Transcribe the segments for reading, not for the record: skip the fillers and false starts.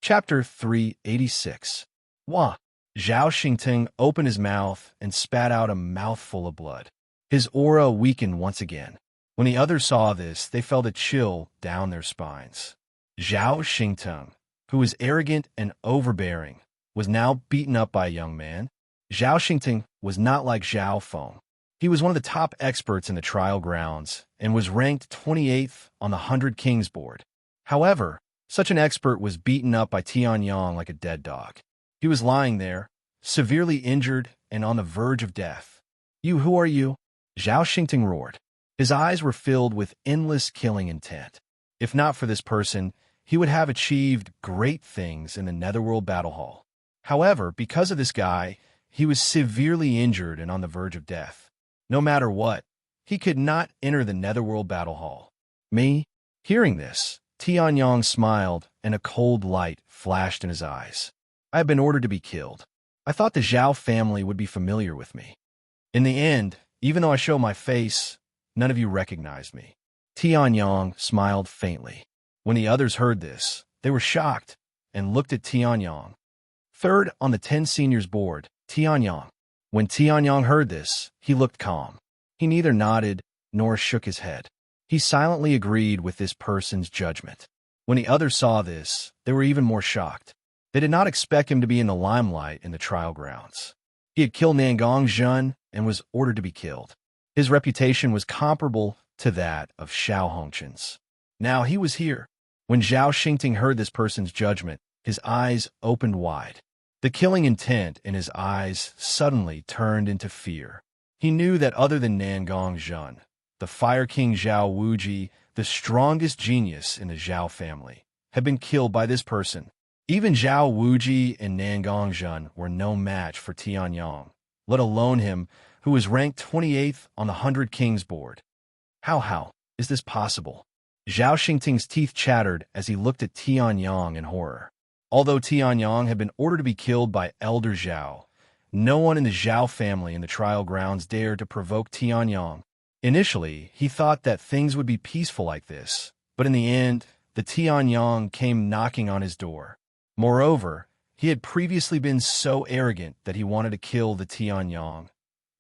Chapter 386. Wah! Zhao Xingting opened his mouth and spat out a mouthful of blood. His aura weakened once again. When the others saw this, they felt a chill down their spines. Zhao Xingting, who was arrogant and overbearing, was now beaten up by a young man. Zhao Xingting was not like Zhao Feng. He was one of the top experts in the trial grounds and was ranked 28th on the 100 Kings board. However, such an expert was beaten up by Tianyang like a dead dog. He was lying there, severely injured and on the verge of death. "You, who are you?" Zhao Xingting roared. His eyes were filled with endless killing intent. If not for this person, he would have achieved great things in the Netherworld Battle Hall. However, because of this guy, he was severely injured and on the verge of death. No matter what, he could not enter the Netherworld Battle Hall. Me? Hearing this, Tianyang smiled and a cold light flashed in his eyes. I have been ordered to be killed. I thought the Zhao family would be familiar with me. In the end, even though I show my face, none of you recognized me. Tianyang smiled faintly. When the others heard this, they were shocked and looked at Tianyang. Third on the 10 seniors board, Tianyang. When Tianyang heard this, he looked calm. He neither nodded nor shook his head. He silently agreed with this person's judgment. When the others saw this, they were even more shocked. They did not expect him to be in the limelight in the trial grounds. He had killed Nangong Zhen and was ordered to be killed. His reputation was comparable to that of Xiao Hongchen's. Now he was here. When Zhao Xingting heard this person's judgment, his eyes opened wide. The killing intent in his eyes suddenly turned into fear. He knew that other than Nangong Zhen, the Fire King Zhao Wuji, the strongest genius in the Zhao family, had been killed by this person. Even Zhao Wuji and Nangong Zhen were no match for Tianyang, let alone him, who was ranked 28th on the 100 Kings board. How is this possible? Zhao Xingting's teeth chattered as he looked at Tianyang in horror. Although Tianyang had been ordered to be killed by Elder Zhao, no one in the Zhao family in the trial grounds dared to provoke Tianyang. Initially, he thought that things would be peaceful like this, but in the end, the Tianyang came knocking on his door. Moreover, he had previously been so arrogant that he wanted to kill the Tianyang.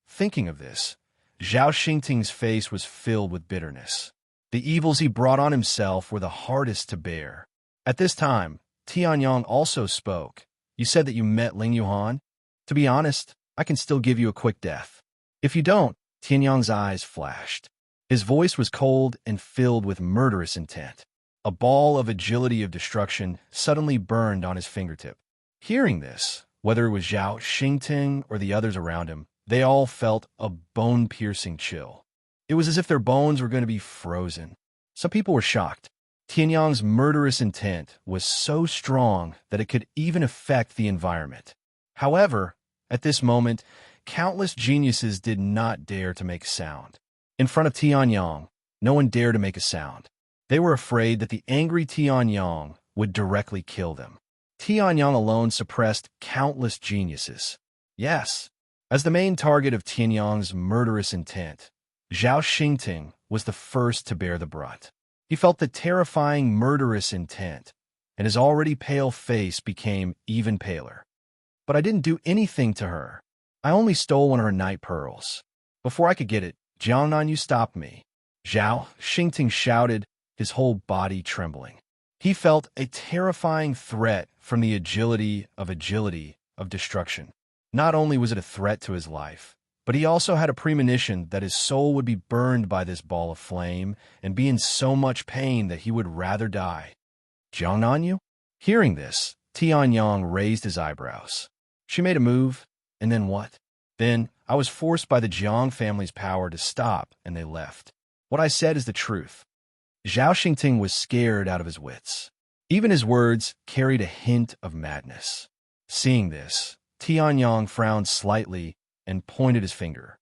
Thinking of this, Zhao Xingting's face was filled with bitterness. The evils he brought on himself were the hardest to bear. At this time, Tianyang also spoke. "You said that you met Ling Yuhan? To be honest, I can still give you a quick death. If you don't," Tianyang's eyes flashed. His voice was cold and filled with murderous intent. A ball of agility of destruction suddenly burned on his fingertip. Hearing this, whether it was Zhao Xingting or the others around him, they all felt a bone-piercing chill. It was as if their bones were going to be frozen. Some people were shocked. Tianyang's murderous intent was so strong that it could even affect the environment. However, at this moment, countless geniuses did not dare to make a sound. In front of Tianyang, no one dared to make a sound. They were afraid that the angry Tianyang would directly kill them. Tianyang alone suppressed countless geniuses. Yes, as the main target of Tianyang's murderous intent, Zhao Xingting was the first to bear the brunt. He felt the terrifying murderous intent, and his already pale face became even paler. "But I didn't do anything to her. I only stole one of her night pearls. Before I could get it, Jiangnan, you stopped me." Zhao Xingting shouted, his whole body trembling. He felt a terrifying threat from the agility of destruction. Not only was it a threat to his life, but he also had a premonition that his soul would be burned by this ball of flame and be in so much pain that he would rather die. "Jiangnan you?" Hearing this, Tianyang raised his eyebrows. She made a move, and then what? Then I was forced by the Jiang family's power to stop, and they left. What I said is the truth. Zhao Xingting was scared out of his wits. Even his words carried a hint of madness. Seeing this, Tianyang frowned slightly and pointed his finger.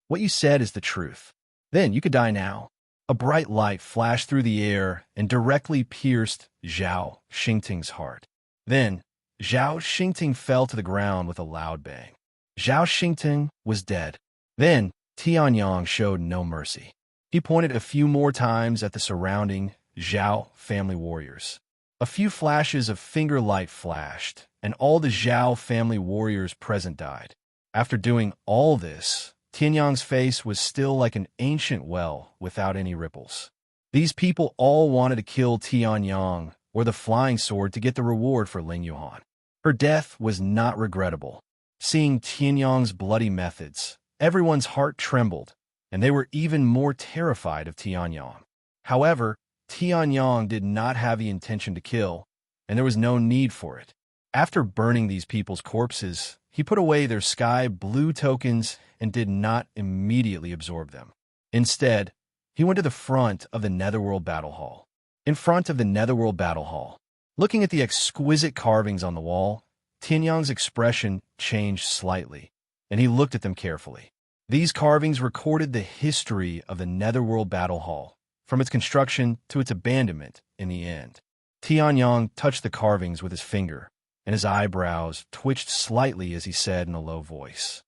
"What you said is the truth. Then you could die now." A bright light flashed through the air and directly pierced Zhao Xingting's heart. Then, Zhao Xingting fell to the ground with a loud bang. Zhao Xingting was dead. Then, Tianyang showed no mercy. He pointed a few more times at the surrounding Zhao family warriors. A few flashes of finger light flashed, and all the Zhao family warriors present died. After doing all this, Tianyang's face was still like an ancient well without any ripples. These people all wanted to kill Tianyang or the flying sword to get the reward for Ling Yuhan. Her death was not regrettable. Seeing Tianyang's bloody methods, everyone's heart trembled, and they were even more terrified of Tianyang. However, Tianyang did not have the intention to kill, and there was no need for it. After burning these people's corpses, he put away their sky blue tokens and did not immediately absorb them. Instead, he went to the front of the Netherworld Battle Hall. In front of the Netherworld Battle Hall, looking at the exquisite carvings on the wall, Tianyang's expression changed slightly, and he looked at them carefully. These carvings recorded the history of the Netherworld Battle Hall, from its construction to its abandonment in the end. Tianyang touched the carvings with his finger, and his eyebrows twitched slightly as he said in a low voice,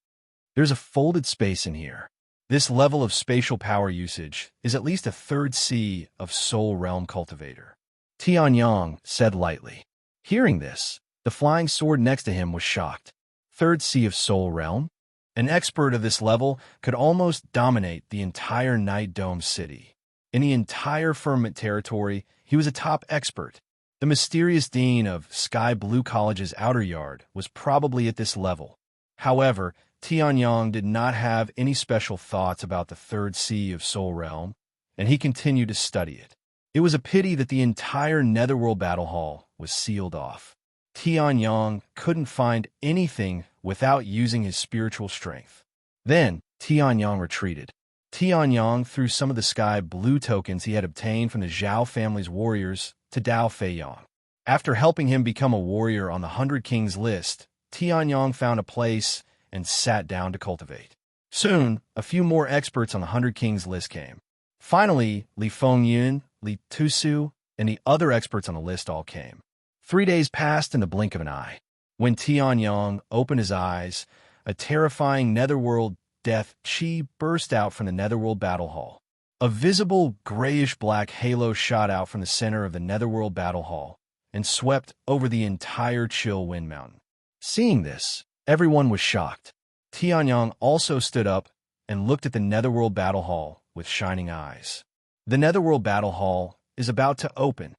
"There's a folded space in here. This level of spatial power usage is at least a third C of Soul Realm Cultivator," Tianyang said lightly. Hearing this, the flying sword next to him was shocked. Third C of Soul Realm? An expert of this level could almost dominate the entire Night Dome city. In the entire Firmament territory, he was a top expert. The mysterious dean of Sky Blue College's outer yard was probably at this level. However, Tianyang did not have any special thoughts about the third C of Soul Realm, and he continued to study it. It was a pity that the entire Netherworld Battle Hall was sealed off. Tianyang couldn't find anything without using his spiritual strength. Then, Tianyang retreated. Tianyang threw some of the sky blue tokens he had obtained from the Zhao family's warriors to Dao Feiyang. After helping him become a warrior on the 100 Kings list, Tianyang found a place and sat down to cultivate. Soon, a few more experts on the 100 Kings list came. Finally, Li Fengyun, Li Tusu, and the other experts on the list all came. 3 days passed in the blink of an eye. When Tianyang opened his eyes, a terrifying netherworld death chi burst out from the Netherworld Battle Hall. A visible grayish-black halo shot out from the center of the Netherworld Battle Hall and swept over the entire Chill Wind Mountain. Seeing this, everyone was shocked. Tianyang also stood up and looked at the Netherworld Battle Hall with shining eyes. The Netherworld Battle Hall is about to open,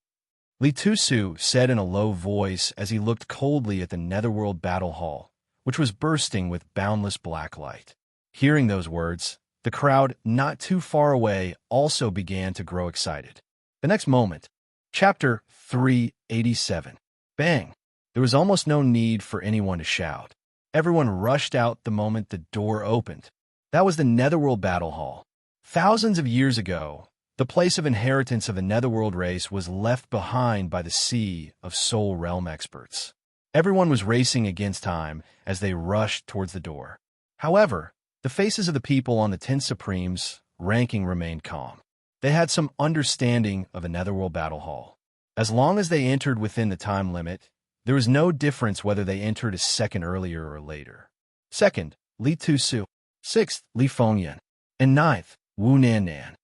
Li Tusu said in a low voice as he looked coldly at the Netherworld Battle Hall, which was bursting with boundless black light. Hearing those words, the crowd not too far away also began to grow excited. The next moment, Chapter 387. Bang! There was almost no need for anyone to shout. Everyone rushed out the moment the door opened. That was the Netherworld Battle Hall. Thousands of years ago, the place of inheritance of the Netherworld race was left behind by the sea of Soul Realm experts. Everyone was racing against time as they rushed towards the door. However, the faces of the people on the 10 Supremes' ranking remained calm. They had some understanding of the Netherworld Battle Hall. As long as they entered within the time limit, there was no difference whether they entered a second earlier or later. Second, Li Tusu. Sixth, Li Fengyun. And ninth, Wu Nannan.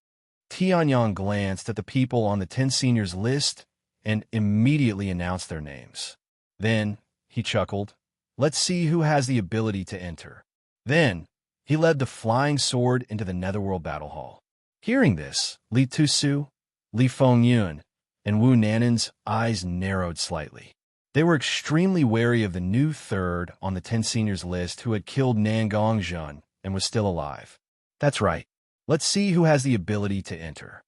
Tianyang glanced at the people on the 10 seniors list and immediately announced their names. Then, he chuckled, "Let's see who has the ability to enter." Then, he led the flying sword into the Netherworld Battle Hall. Hearing this, Li Tusu, Li Fengyun, and Wu Nannan's eyes narrowed slightly. They were extremely wary of the new third on the 10 seniors list who had killed Nan Gongzhen and was still alive. That's right. Let's see who has the ability to enter.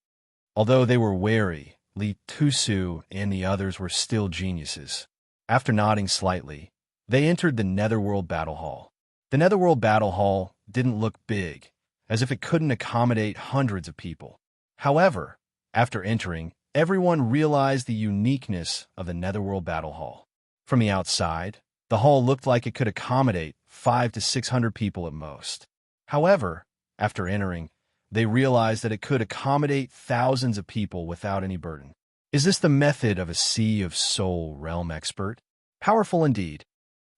Although they were wary, Li Tusu and the others were still geniuses. After nodding slightly, they entered the Netherworld Battle Hall. The Netherworld Battle Hall didn't look big, as if it couldn't accommodate hundreds of people. However, after entering, everyone realized the uniqueness of the Netherworld Battle Hall. From the outside, the hall looked like it could accommodate 500 to 600 people at most. However, after entering, they realized that it could accommodate thousands of people without any burden. Is this the method of a Sea of Soul Realm expert? Powerful indeed.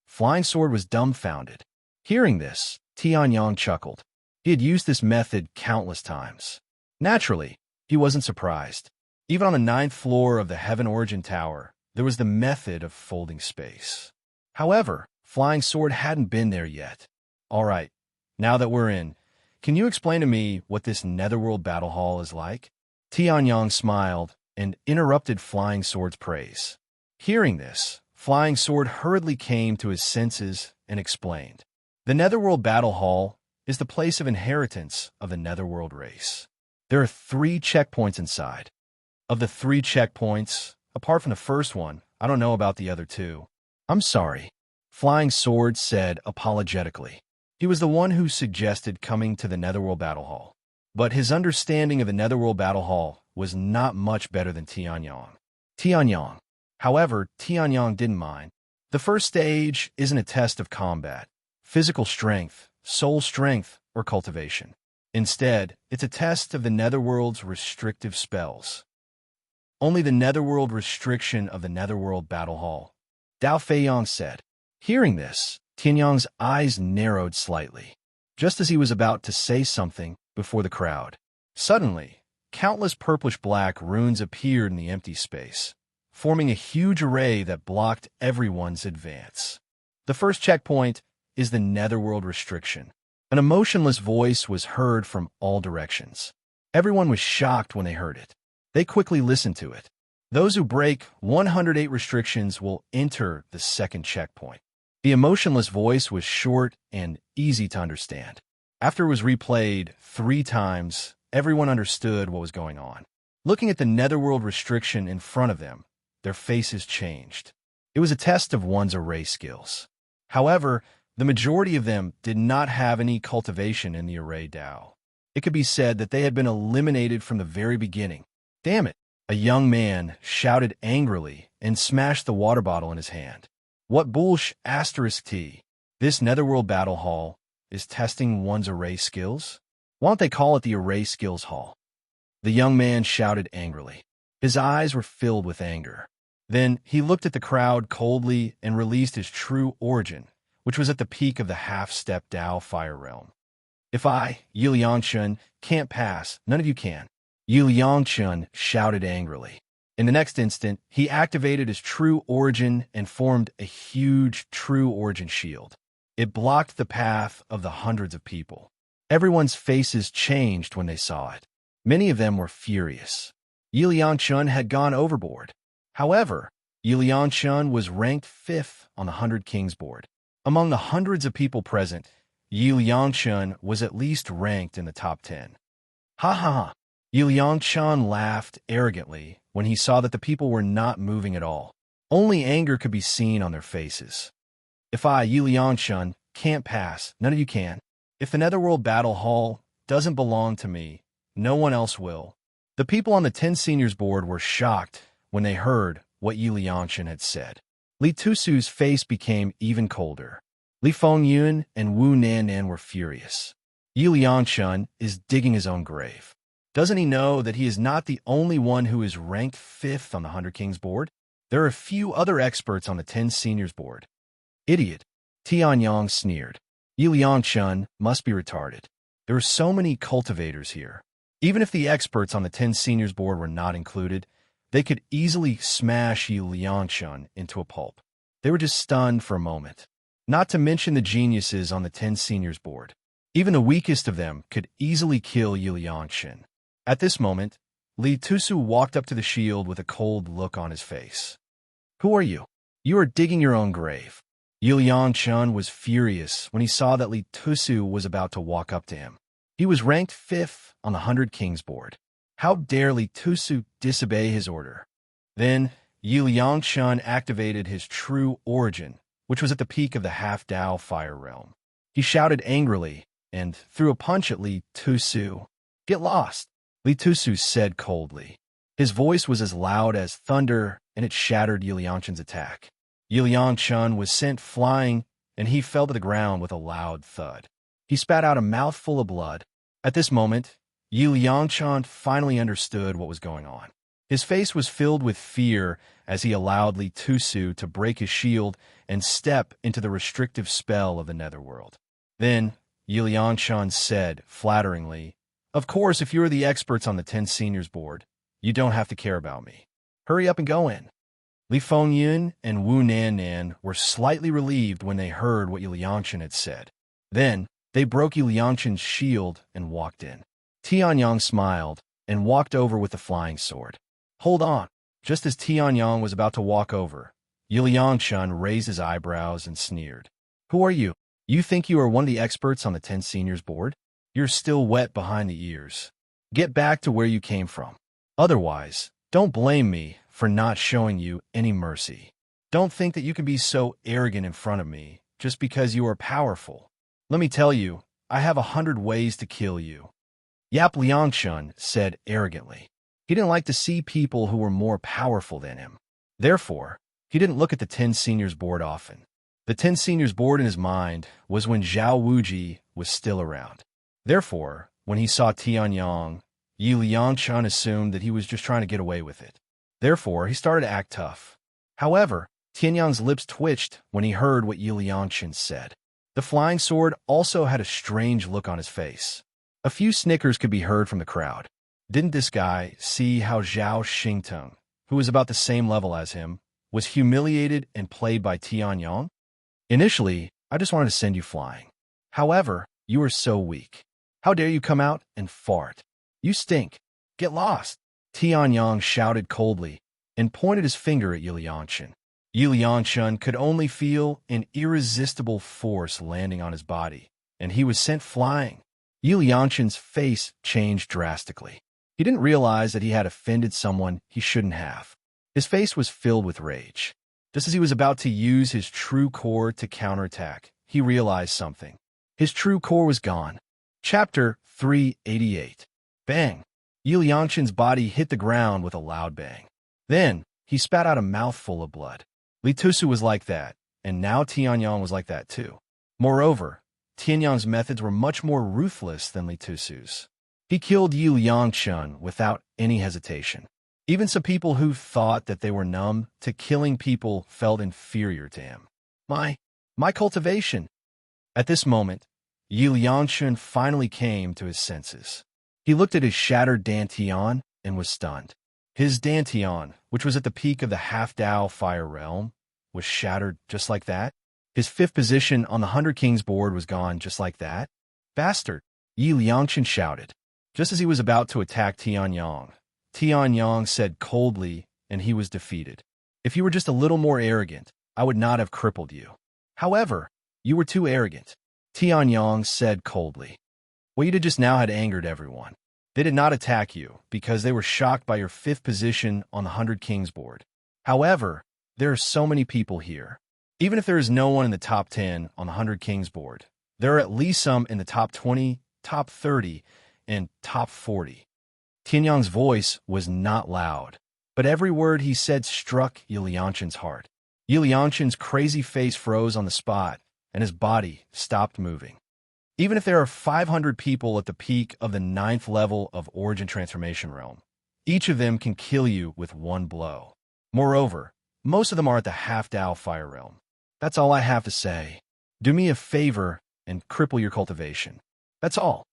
Flying Sword was dumbfounded. Hearing this, Tianyang chuckled. He had used this method countless times. Naturally, he wasn't surprised. Even on the ninth floor of the Heaven Origin Tower, there was the method of folding space. However, Flying Sword hadn't been there yet. All right, now that we're in, can you explain to me what this Netherworld Battle Hall is like? Tianyong smiled and interrupted Flying Sword's praise. Hearing this, Flying Sword hurriedly came to his senses and explained. The Netherworld Battle Hall is the place of inheritance of the Netherworld race. There are 3 checkpoints inside. Of the 3 checkpoints, apart from the first one, I don't know about the other 2. I'm sorry, Flying Sword said apologetically. He was the one who suggested coming to the Netherworld Battle Hall. But his understanding of the Netherworld Battle Hall was not much better than Tianyong. However, Tianyong didn't mind. The first stage isn't a test of combat, physical strength, soul strength, or cultivation. Instead, it's a test of the Netherworld's restrictive spells. Only the Netherworld restriction of the Netherworld Battle Hall, Dao Feiyong said. Hearing this, Tianyong's eyes narrowed slightly, just as he was about to say something before the crowd. Suddenly, countless purplish-black runes appeared in the empty space, forming a huge array that blocked everyone's advance. The first checkpoint is the Netherworld restriction. An emotionless voice was heard from all directions. Everyone was shocked when they heard it. They quickly listened to it. Those who break 108 restrictions will enter the second checkpoint. The emotionless voice was short and easy to understand. After it was replayed 3 times, everyone understood what was going on. Looking at the Netherworld restriction in front of them, their faces changed. It was a test of one's array skills. However, the majority of them did not have any cultivation in the array Dao. It could be said that they had been eliminated from the very beginning. Damn it! A young man shouted angrily and smashed the water bottle in his hand. What bullsh *T? This Netherworld Battle Hall is testing one's array skills? Why don't they call it the Array Skills Hall? The young man shouted angrily. His eyes were filled with anger. Then he looked at the crowd coldly and released his true origin, which was at the peak of the half-step Dao Fire Realm. If I, Yi Liangchun, can't pass, none of you can. Yi Liangchun shouted angrily. In the next instant, he activated his true origin and formed a huge true origin shield. It blocked the path of the hundreds of people. Everyone's faces changed when they saw it. Many of them were furious. Yi Liangchun had gone overboard. However, Yi Liangchun was ranked 5th on the 100 Kings board. Among the hundreds of people present, Yi Liangchun was at least ranked in the top 10. Ha ha ha! Yi Liangchun laughed arrogantly when he saw that the people were not moving at all. Only anger could be seen on their faces. If I, Yi Liangchun, can't pass, none of you can. If the Netherworld Battle Hall doesn't belong to me, no one else will. The people on the 10 Seniors board were shocked when they heard what Yi Liangchun had said. Li Tusu's face became even colder. Li Fengyun and Wu Nannan were furious. Yi Liangchun is digging his own grave. Doesn't he know that he is not the only one who is ranked 5th on the 100 Kings board? There are a few other experts on the 10 Seniors board. Idiot, Tianyong sneered. Yi Liangchun must be retarded. There are so many cultivators here. Even if the experts on the 10 Seniors board were not included, they could easily smash Yi Liangchun into a pulp. They were just stunned for a moment. Not to mention the geniuses on the 10 Seniors board. Even the weakest of them could easily kill Yi Liangchun. At this moment, Li Tusu walked up to the shield with a cold look on his face. Who are you? You are digging your own grave. Yi Liangchun was furious when he saw that Li Tusu was about to walk up to him. He was ranked 5th on the 100 Kings board. How dare Li Tusu disobey his order? Then, Yi Liangchun activated his true origin, which was at the peak of the half-Dao Fire Realm. He shouted angrily and threw a punch at Li Tusu. Get lost, Li Tusu said coldly. His voice was as loud as thunder, and it shattered Yi Liangchun's attack. Yi Liangchun was sent flying, and he fell to the ground with a loud thud. He spat out a mouthful of blood. At this moment, Yi Liangchun finally understood what was going on. His face was filled with fear as he allowed Li Tusu to break his shield and step into the restrictive spell of the Netherworld. Then, Yi Liangchun said, flatteringly, Of course, if you are the experts on the 10 Seniors board, You don't have to care about me. Hurry up and go in. Li Fengyun and Wu Nannan were slightly relieved when they heard what Yi Liangchen had said. Then, they broke Yi Liangchen's shield and walked in. Tianyang smiled and walked over with the flying sword. Hold on. Just as Tianyang was about to walk over, Yi Liangchen raised his eyebrows and sneered. Who are you? You think you are one of the experts on the 10 seniors board? You're still wet behind the ears. Get back to where you came from. Otherwise, don't blame me for not showing you any mercy. Don't think that you can be so arrogant in front of me just because you are powerful. Let me tell you, I have 100 ways to kill you. Yap Liangchen said arrogantly. He didn't like to see people who were more powerful than him. Therefore, he didn't look at the 10 seniors board often. The 10 seniors board in his mind was when Zhao Wuji was still around. Therefore, when he saw Tianyang, Yi Liangchen assumed that he was just trying to get away with it. Therefore, he started to act tough. However, Tianyang's lips twitched when he heard what Yi Liangchen said. The flying sword also had a strange look on his face. A few snickers could be heard from the crowd. Didn't this guy see how Zhao Xingteng, who was about the same level as him, was humiliated and played by Tianyang? Initially, I just wanted to send you flying. However, you are so weak. How dare you come out and fart? You stink. Get lost. Tianyang shouted coldly and pointed his finger at Yi Liangchen. Yi Liangchen could only feel an irresistible force landing on his body, and he was sent flying. Yi Liangchen's face changed drastically. He didn't realize that he had offended someone he shouldn't have. His face was filled with rage. Just as he was about to use his true core to counterattack, he realized something. His true core was gone. Chapter 388. Bang! Yi Liangchen's body hit the ground with a loud bang. Then, he spat out a mouthful of blood. Li Tusu was like that, and now Tianyang was like that too. Moreover, Tianyang's methods were much more ruthless than Li Tusu's. He killed Yi Liangchen without any hesitation. Even some people who thought that they were numb to killing people felt inferior to him. My cultivation! At this moment, Yi Liangchen finally came to his senses. He looked at his shattered Dantian and was stunned. His Dantian, which was at the peak of the half-Dao fire realm, was shattered just like that. His 5th position on the 100 Kings board was gone just like that. Bastard! Yi Liangchen shouted. Just as he was about to attack Tianyang, Tianyang said coldly, and he was defeated. If you were just a little more arrogant, I would not have crippled you. However, you were too arrogant, Tianyang said coldly. What you did just now had angered everyone. They did not attack you because they were shocked by your 5th position on the 100 Kings board. However, there are so many people here. Even if there is no one in the top 10 on the 100 Kings board, there are at least some in the top 20, top 30, and top 40. Tianyang's voice was not loud, but every word he said struck Yi Liangchen's heart. Yi Liangchen's crazy face froze on the spot, and his body stopped moving. Even if there are 500 people at the peak of the 9th level of Origin Transformation Realm, each of them can kill you with one blow. Moreover, most of them are at the half-Dao Fire Realm. That's all I have to say. Do me a favor and cripple your cultivation. That's all.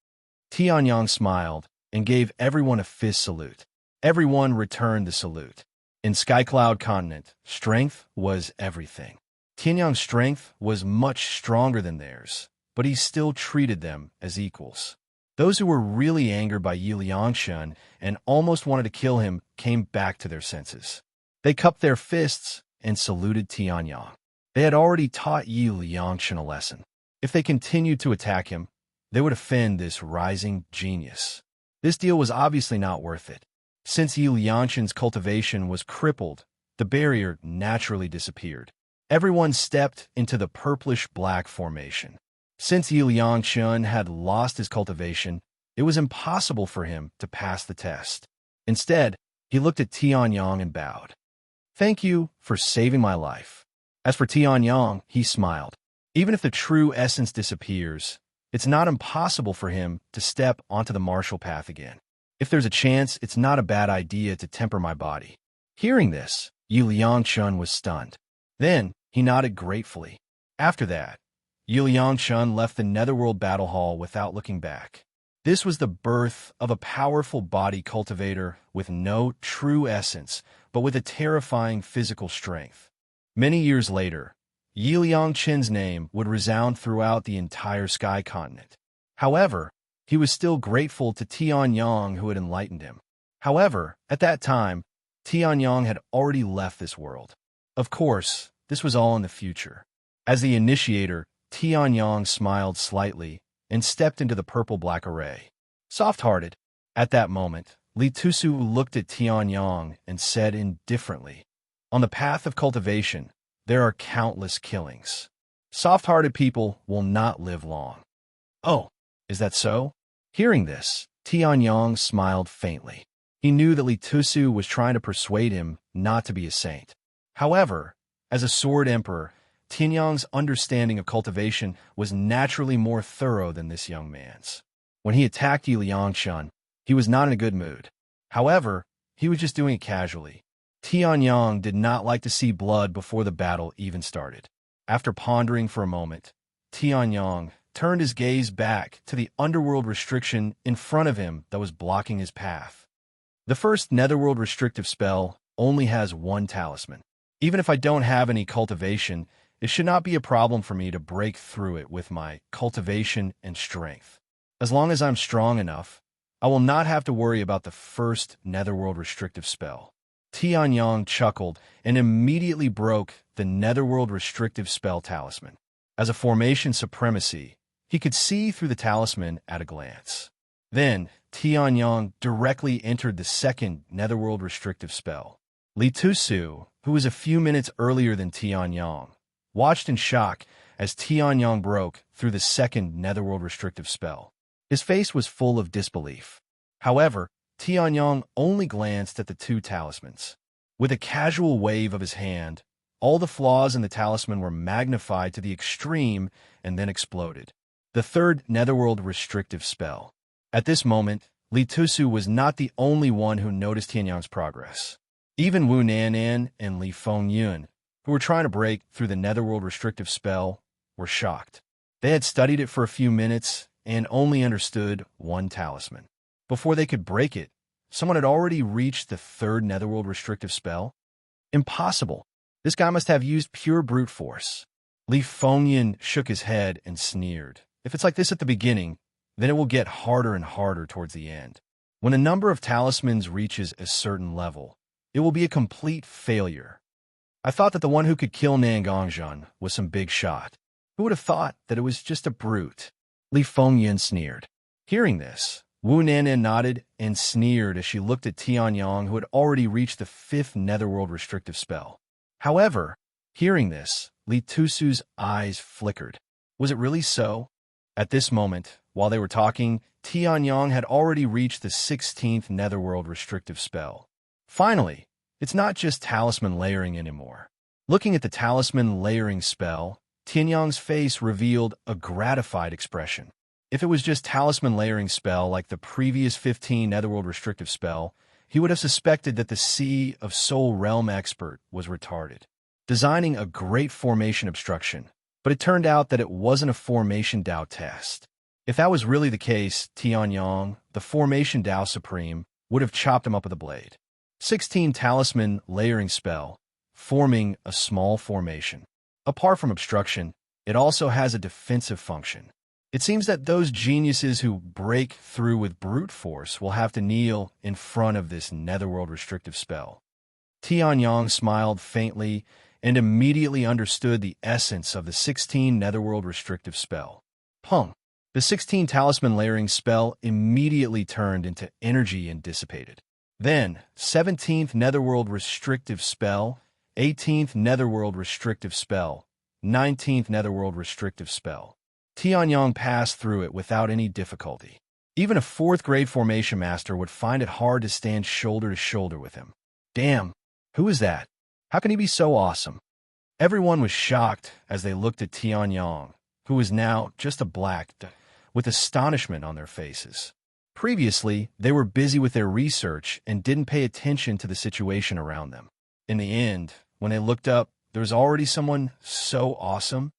Tianyang smiled and gave everyone a fist salute. Everyone returned the salute. In Skycloud Continent, strength was everything. Tianyang's strength was much stronger than theirs, but he still treated them as equals. Those who were really angered by Yi Liangchen and almost wanted to kill him came back to their senses. They cupped their fists and saluted Tianyang. They had already taught Yi Liangchen a lesson. If they continued to attack him, they would offend this rising genius. This deal was obviously not worth it. Since Yi Liangchen's cultivation was crippled, the barrier naturally disappeared. Everyone stepped into the purplish-black formation. Since Yi Liangchen had lost his cultivation, it was impossible for him to pass the test. Instead, he looked at Tianyang and bowed. Thank you for saving my life. As for Tianyang, he smiled. Even if the true essence disappears, it's not impossible for him to step onto the martial path again. If there's a chance, it's not a bad idea to temper my body. Hearing this, Yi Liangchen was stunned. Then, he nodded gratefully. After that, Yi Liangchen left the Netherworld Battle Hall without looking back. This was the birth of a powerful body cultivator with no true essence, but with a terrifying physical strength. Many years later, Yi Liangqin's name would resound throughout the entire sky continent. However, he was still grateful to Tianyang who had enlightened him. However, at that time, Tianyang had already left this world. Of course, this was all in the future. As the initiator, Tianyang smiled slightly and stepped into the purple-black array. Soft-hearted, at that moment, Li Tusu looked at Tianyang and said indifferently, "On the path of cultivation, there are countless killings. Soft-hearted people will not live long." "Oh, is that so?" Hearing this, Tianyang smiled faintly. He knew that Li Tusu was trying to persuade him not to be a saint. However, as a sword emperor, Tianyang's understanding of cultivation was naturally more thorough than this young man's. When he attacked Yi Liangqin, he was not in a good mood. However, he was just doing it casually. Tianyang did not like to see blood before the battle even started. After pondering for a moment, Tianyang turned his gaze back to the underworld restriction in front of him that was blocking his path. The first netherworld restrictive spell only has one talisman. Even if I don't have any cultivation, it should not be a problem for me to break through it with my cultivation and strength. As long as I'm strong enough, I will not have to worry about the first netherworld restrictive spell. Tianyang chuckled and immediately broke the netherworld restrictive spell talisman. As a formation supremacy, he could see through the talisman at a glance. Then, Tianyang directly entered the second netherworld restrictive spell. Li Tusu, who was a few minutes earlier than Tianyang, watched in shock as Tianyang broke through the second netherworld restrictive spell. His face was full of disbelief. However, Tianyang only glanced at the two talismans. With a casual wave of his hand, all the flaws in the talisman were magnified to the extreme and then exploded. The third netherworld restrictive spell. At this moment, Li Tusu was not the only one who noticed Tianyang's progress. Even Wu Nanan and Li Fengyun, who were trying to break through the netherworld restrictive spell, were shocked. They had studied it for a few minutes and only understood one talisman. Before they could break it, someone had already reached the third netherworld restrictive spell. Impossible. This guy must have used pure brute force. Li Fengyun shook his head and sneered. If it's like this at the beginning, then it will get harder and harder towards the end. When a number of talismans reaches a certain level, it will be a complete failure. I thought that the one who could kill Nangongzhan was some big shot. Who would have thought that it was just a brute? Li Fengyun sneered. Hearing this, Wu Nanan nodded and sneered as she looked at Tianyang, who had already reached the fifth netherworld restrictive spell. However, hearing this, Li Tusu's eyes flickered. Was it really so? At this moment, while they were talking, Tianyang had already reached the 16th netherworld restrictive spell. Finally, it's not just talisman layering anymore. Looking at the talisman layering spell, Tianyang's face revealed a gratified expression. If it was just talisman layering spell like the previous 15 netherworld restrictive spell, he would have suspected that the Sea of Soul Realm expert was retarded, designing a great formation obstruction, but it turned out that it wasn't a formation Dao test. If that was really the case, Tianyang, the formation Dao Supreme, would have chopped him up with a blade. 16 talisman layering spell, forming a small formation. Apart from obstruction, it also has a defensive function. It seems that those geniuses who break through with brute force will have to kneel in front of this netherworld restrictive spell. Tianyang smiled faintly and immediately understood the essence of the 16 netherworld restrictive spell. Pung! The 16 talisman layering spell immediately turned into energy and dissipated. Then, 17th netherworld restrictive spell, 18th netherworld restrictive spell, 19th netherworld restrictive spell. Tianyang passed through it without any difficulty. Even a 4th grade formation master would find it hard to stand shoulder to shoulder with him. Damn, who is that? How can he be so awesome? Everyone was shocked as they looked at Tianyang, who was now just a black, with astonishment on their faces. Previously, they were busy with their research and didn't pay attention to the situation around them. In the end, when they looked up, there was already someone so awesome,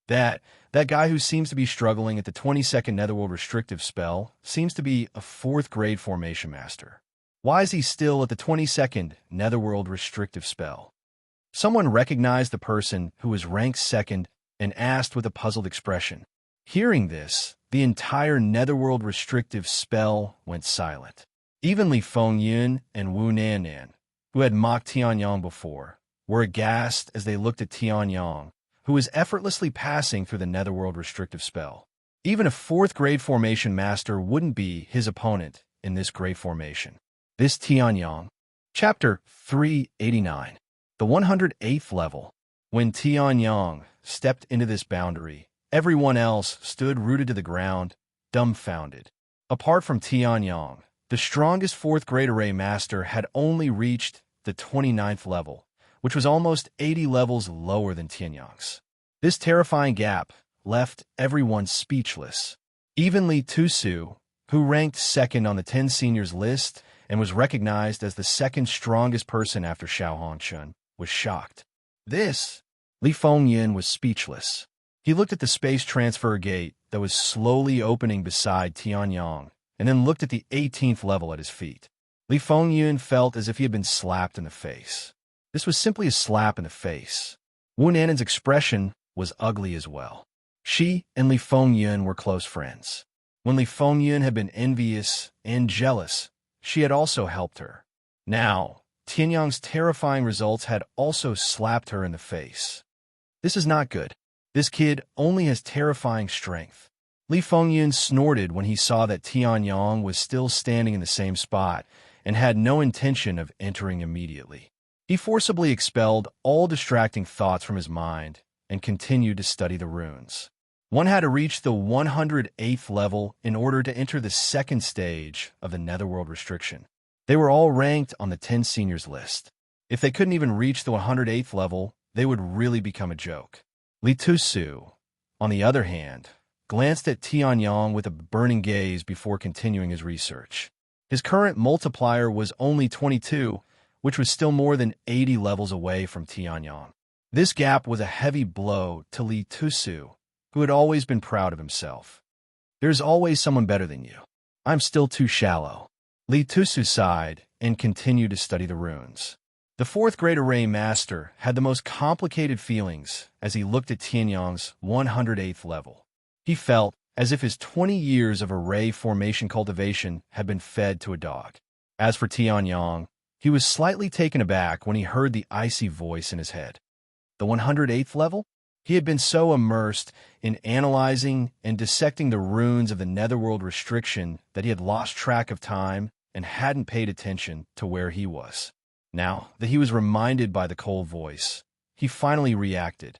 that That guy who seems to be struggling at the 22nd Netherworld restrictive spell seems to be a 4th grade formation master. Why is he still at the 22nd Netherworld restrictive spell? Someone recognized the person who was ranked 2nd and asked with a puzzled expression. Hearing this, the entire Netherworld restrictive spell went silent. Even Li Fengyun and Wu Nannan, who had mocked Tianyang before, were aghast as they looked at Tianyang, who was effortlessly passing through the Netherworld restrictive spell. Even a 4th grade formation master wouldn't be his opponent in this grade formation. This Tianyang. Chapter 389. The 108th level. When Tianyang stepped into this boundary, everyone else stood rooted to the ground, dumbfounded. Apart from Tianyang, the strongest 4th grade array master had only reached the 29th level, which was almost 80 levels lower than Tianyang's. This terrifying gap left everyone speechless. Even Li Tusu, who ranked 2nd on the 10 seniors list and was recognized as the 2nd strongest person after Xiao Hongchun, was shocked. Li Fengyun was speechless. He looked at the space transfer gate that was slowly opening beside Tianyang, and then looked at the 18th level at his feet. Li Fengyun felt as if he had been slapped in the face. This was simply a slap in the face. Wu Nannan's expression was ugly as well. She and Li Fengyun were close friends. When Li Fengyun had been envious and jealous, she had also helped her. Now, Tianyang's terrifying results had also slapped her in the face. This is not good. This kid only has terrifying strength. Li Fengyun snorted when he saw that Tianyang was still standing in the same spot and had no intention of entering immediately. He forcibly expelled all distracting thoughts from his mind and continued to study the runes. One had to reach the 108th level in order to enter the 2nd stage of the Netherworld restriction. They were all ranked on the 10 seniors list. If they couldn't even reach the 108th level, they would really become a joke. Li Tusu, on the other hand, glanced at Tianyang with a burning gaze before continuing his research. His current multiplier was only 22, which was still more than 80 levels away from Tianyang. This gap was a heavy blow to Li Tusu, who had always been proud of himself. There's always someone better than you. I'm still too shallow. Li Tusu sighed and continued to study the runes. The 4th grade array master had the most complicated feelings as he looked at Tianyang's 108th level. He felt as if his 20 years of array formation cultivation had been fed to a dog. As for Tianyang, he was slightly taken aback when he heard the icy voice in his head. The 108th level? He had been so immersed in analyzing and dissecting the runes of the Netherworld restriction that he had lost track of time and hadn't paid attention to where he was. Now that he was reminded by the cold voice, he finally reacted.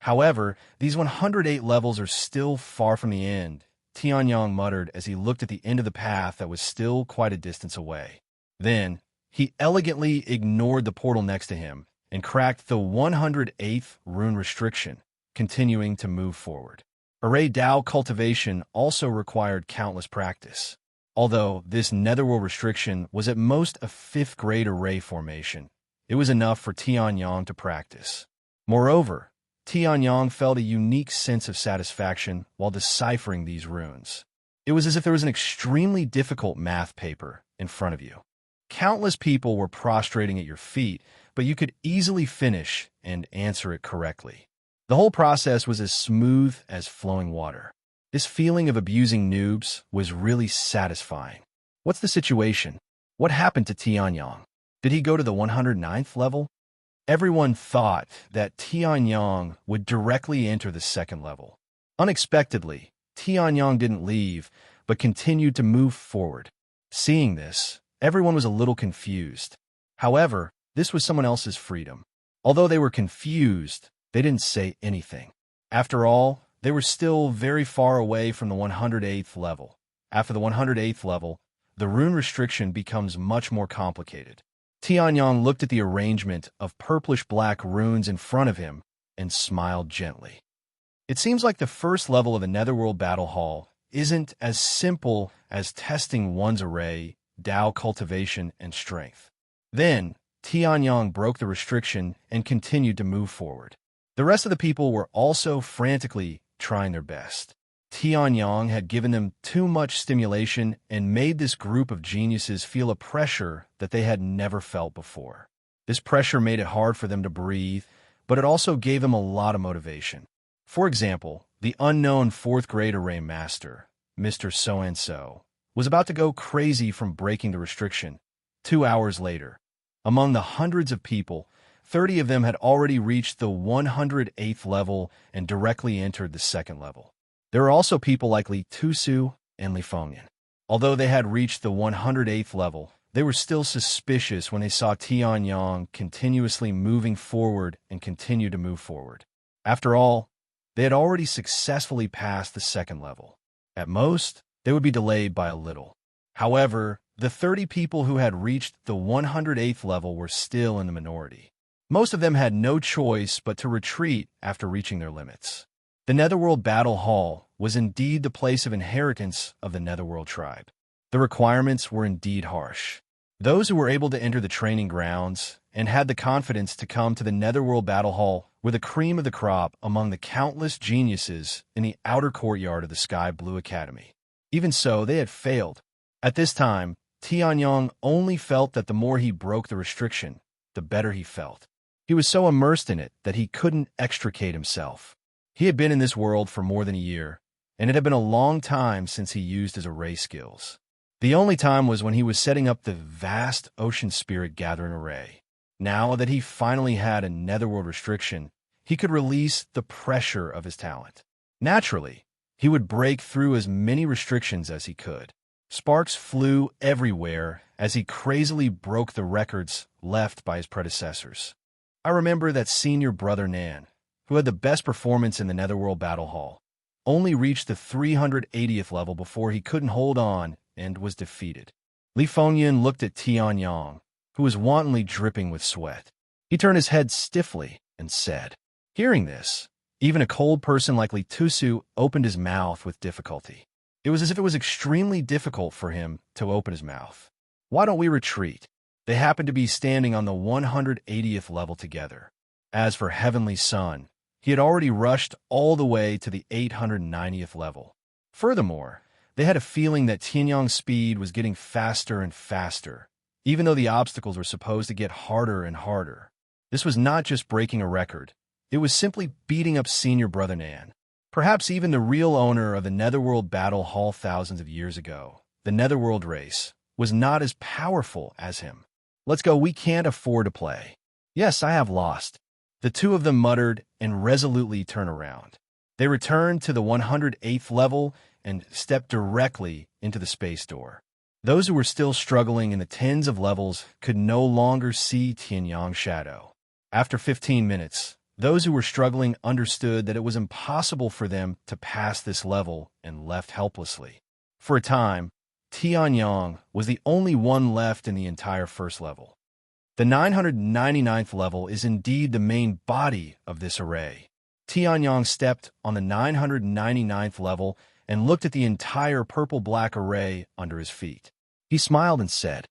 However, these 108 levels are still far from the end, Tianyang muttered as he looked at the end of the path that was still quite a distance away. Then, he elegantly ignored the portal next to him and cracked the 108th rune restriction, continuing to move forward. Array Dao cultivation also required countless practice. Although this Netherworld restriction was at most a 5th grade array formation, it was enough for Tianyang to practice. Moreover, Tianyang felt a unique sense of satisfaction while deciphering these runes. It was as if there was an extremely difficult math paper in front of you. Countless people were prostrating at your feet, but you could easily finish and answer it correctly. The whole process was as smooth as flowing water. This feeling of abusing noobs was really satisfying. What's the situation? What happened to Tianyang? Did he go to the 109th level? Everyone thought that Tianyang would directly enter the 2nd level. Unexpectedly, Tianyang didn't leave, but continued to move forward. Seeing this, everyone was a little confused. However, this was someone else's freedom. Although they were confused, they didn't say anything. After all, they were still very far away from the 108th level. After the 108th level, the rune restriction becomes much more complicated. Tianyang looked at the arrangement of purplish-black runes in front of him and smiled gently. It seems like the first level of the Netherworld Battle Hall isn't as simple as testing one's array, Dao cultivation, and strength. Then, Tianyang broke the restriction and continued to move forward. The rest of the people were also frantically trying their best. Tianyang had given them too much stimulation and made this group of geniuses feel a pressure that they had never felt before. This pressure made it hard for them to breathe, but it also gave them a lot of motivation. For example, the unknown fourth-grade array master, Mr. So-and-so, was about to go crazy from breaking the restriction. 2 hours later, among the hundreds of people, 30 of them had already reached the 108th level and directly entered the second level. There were also people like Li Tusu and Li Fengyan. Although they had reached the 108th level, they were still suspicious when they saw Tianyang continuously moving forward and continue to move forward. After all, they had already successfully passed the second level. At most, they would be delayed by a little. However, the 30 people who had reached the 108th level were still in the minority. Most of them had no choice but to retreat after reaching their limits. The Netherworld Battle Hall was indeed the place of inheritance of the Netherworld tribe. The requirements were indeed harsh. Those who were able to enter the training grounds and had the confidence to come to the Netherworld Battle Hall were the cream of the crop among the countless geniuses in the outer courtyard of the Sky Blue Academy. Even so, they had failed. At this time, Tianyang only felt that the more he broke the restriction, the better he felt. He was so immersed in it that he couldn't extricate himself. He had been in this world for more than a year, and it had been a long time since he used his array skills. The only time was when he was setting up the vast ocean spirit gathering array. Now that he finally had a netherworld restriction, he could release the pressure of his talent. Naturally, he would break through as many restrictions as he could. Sparks flew everywhere as he crazily broke the records left by his predecessors. I remember that senior brother Nan, who had the best performance in the Netherworld Battle Hall, only reached the 380th level before he couldn't hold on and was defeated. Li Fengyan looked at Tianyang, who was wantonly dripping with sweat. He turned his head stiffly and said, hearing this, even a cold person like Li Tusu opened his mouth with difficulty. It was as if it was extremely difficult for him to open his mouth. Why don't we retreat? They happened to be standing on the 180th level together. As for Heavenly Sun, he had already rushed all the way to the 890th level. Furthermore, they had a feeling that Tianyang's speed was getting faster and faster, even though the obstacles were supposed to get harder and harder. This was not just breaking a record. It was simply beating up senior brother Nan. Perhaps even the real owner of the Netherworld Battle Hall thousands of years ago, the Netherworld race, was not as powerful as him. Let's go, we can't afford to play. Yes, I have lost. The two of them muttered and resolutely turned around. They returned to the 108th level and stepped directly into the space door. Those who were still struggling in the tens of levels could no longer see Tianyang's shadow. After 15 minutes, those who were struggling understood that it was impossible for them to pass this level and left helplessly. For a time, Tianyang was the only one left in the entire first level. The 999th level is indeed the main body of this array. Tianyang stepped on the 999th level and looked at the entire purple-black array under his feet. He smiled and said,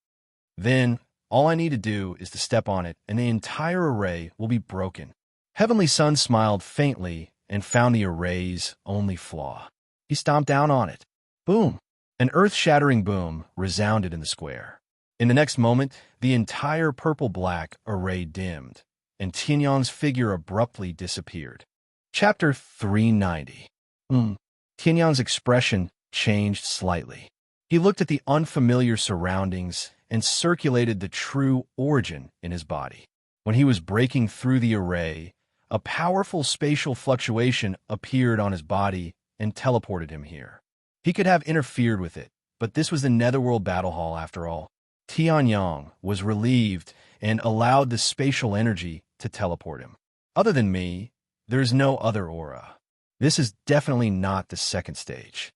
"Then, all I need to do is to step on it, and the entire array will be broken." Heavenly Sun smiled faintly and found the array's only flaw. He stomped down on it. Boom! An earth-shattering boom resounded in the square. In the next moment, the entire purple-black array dimmed, and Tianyang's figure abruptly disappeared. Chapter 390. Tianyang's expression changed slightly. He looked at the unfamiliar surroundings and circulated the true origin in his body. When he was breaking through the array, a powerful spatial fluctuation appeared on his body and teleported him here. He could have interfered with it, but this was the Netherworld Battle Hall after all. Tianyang was relieved and allowed the spatial energy to teleport him. Other than me, there is no other aura. This is definitely not the second stage.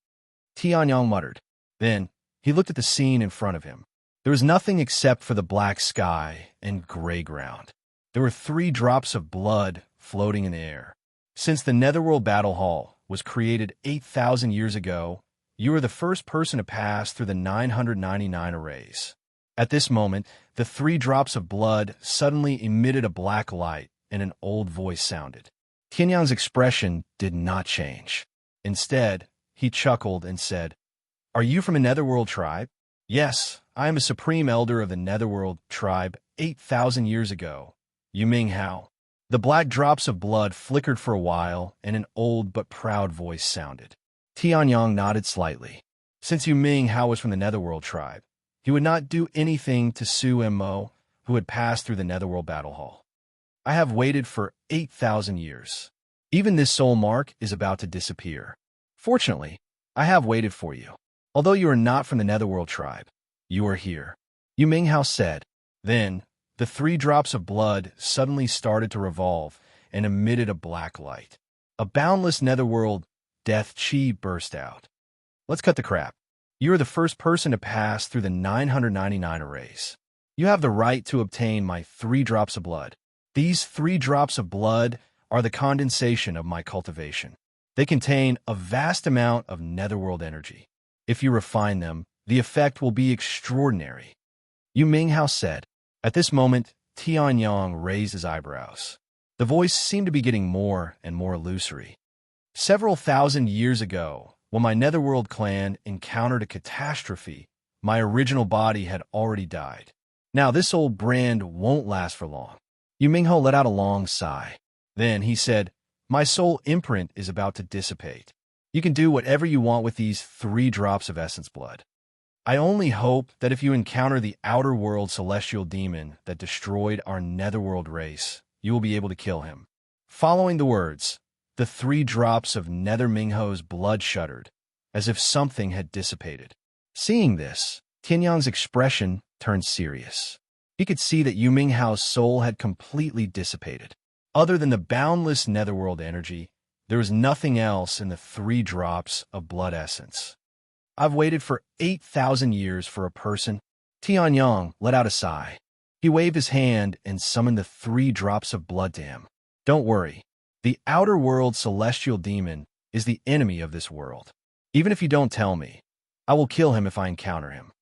Tianyang muttered. Then, he looked at the scene in front of him. There was nothing except for the black sky and gray ground. There were 3 drops of blood floating in the air. Since the Netherworld Battle Hall was created 8,000 years ago, you were the first person to pass through the 999 arrays. At this moment, the 3 drops of blood suddenly emitted a black light, and an old voice sounded. Tianyang's expression did not change. Instead, he chuckled and said, "Are you from a Netherworld tribe?" "Yes, I am a supreme elder of the Netherworld tribe 8,000 years ago. You Ming Hao." The black drops of blood flickered for a while, and an old but proud voice sounded. Tianyang nodded slightly. Since Yu Ming Hao was from the Netherworld tribe, he would not do anything to Su Mo, who had passed through the Netherworld battle hall. I have waited for 8,000 years. Even this soul mark is about to disappear. Fortunately, I have waited for you. Although you are not from the Netherworld tribe, you are here. Yu Ming Hao said. Then, the 3 drops of blood suddenly started to revolve and emitted a black light. A boundless Netherworld death chi burst out. Let's cut the crap. You are the first person to pass through the 999 arrays. You have the right to obtain my 3 drops of blood. These 3 drops of blood are the condensation of my cultivation. They contain a vast amount of Netherworld energy. If you refine them, the effect will be extraordinary. Yu Ming Hao said. At this moment, Tianyang raised his eyebrows. The voice seemed to be getting more and more illusory. Several thousand years ago, when my Netherworld clan encountered a catastrophe, my original body had already died. Now this old brand won't last for long. Yu Mingho let out a long sigh. Then he said, "My soul imprint is about to dissipate. You can do whatever you want with these 3 drops of essence blood. I only hope that if you encounter the outer world celestial demon that destroyed our Netherworld race, you will be able to kill him." Following the words, the 3 drops of Nether Mingho's blood shuddered, as if something had dissipated. Seeing this, Tianyang's expression turned serious. He could see that Yu Ming Hao's soul had completely dissipated. Other than the boundless Netherworld energy, there was nothing else in the 3 drops of blood essence. I've waited for 8,000 years for a person. Tianyang let out a sigh. He waved his hand and summoned the 3 drops of blood to him. Don't worry. The outer world celestial demon is the enemy of this world. Even if you don't tell me, I will kill him if I encounter him.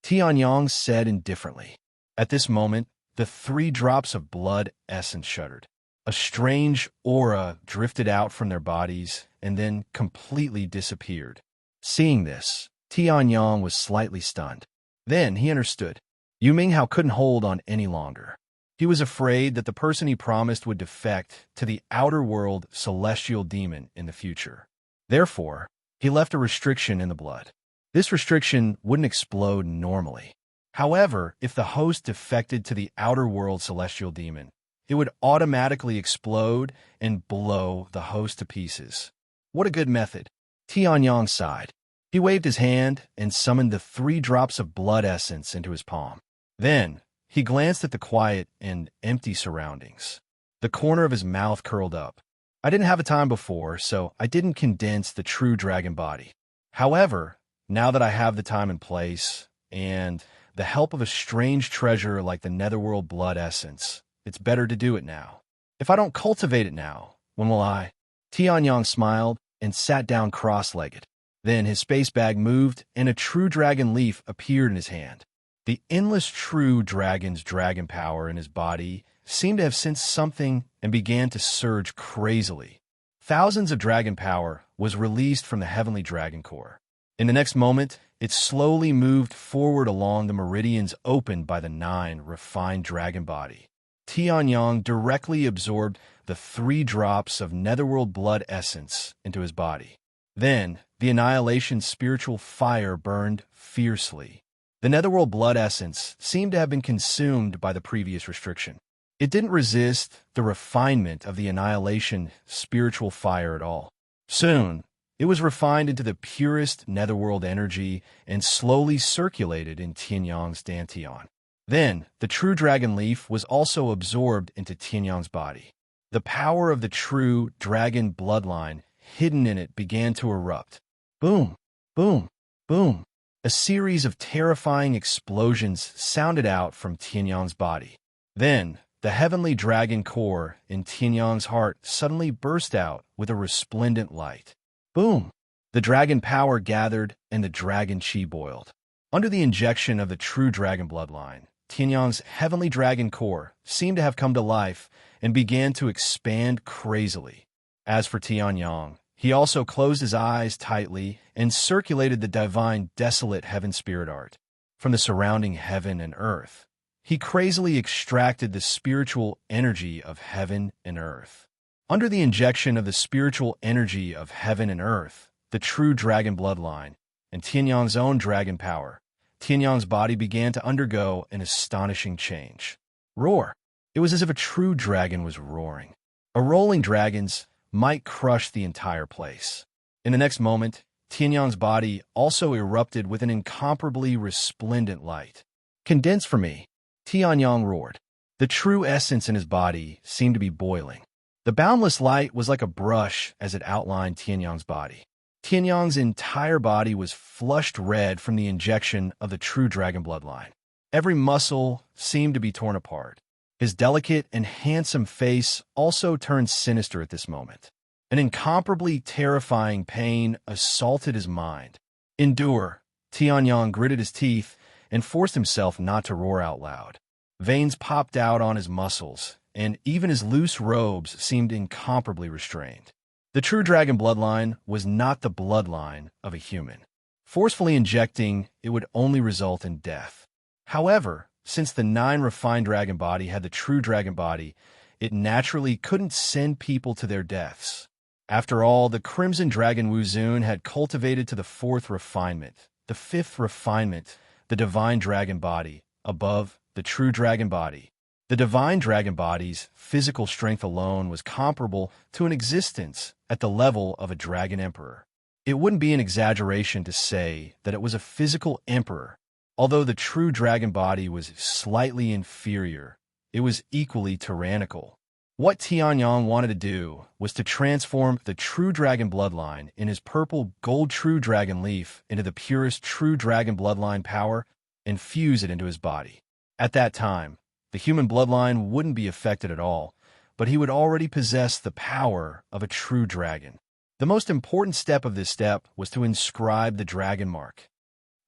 Tianyang said indifferently. At this moment, the 3 drops of blood essence shuddered. A strange aura drifted out from their bodies and then completely disappeared. Seeing this, Tianyang was slightly stunned. Then he understood. Yu Minghao couldn't hold on any longer. He was afraid that the person he promised would defect to the outer world celestial demon in the future. Therefore, he left a restriction in the blood. This restriction wouldn't explode normally. However, if the host defected to the outer world celestial demon, it would automatically explode and blow the host to pieces. What a good method. Tianyang sighed. He waved his hand and summoned the 3 drops of blood essence into his palm. Then, he glanced at the quiet and empty surroundings. The corner of his mouth curled up. I didn't have a time before, so I didn't condense the true dragon body. However, now that I have the time and place, and the help of a strange treasure like the Netherworld blood essence, it's better to do it now. If I don't cultivate it now, when will I? Tianyang smiled and sat down cross-legged. Then his space bag moved, and a true dragon leaf appeared in his hand. The endless true dragon's dragon power in his body seemed to have sensed something and began to surge crazily. Thousands of dragon power was released from the heavenly dragon core. In the next moment, it slowly moved forward along the meridians opened by the 9 refined dragon body. Tianyang directly absorbed the 3 drops of Netherworld blood essence into his body. Then, the annihilation spiritual fire burned fiercely. The Netherworld blood essence seemed to have been consumed by the previous restriction. It didn't resist the refinement of the annihilation spiritual fire at all. Soon, it was refined into the purest Netherworld energy and slowly circulated in Tianyang's dantian. Then, the true dragon leaf was also absorbed into Tianyang's body. The power of the true dragon bloodline hidden in it began to erupt. Boom, boom, boom. A series of terrifying explosions sounded out from Tianyang's body. Then, the heavenly dragon core in Tianyang's heart suddenly burst out with a resplendent light. Boom! The dragon power gathered and the dragon chi boiled. Under the injection of the true dragon bloodline, Tianyang's heavenly dragon core seemed to have come to life and began to expand crazily. As for Tianyang, he also closed his eyes tightly and circulated the divine desolate heaven spirit art from the surrounding heaven and earth. He crazily extracted the spiritual energy of heaven and earth. Under the injection of the spiritual energy of heaven and earth, the true dragon bloodline, and Tianyang's own dragon power, Tianyang's body began to undergo an astonishing change. Roar! It was as if a true dragon was roaring. A rolling dragon's might crush the entire place. In the next moment, Tianyang's body also erupted with an incomparably resplendent light. "Condense for me," Tianyang roared. The true essence in his body seemed to be boiling. The boundless light was like a brush as it outlined Tianyang's body. Tianyang's entire body was flushed red from the injection of the true dragon bloodline. Every muscle seemed to be torn apart. His delicate and handsome face also turned sinister at this moment. An incomparably terrifying pain assaulted his mind. "Endure." Tianyang gritted his teeth and forced himself not to roar out loud. Veins popped out on his muscles, and even his loose robes seemed incomparably restrained. The true dragon bloodline was not the bloodline of a human. Forcefully injecting it would only result in death. However, since the 9 refined dragon body had the true dragon body, it naturally couldn't send people to their deaths. After all, the crimson dragon Wuzun had cultivated to the 4th refinement, the 5th refinement, the divine dragon body, above the true dragon body. The divine dragon body's physical strength alone was comparable to an existence at the level of a dragon emperor. It wouldn't be an exaggeration to say that it was a physical emperor. Although the true dragon body was slightly inferior, it was equally tyrannical. What Tianyang wanted to do was to transform the true dragon bloodline in his purple gold true dragon leaf into the purest true dragon bloodline power and fuse it into his body. At that time, the human bloodline wouldn't be affected at all, but he would already possess the power of a true dragon. The most important step of this step was to inscribe the dragon mark.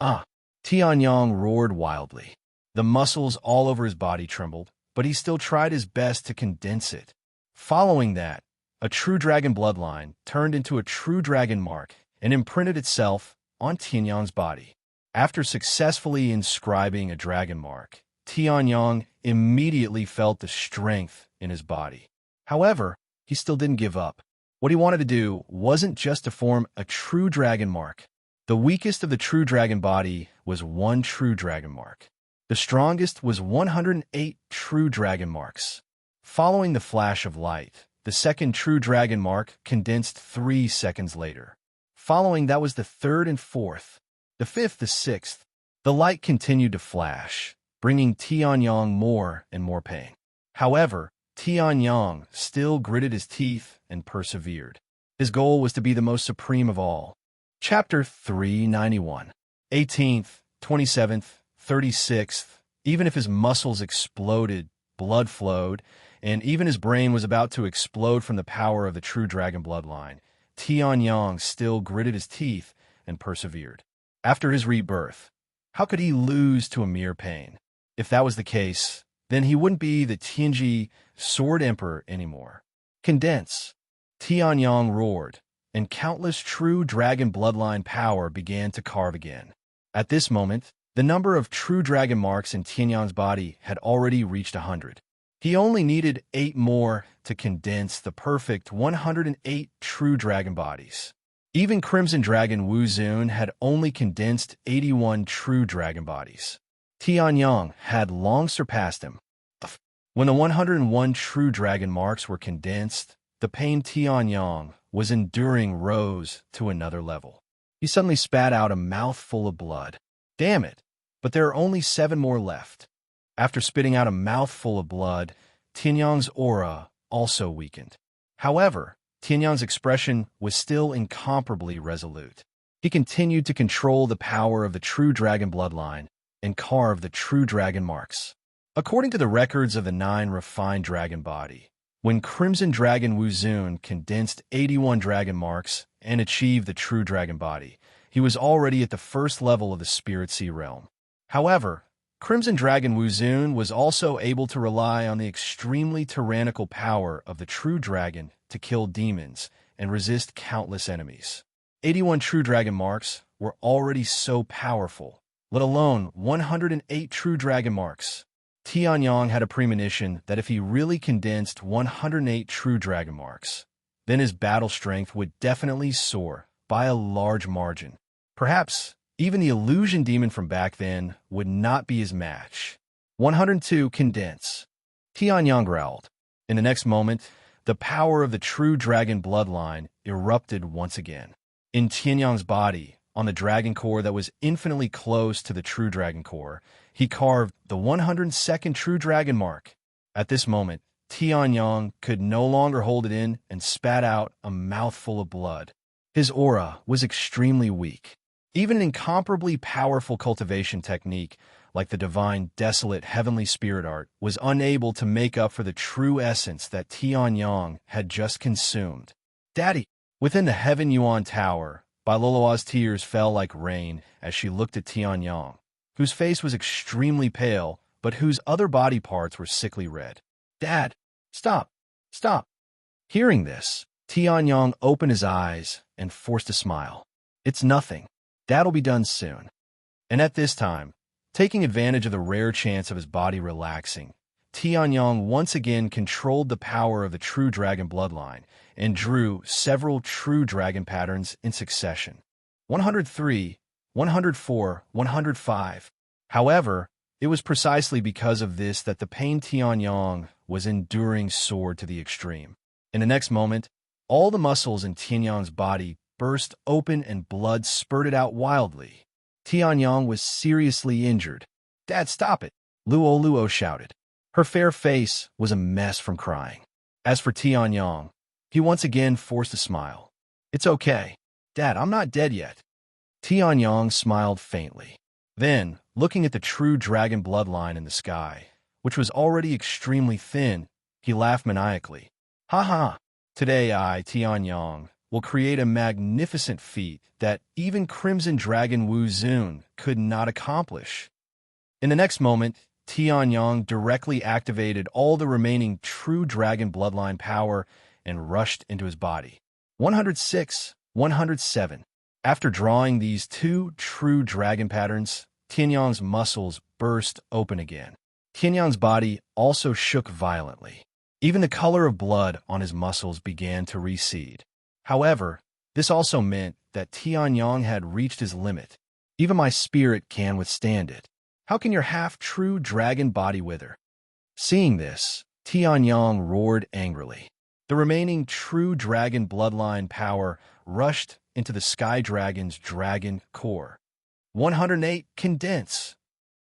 "Ah!" Tianyang roared wildly. The muscles all over his body trembled, but he still tried his best to condense it. Following that, a true dragon bloodline turned into a true dragon mark and imprinted itself on Tianyang's body. After successfully inscribing a dragon mark, Tianyang immediately felt the strength in his body. However, he still didn't give up. What he wanted to do wasn't just to form a true dragon mark. The weakest of the true dragon body was 1 true dragon mark. The strongest was 108 true dragon marks. Following the flash of light, the 2nd true dragon mark condensed 3 seconds later. Following that was the 3rd and 4th, the 5th, the 6th. The light continued to flash, bringing Tianyang more and more pain. However, Tianyang still gritted his teeth and persevered. His goal was to be the most supreme of all. Chapter 391. 18th, 27th, 36th. Even if his muscles exploded, blood flowed, and even his brain was about to explode from the power of the true dragon bloodline, Tianyang still gritted his teeth and persevered. After his rebirth, how could he lose to a mere pain? If that was the case, then he wouldn't be the Tianji Sword Emperor anymore. "Condense!" Tianyang roared, and countless true dragon bloodline power began to carve again. At this moment, the number of true dragon marks in Tianyang's body had already reached 100. He only needed 8 more to condense the perfect 108 true dragon bodies. Even Crimson Dragon Wuzun had only condensed 81 true dragon bodies. Tianyang had long surpassed him. When the 101 true dragon marks were condensed, the pain Tianyang was enduring rose to another level. He suddenly spat out a mouthful of blood. Damn it, but there are only 7 more left. After spitting out a mouthful of blood, Tianyang's aura also weakened. However, Tianyang's expression was still incomparably resolute. He continued to control the power of the true dragon bloodline and carve the true dragon marks. According to the records of the 9 refined dragon body, when Crimson Dragon Wuzun condensed 81 dragon marks and achieved the true dragon body, he was already at the 1st level of the Spirit Sea realm. However, Crimson Dragon Wuzun was also able to rely on the extremely tyrannical power of the true dragon to kill demons and resist countless enemies. 81 true dragon marks were already so powerful, let alone 108 true dragon marks. Tianyang had a premonition that if he really condensed 108 true dragon marks, then his battle strength would definitely soar by a large margin. Perhaps even the illusion demon from back then would not be his match. 102 condense. Tianyang growled. In the next moment, the power of the true dragon bloodline erupted once again. In Tianyang's body, on the dragon core that was infinitely close to the true dragon core, he carved the 102nd true dragon mark. At this moment, Tianyang could no longer hold it in and spat out a mouthful of blood. His aura was extremely weak. Even an incomparably powerful cultivation technique like the divine desolate heavenly spirit art was unable to make up for the true essence that Tianyang had just consumed. Daddy! Within the Heaven Yuan Tower, Bailoloa's tears fell like rain as she looked at Tianyang, whose face was extremely pale, but whose other body parts were sickly red. Dad! Stop! Stop! Hearing this, Tianyang opened his eyes and forced a smile. It's nothing. Dad'll be done soon. And at this time, taking advantage of the rare chance of his body relaxing, Tianyang once again controlled the power of the true dragon bloodline and drew several true dragon patterns in succession. 103, 104, 105. However, it was precisely because of this that the pain Tianyang was enduring soared to the extreme. In the next moment, all the muscles in Tianyang's body burst open and blood spurted out wildly. Tianyang was seriously injured. Dad, stop it! Luo shouted. Her fair face was a mess from crying. As for Tianyang, he once again forced a smile. It's okay. Dad, I'm not dead yet. Tianyang smiled faintly. Then, looking at the true dragon bloodline in the sky, which was already extremely thin, he laughed maniacally. Ha ha! Today I, Tianyang, will create a magnificent feat that even Crimson Dragon Wuzun could not accomplish. In the next moment, Tianyang directly activated all the remaining true dragon bloodline power and rushed into his body. 106, 107. After drawing these two true dragon patterns, Tianyang's muscles burst open again. Tianyang's body also shook violently. Even the color of blood on his muscles began to recede. However, this also meant that Tianyang had reached his limit. Even my spirit can withstand it. How can your half-true dragon body wither? Seeing this, Tianyang roared angrily. The remaining true dragon bloodline power rushed into the Sky Dragon's dragon core. 108 condense.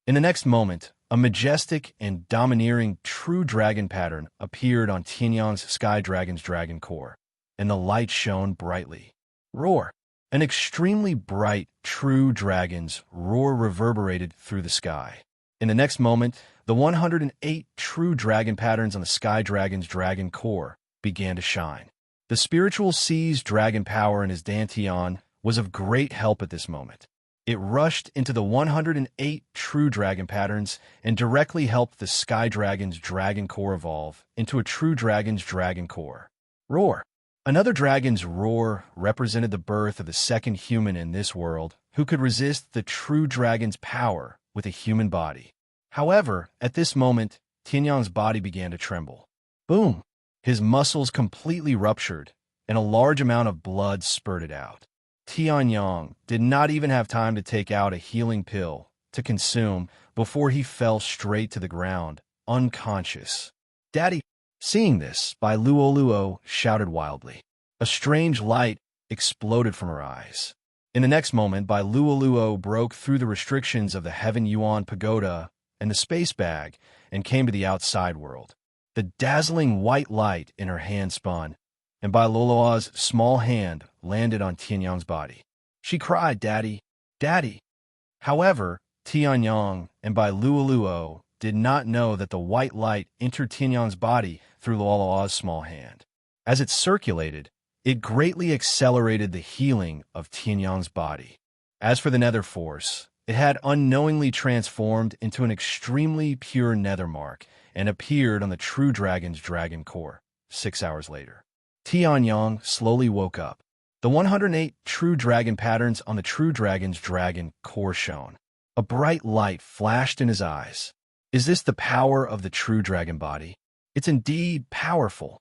In the next moment, a majestic and domineering true dragon pattern appeared on Tianyang's Sky Dragon's dragon core, and the light shone brightly. Roar! An extremely bright, true dragon's roar reverberated through the sky. In the next moment, the 108 true dragon patterns on the Sky Dragon's dragon core began to shine. The spiritual sea's dragon power in his Dantian was of great help at this moment. It rushed into the 108 true dragon patterns and directly helped the Sky Dragon's dragon core evolve into a true dragon's dragon core. Roar! Another dragon's roar represented the birth of the second human in this world who could resist the true dragon's power with a human body. However, at this moment, Tianyang's body began to tremble. Boom! His muscles completely ruptured, and a large amount of blood spurted out. Tianyang did not even have time to take out a healing pill to consume before he fell straight to the ground, unconscious. Daddy! Seeing this, Luo shouted wildly. A strange light exploded from her eyes. In the next moment, Luo broke through the restrictions of the Heaven Yuan Pagoda and the space bag and came to the outside world. The dazzling white light in her hand spun, and Bailoloa's small hand landed on Tianyang's body. She cried, Daddy, Daddy! However, Tianyang and Luo did not know that the white light entered Tianyang's body through Luola's small hand. As it circulated, it greatly accelerated the healing of Tianyang's body. As for the nether force, It had unknowingly transformed into an extremely pure nethermark and appeared on the true dragon's dragon core 6 hours later. Tianyang slowly woke up. The 108 true dragon patterns on the true dragon's dragon core shone. A bright light flashed in his eyes. Is this the power of the true dragon body? It's indeed powerful.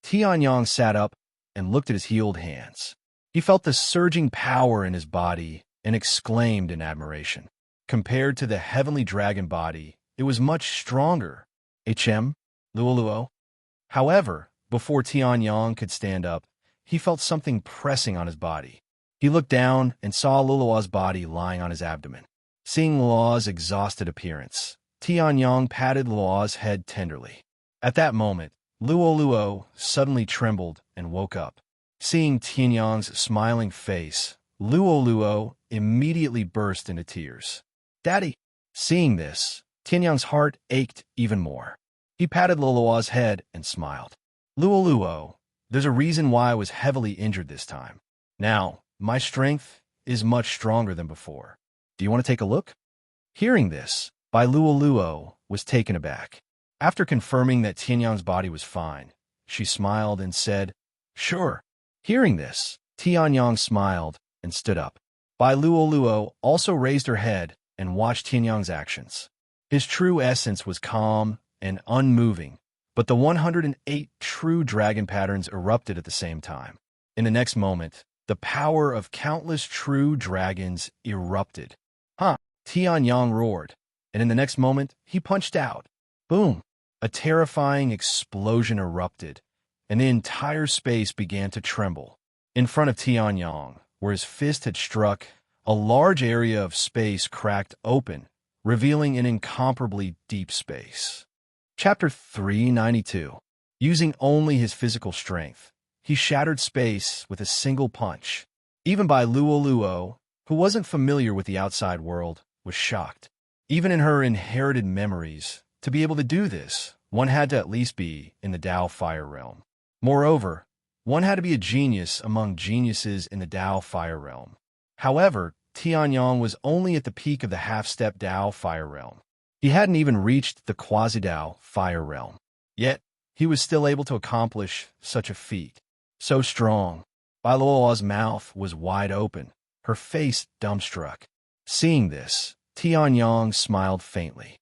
Tianyang sat up and looked at his healed hands. He felt the surging power in his body and exclaimed in admiration. Compared to the heavenly dragon body, it was much stronger. Luoluo. However, before Tianyang could stand up, he felt something pressing on his body. He looked down and saw Luoluo's body lying on his abdomen. Seeing Luoluo's exhausted appearance, Tianyang patted Luoluo's head tenderly. At that moment, Luoluo suddenly trembled and woke up. Seeing Tianyang's smiling face, Luoluo immediately burst into tears. "Daddy!" Seeing this, Tianyang's heart ached even more. He patted Luoluo's head and smiled. "Luoluo, there's a reason why I was heavily injured this time. Now, my strength is much stronger than before. Do you want to take a look?" Hearing this, Luoluo was taken aback. After confirming that Tianyang's body was fine, she smiled and said, "Sure." Hearing this, Tianyang smiled and stood up. Luoluo also raised her head and watched Tianyang's actions. His true essence was calm and unmoving, but the 108 true dragon patterns erupted at the same time. In the next moment, the power of countless true dragons erupted. Tianyang roared, and in the next moment, he punched out. Boom! A terrifying explosion erupted, and the entire space began to tremble. In front of Tianyang, where his fist had struck, a large area of space cracked open, revealing an incomparably deep space. Chapter 392. Using only his physical strength, he shattered space with a single punch. Even Luoluo, who wasn't familiar with the outside world, was shocked. Even in her inherited memories, to be able to do this, one had to at least be in the Tao Fire Realm. Moreover, one had to be a genius among geniuses in the Tao Fire Realm. However, Tianyang was only at the peak of the half-step Tao Fire Realm. He hadn't even reached the quasi-Tao Fire Realm. Yet, he was still able to accomplish such a feat. So strong. Luoluo's mouth was wide open, her face dumbstruck. Seeing this, Tianyang smiled faintly.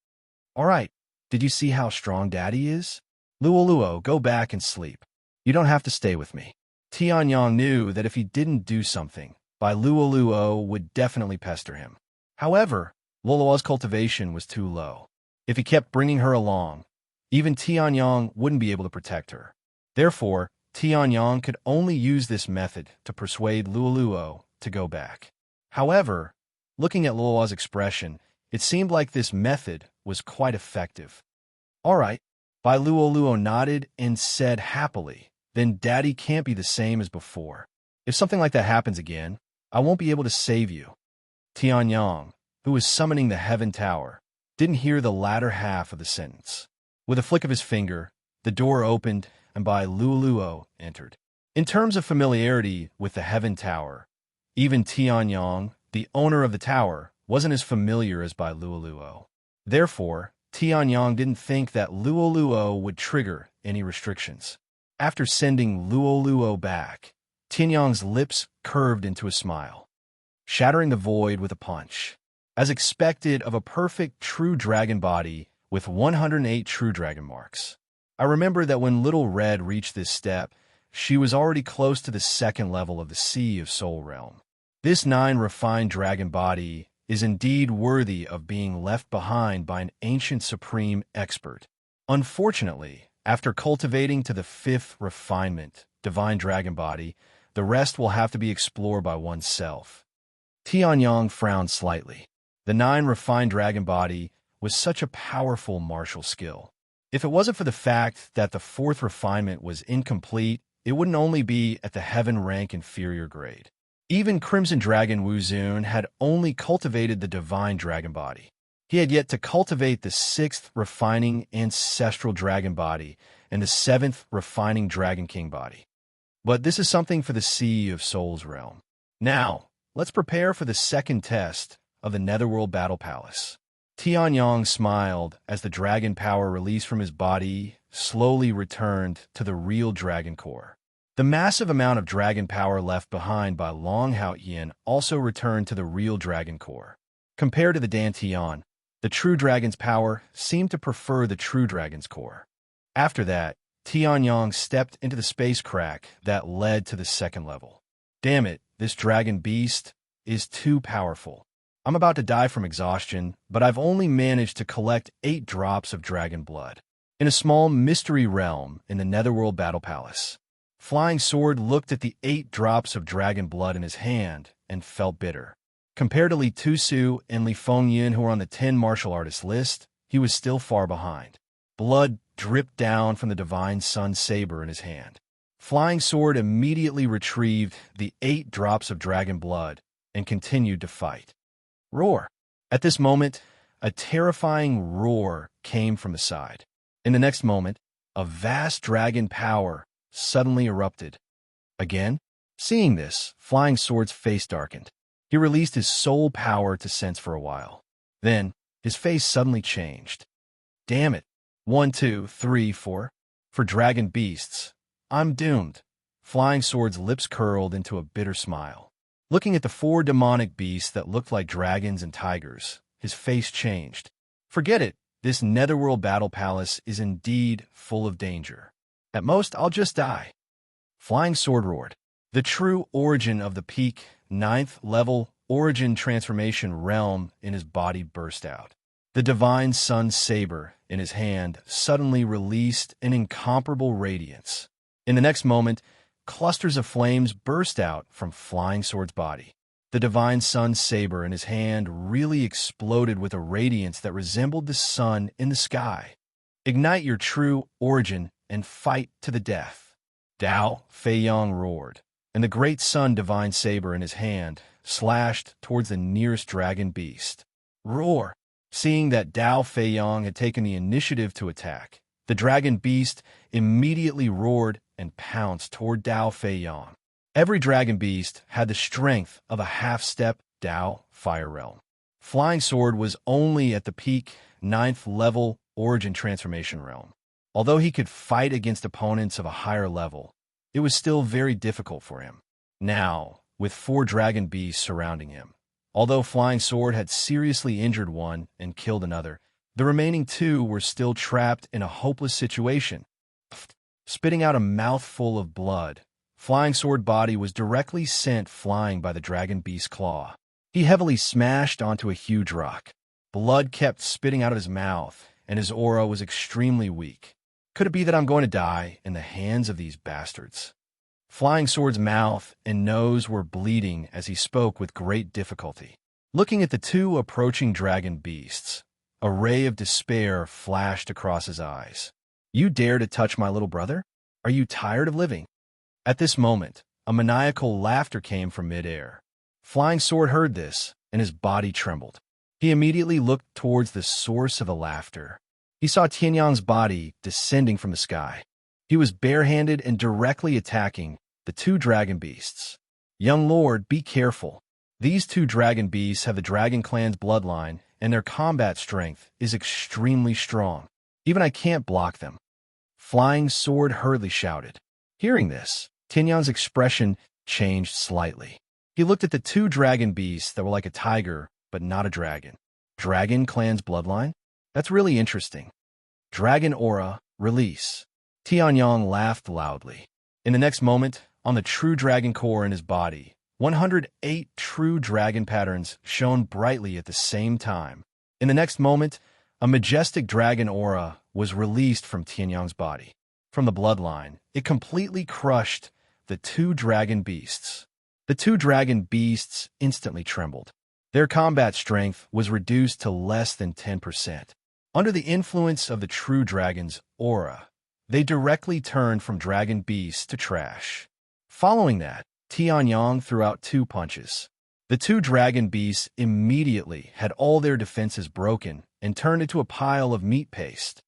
"All right, did you see how strong Daddy is? Luoluo, go back and sleep. You don't have to stay with me." Tianyang knew that if he didn't do something, Luoluo would definitely pester him. However, Luoluo's cultivation was too low. If he kept bringing her along, even Tianyang wouldn't be able to protect her. Therefore, Tianyang could only use this method to persuade Luoluo to go back. However, looking at Luoluo's expression, it seemed like this method was quite effective. "All right," Luoluo nodded and said happily, "Then Daddy can't be the same as before. If something like that happens again, I won't be able to save you." Tianyang, who was summoning the Heaven Tower, didn't hear the latter half of the sentence. With a flick of his finger, the door opened and Luoluo entered. In terms of familiarity with the Heaven Tower, even Tianyang, the owner of the tower, wasn't as familiar as Luoluo. Therefore, Tianyang didn't think that Luoluo would trigger any restrictions. After sending Luoluo back, Tianyang's lips curved into a smile, shattering the void with a punch. As expected of a perfect true dragon body with 108 true dragon marks. I remember that when Little Red reached this step, she was already close to the second level of the Sea of Soul Realm. This 9 refined dragon body is indeed worthy of being left behind by an ancient supreme expert. Unfortunately, after cultivating to the 5th refinement, divine dragon body, the rest will have to be explored by oneself. Tianyang frowned slightly. The 9 refined dragon body was such a powerful martial skill. If it wasn't for the fact that the 4th refinement was incomplete, it wouldn't only be at the heaven rank inferior grade. Even Crimson Dragon Wuzun had only cultivated the divine dragon body. He had yet to cultivate the 6th refining ancestral dragon body and the 7th refining dragon king body. But this is something for the Sea of Souls realm. Now, let's prepare for the second test of the Netherworld Battle Palace. Tianyong smiled as the dragon power released from his body slowly returned to the real dragon core. The massive amount of dragon power left behind by Long Haoyan also returned to the real dragon core. Compared to the Dantian, the true dragon's power seemed to prefer the true dragon's core. After that, Tianyong stepped into the space crack that led to the second level. Damn it, this dragon beast is too powerful. I'm about to die from exhaustion, but I've only managed to collect 8 drops of dragon blood. In a small mystery realm in the Netherworld Battle Palace, Flying Sword looked at the 8 drops of dragon blood in his hand and felt bitter. Compared to Li Tusu and Li Fengyin, who were on the 10 martial artists list, he was still far behind. Blood dripped down from the divine sun saber in his hand. Flying Sword immediately retrieved the 8 drops of dragon blood and continued to fight. Roar! At this moment, a terrifying roar came from the side. In the next moment, a vast dragon power suddenly erupted. Again, seeing this, Flying Sword's face darkened. He released his soul power to sense for a while. Then, his face suddenly changed. Damn it. 1, 2, 3, 4. For dragon beasts, I'm doomed. Flying Sword's lips curled into a bitter smile. Looking at the 4 demonic beasts that looked like dragons and tigers, his face changed. Forget it. This Netherworld Battle Palace is indeed full of danger. At most, I'll just die. Flying Sword roared. The true origin of the peak 9th level origin transformation realm in his body burst out. The divine sun saber in his hand suddenly released an incomparable radiance. In the next moment, clusters of flames burst out from Flying Sword's body. The divine sun saber in his hand really exploded with a radiance that resembled the sun in the sky. Ignite your true origin and fight to the death. Dao Feiyang roared, and the great sun divine saber in his hand slashed towards the nearest dragon beast. Roar! Seeing that Dao Feiyang had taken the initiative to attack, the dragon beast immediately roared and pounced toward Dao Feiyang. Every dragon beast had the strength of a half-step Dao Fire Realm. Flying Sword was only at the peak 9th level origin transformation realm. Although he could fight against opponents of a higher level, it was still very difficult for him. Now, with 4 dragon beasts surrounding him, although Flying Sword had seriously injured one and killed another, the remaining 2 were still trapped in a hopeless situation. Spitting out a mouthful of blood, Flying Sword body was directly sent flying by the dragon beast's claw. He heavily smashed onto a huge rock. Blood kept spitting out of his mouth, and his aura was extremely weak. Could it be that I'm going to die in the hands of these bastards? Flying Sword's mouth and nose were bleeding as he spoke with great difficulty. Looking at the 2 approaching dragon beasts, a ray of despair flashed across his eyes. You dare to touch my little brother? Are you tired of living? At this moment, a maniacal laughter came from midair. Flying Sword heard this, and his body trembled. He immediately looked towards the source of the laughter. He saw Tianyang's body descending from the sky. He was barehanded and directly attacking the 2 dragon beasts. Young Lord, be careful. These 2 dragon beasts have the dragon clan's bloodline, and their combat strength is extremely strong. Even I can't block them. Flying Sword hurriedly shouted. Hearing this, Tianyang's expression changed slightly. He looked at the 2 dragon beasts that were like a tiger, but not a dragon. Dragon clan's bloodline? That's really interesting. Dragon aura, release. Tianyong laughed loudly. In the next moment, on the true dragon core in his body, 108 true dragon patterns shone brightly at the same time. In the next moment, a majestic dragon aura was released from Tianyong's body. From the bloodline, it completely crushed the 2 dragon beasts. The 2 dragon beasts instantly trembled. Their combat strength was reduced to less than 10%. Under the influence of the true dragon's aura, they directly turned from dragon beasts to trash. Following that, Tianyong threw out 2 punches. The 2 dragon beasts immediately had all their defenses broken and turned into a pile of meat paste.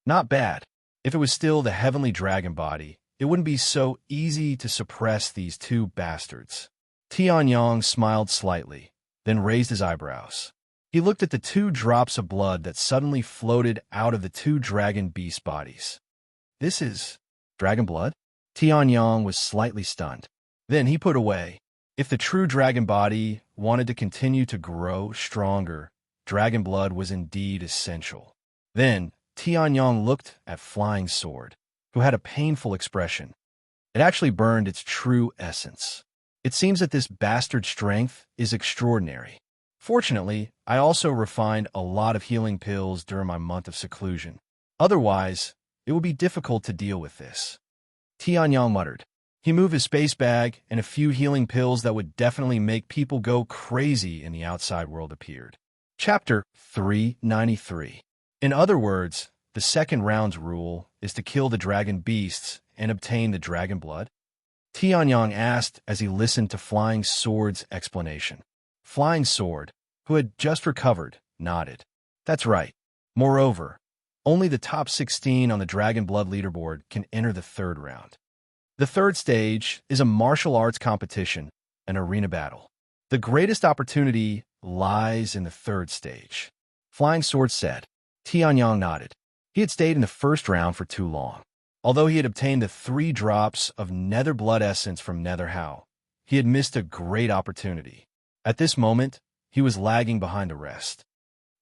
Not bad. If it was still the heavenly dragon body, it wouldn't be so easy to suppress these 2 bastards. Tianyong smiled slightly. then raised his eyebrows. He looked at the 2 drops of blood that suddenly floated out of the 2 dragon beast bodies. This is dragon blood? Tianyang was slightly stunned. Then he put away. If the true dragon body wanted to continue to grow stronger, dragon blood was indeed essential. Then Tianyang looked at Flying Sword, who had a painful expression. It actually burned its true essence. It seems that this bastard's strength is extraordinary. Fortunately, I also refined a lot of healing pills during my month of seclusion. Otherwise, it would be difficult to deal with this. Tianyang muttered. He moved his space bag, and a few healing pills that would definitely make people go crazy in the outside world appeared. Chapter 393. In other words, the second round's rule is to kill the dragon beasts and obtain the dragon blood? Tianyang asked as he listened to Flying Sword's explanation. Flying Sword, who had just recovered, nodded. That's right. Moreover, only the top 16 on the Dragon Blood leaderboard can enter the third round. The third stage is a martial arts competition, an arena battle. The greatest opportunity lies in the third stage. Flying Sword said. Tianyang nodded. He had stayed in the first round for too long. Although he had obtained the 3 drops of nether blood essence from Nether How, he had missed a great opportunity. At this moment, he was lagging behind the rest.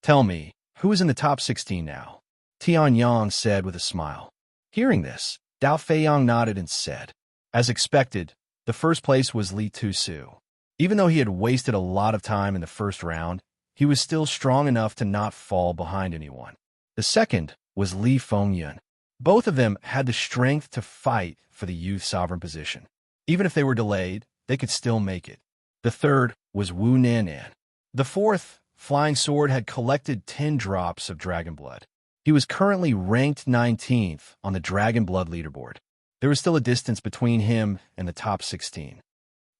Tell me, who is in the top 16 now? Tianyang said with a smile. Hearing this, Dao Feiyang nodded and said, as expected, the first place was Li Tusu. Even though he had wasted a lot of time in the first round, he was still strong enough to not fall behind anyone. The second was Li Fengyun. Both of them had the strength to fight for the youth sovereign position. Even if they were delayed, they could still make it. The third was Wu Nan'an. The fourth, Flying Sword, had collected 10 drops of dragon blood. He was currently ranked 19th on the Dragon Blood leaderboard. There was still a distance between him and the top 16.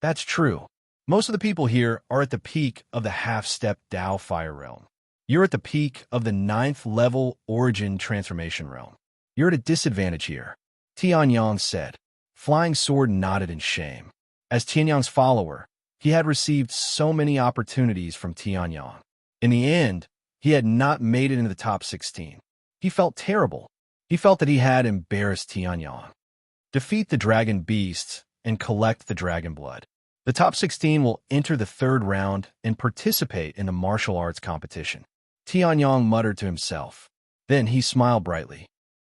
That's true. Most of the people here are at the peak of the half-step Dao Fire Realm. You're at the peak of the 9th level Origin Transformation Realm. You're at a disadvantage here, Tianyang said. Flying Sword nodded in shame. As Tianyang's follower, he had received so many opportunities from Tianyang. In the end, he had not made it into the top 16. He felt terrible. He felt that he had embarrassed Tianyang. Defeat the dragon beasts and collect the dragon blood. The top 16 will enter the third round and participate in the martial arts competition. Tianyang muttered to himself. Then he smiled brightly.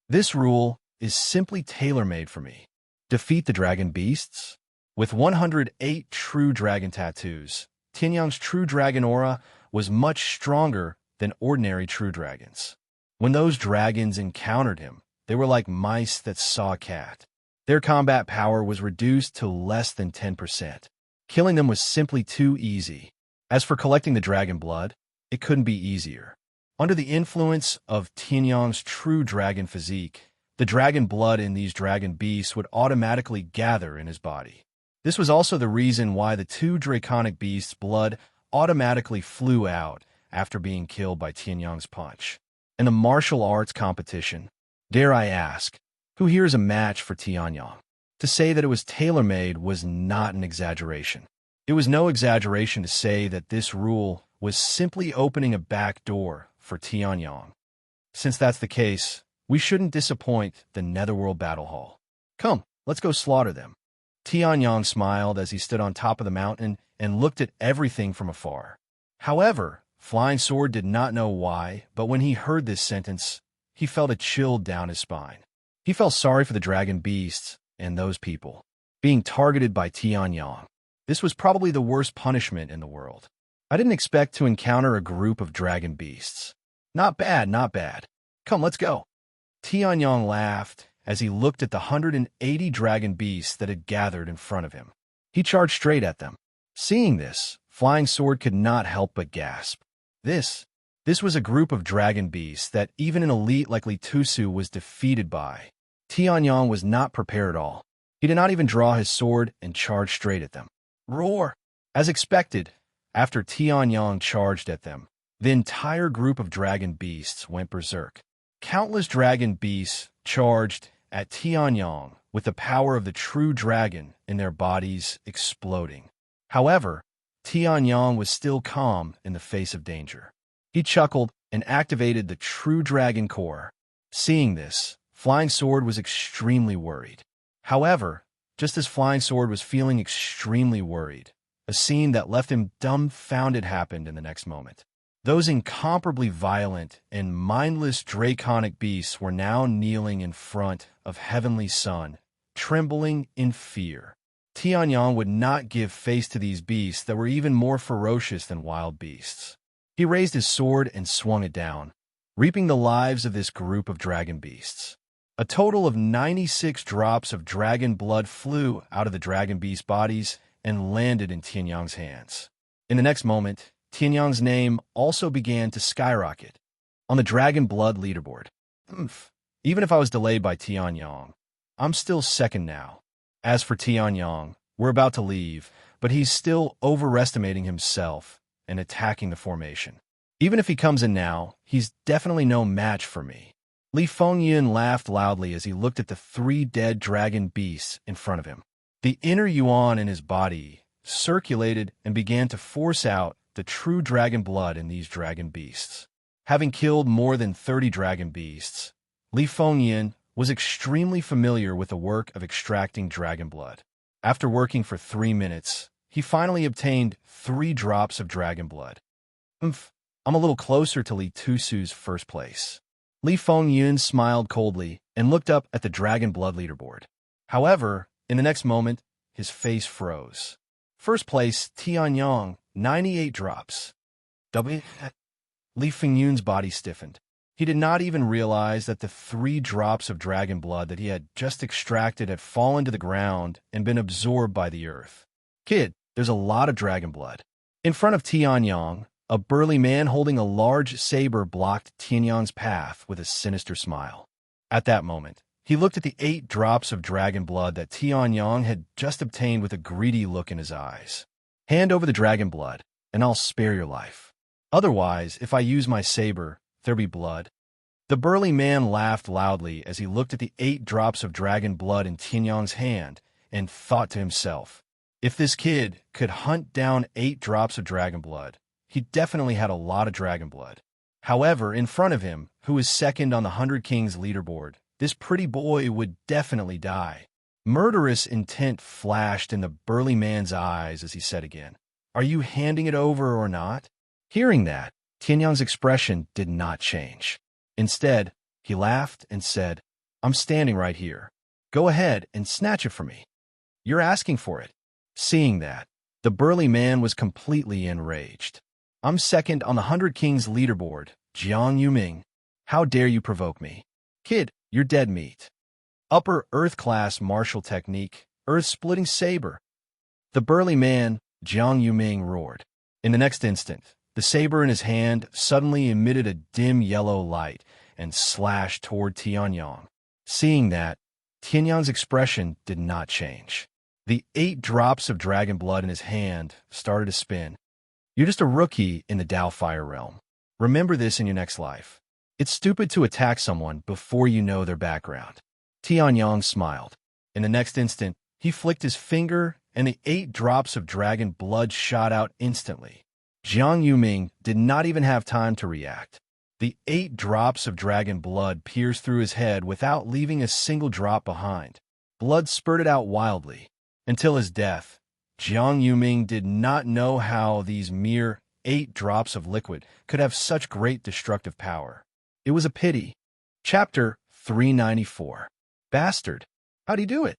This rule is simply tailor-made for me. Defeat the dragon beasts? With 108 true dragon tattoos, Tianyang's true dragon aura was much stronger than ordinary true dragons. When those dragons encountered him, they were like mice that saw a cat. Their combat power was reduced to less than 10%. Killing them was simply too easy. As for collecting the dragon blood, it couldn't be easier. Under the influence of Tianyang's true dragon physique, the dragon blood in these dragon beasts would automatically gather in his body. This was also the reason why the 2 draconic beasts' blood automatically flew out after being killed by Tianyang's punch. In the martial arts competition, dare I ask, who here is a match for Tianyang? To say that it was tailor-made was not an exaggeration. It was no exaggeration to say that this rule was simply opening a back door for Tianyang. Since that's the case, we shouldn't disappoint the Netherworld Battle Hall. Come, let's go slaughter them. Tianyang smiled as he stood on top of the mountain and looked at everything from afar. However, Flying Sword did not know why, but when he heard this sentence, he felt a chill down his spine. He felt sorry for the dragon beasts and those people being targeted by Tianyang. This was probably the worst punishment in the world. I didn't expect to encounter a group of dragon beasts. Not bad, not bad. Come, let's go. Tianyang laughed as he looked at the 180 dragon beasts that had gathered in front of him. He charged straight at them. Seeing this, Flying Sword could not help but gasp. This was a group of dragon beasts that even an elite like Li Tusu was defeated by. Tianyang was not prepared at all. He did not even draw his sword and charged straight at them. Roar! As expected, after Tianyang charged at them, the entire group of dragon beasts went berserk. Countless dragon beasts charged at Tianyang with the power of the true dragon in their bodies exploding. However, Tianyang was still calm in the face of danger. He chuckled and activated the true dragon core. Seeing this, Flying Sword was extremely worried. However, just as Flying Sword was feeling extremely worried, a scene that left him dumbfounded happened in the next moment. Those incomparably violent and mindless draconic beasts were now kneeling in front of Heavenly Sun, trembling in fear. Tianyang would not give face to these beasts that were even more ferocious than wild beasts. He raised his sword and swung it down, reaping the lives of this group of dragon beasts. A total of 96 drops of dragon blood flew out of the dragon beast bodies and landed in Tianyang's hands. In the next moment, Tianyang's name also began to skyrocket on the dragon blood leaderboard. Even if I was delayed by Tianyang, I'm still second now. As for Tianyang, we're about to leave, but he's still overestimating himself and attacking the formation. Even if he comes in now, he's definitely no match for me. Li Fengyan laughed loudly as he looked at the 3 dead dragon beasts in front of him. The inner yuan in his body circulated and began to force out the true dragon blood in these dragon beasts. Having killed more than 30 dragon beasts, Li Fengyan was extremely familiar with the work of extracting dragon blood. After working for 3 minutes, he finally obtained 3 drops of dragon blood. I'm a little closer to Li Tusu's first place. Li Fengyan smiled coldly and looked up at the dragon blood leaderboard. However, in the next moment, his face froze. First place, Tianyang, 98 drops. Li Fengyan's body stiffened. He did not even realize that the 3 drops of dragon blood that he had just extracted had fallen to the ground and been absorbed by the earth. Kid, there's a lot of dragon blood. In front of Tianyang, a burly man holding a large saber blocked Tianyang's path with a sinister smile. At that moment, he looked at the 8 drops of dragon blood that Tianyang had just obtained with a greedy look in his eyes. Hand over the dragon blood, and I'll spare your life. Otherwise, if I use my saber, there be blood. The burly man laughed loudly as he looked at the 8 drops of dragon blood in Tianyang's hand and thought to himself, if this kid could hunt down 8 drops of dragon blood, he definitely had a lot of dragon blood. However, in front of him, who was second on the 100 Kings leaderboard, this pretty boy would definitely die. Murderous intent flashed in the burly man's eyes as he said again, "Are you handing it over or not?" Hearing that, Tianyang's expression did not change. Instead, he laughed and said, "I'm standing right here. Go ahead and snatch it from me. You're asking for it." Seeing that, the burly man was completely enraged. "I'm second on the 100 Kings leaderboard, Jiang Yuming. How dare you provoke me? Kid, you're dead meat." Upper Earth-class martial technique, Earth-splitting saber. The burly man, Jiang Yuming, roared. In the next instant, the saber in his hand suddenly emitted a dim yellow light and slashed toward Tianyang. Seeing that, Tianyang's expression did not change. The 8 drops of dragon blood in his hand started to spin. You're just a rookie in the Dao Fire realm. Remember this in your next life. It's stupid to attack someone before you know their background. Tianyang smiled. In the next instant, he flicked his finger and the 8 drops of dragon blood shot out instantly. Jiang Yuming did not even have time to react. The 8 drops of dragon blood pierced through his head without leaving a single drop behind. Blood spurted out wildly. Until his death, Jiang Yuming did not know how these mere 8 drops of liquid could have such great destructive power. It was a pity. Chapter 394. Bastard, how'd he do it?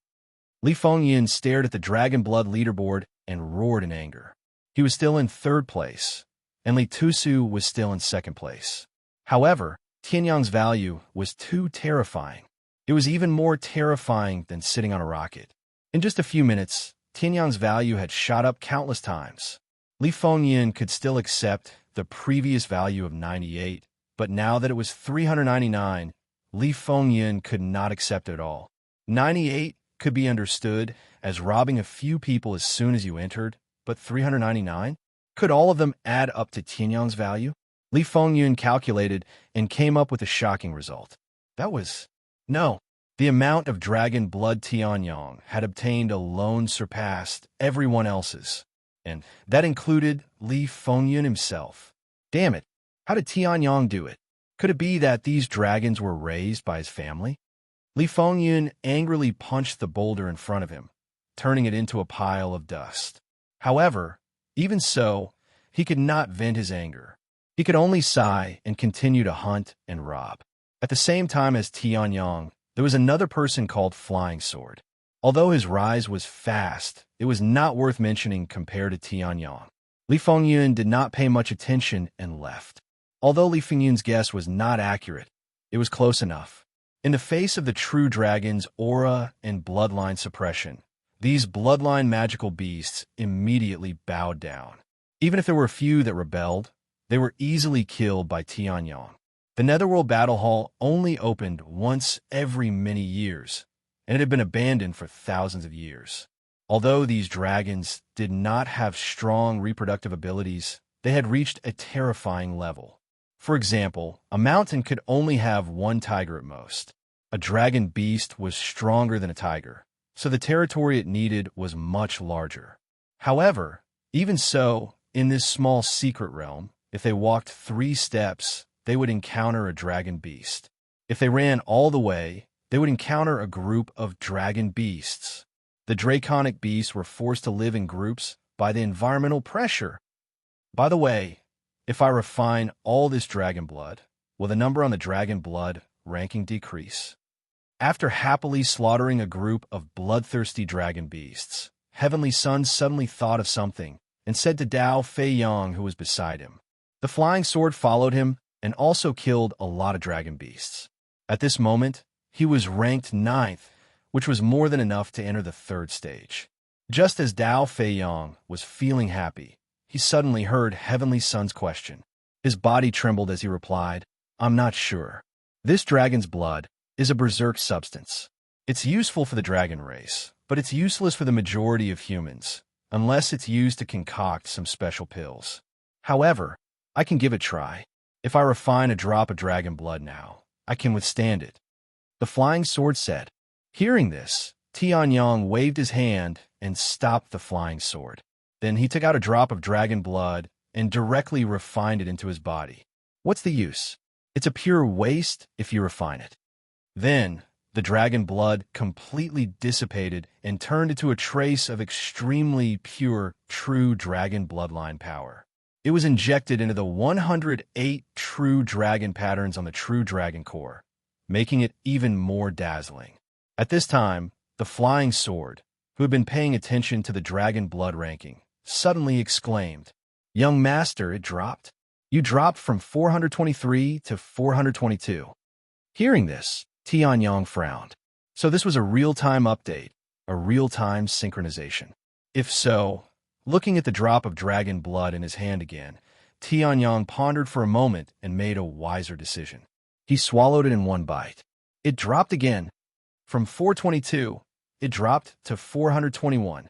Li Fengyan stared at the dragon blood leaderboard and roared in anger. He was still in 3rd place, and Li Tusu was still in 2nd place. However, Tianyang's value was too terrifying. It was even more terrifying than sitting on a rocket. In just a few minutes, Tianyang's value had shot up countless times. Li Fengyan could still accept the previous value of 98, but now that it was 399, Li Fengyan could not accept it at all. 98 could be understood as robbing a few people as soon as you entered, but 399? Could all of them add up to Tianyang's value? Li Fengyan calculated and came up with a shocking result. No. The amount of dragon blood Tianyang had obtained alone surpassed everyone else's. and that included Li Fengyun himself. Damn it, how did Tianyong do it? Could it be that these dragons were raised by his family? Li Fengyun angrily punched the boulder in front of him, turning it into a pile of dust. However, even so, he could not vent his anger. He could only sigh and continue to hunt and rob. At the same time as Tianyong, there was another person called Flying Sword. Although his rise was fast, it was not worth mentioning compared to Tianyong. Li Fengyun did not pay much attention and left. Although Li Fengyun's guess was not accurate, it was close enough. In the face of the true dragon's aura and bloodline suppression, these bloodline magical beasts immediately bowed down. Even if there were a few that rebelled, they were easily killed by Tianyong. The Netherworld Battle Hall only opened once every many years, and it had been abandoned for thousands of years. Although these dragons did not have strong reproductive abilities, they had reached a terrifying level. For example, a mountain could only have one tiger at most. A dragon beast was stronger than a tiger, so the territory it needed was much larger. However, even so, in this small secret realm, if they walked 3 steps, they would encounter a dragon beast. If they ran all the way, they would encounter a group of dragon beasts. The draconic beasts were forced to live in groups by the environmental pressure. By the way, if I refine all this dragon blood, will the number on the dragon blood ranking decrease? After happily slaughtering a group of bloodthirsty dragon beasts, Heavenly Sun suddenly thought of something and said to Dao Feiyang, who was beside him. The flying sword followed him and also killed a lot of dragon beasts. At this moment, he was ranked 9th, which was more than enough to enter the 3rd stage. Just as Dao Feiyang was feeling happy, he suddenly heard Heavenly Sun's question. His body trembled as he replied, "I'm not sure. This dragon's blood is a berserk substance. It's useful for the dragon race, but it's useless for the majority of humans, unless it's used to concoct some special pills. However, I can give it a try. If I refine a drop of dragon blood now, I can withstand it." The flying sword said. Hearing this, Tianyong waved his hand and stopped the flying sword. Then he took out a drop of dragon blood and directly refined it into his body. What's the use? It's a pure waste if you refine it. Then, the dragon blood completely dissipated and turned into a trace of extremely pure, true dragon bloodline power. It was injected into the 108 true dragon patterns on the true dragon core, making it even more dazzling. At this time, the flying sword, who had been paying attention to the dragon blood ranking, suddenly exclaimed, "Young master, it dropped. You dropped from 423 to 422. Hearing this, Tianyong frowned. So this was a real-time update, a real-time synchronization. If so, looking at the drop of dragon blood in his hand again, Tianyong pondered for a moment and made a wiser decision. He swallowed it in one bite. It dropped again. From 422, it dropped to 421.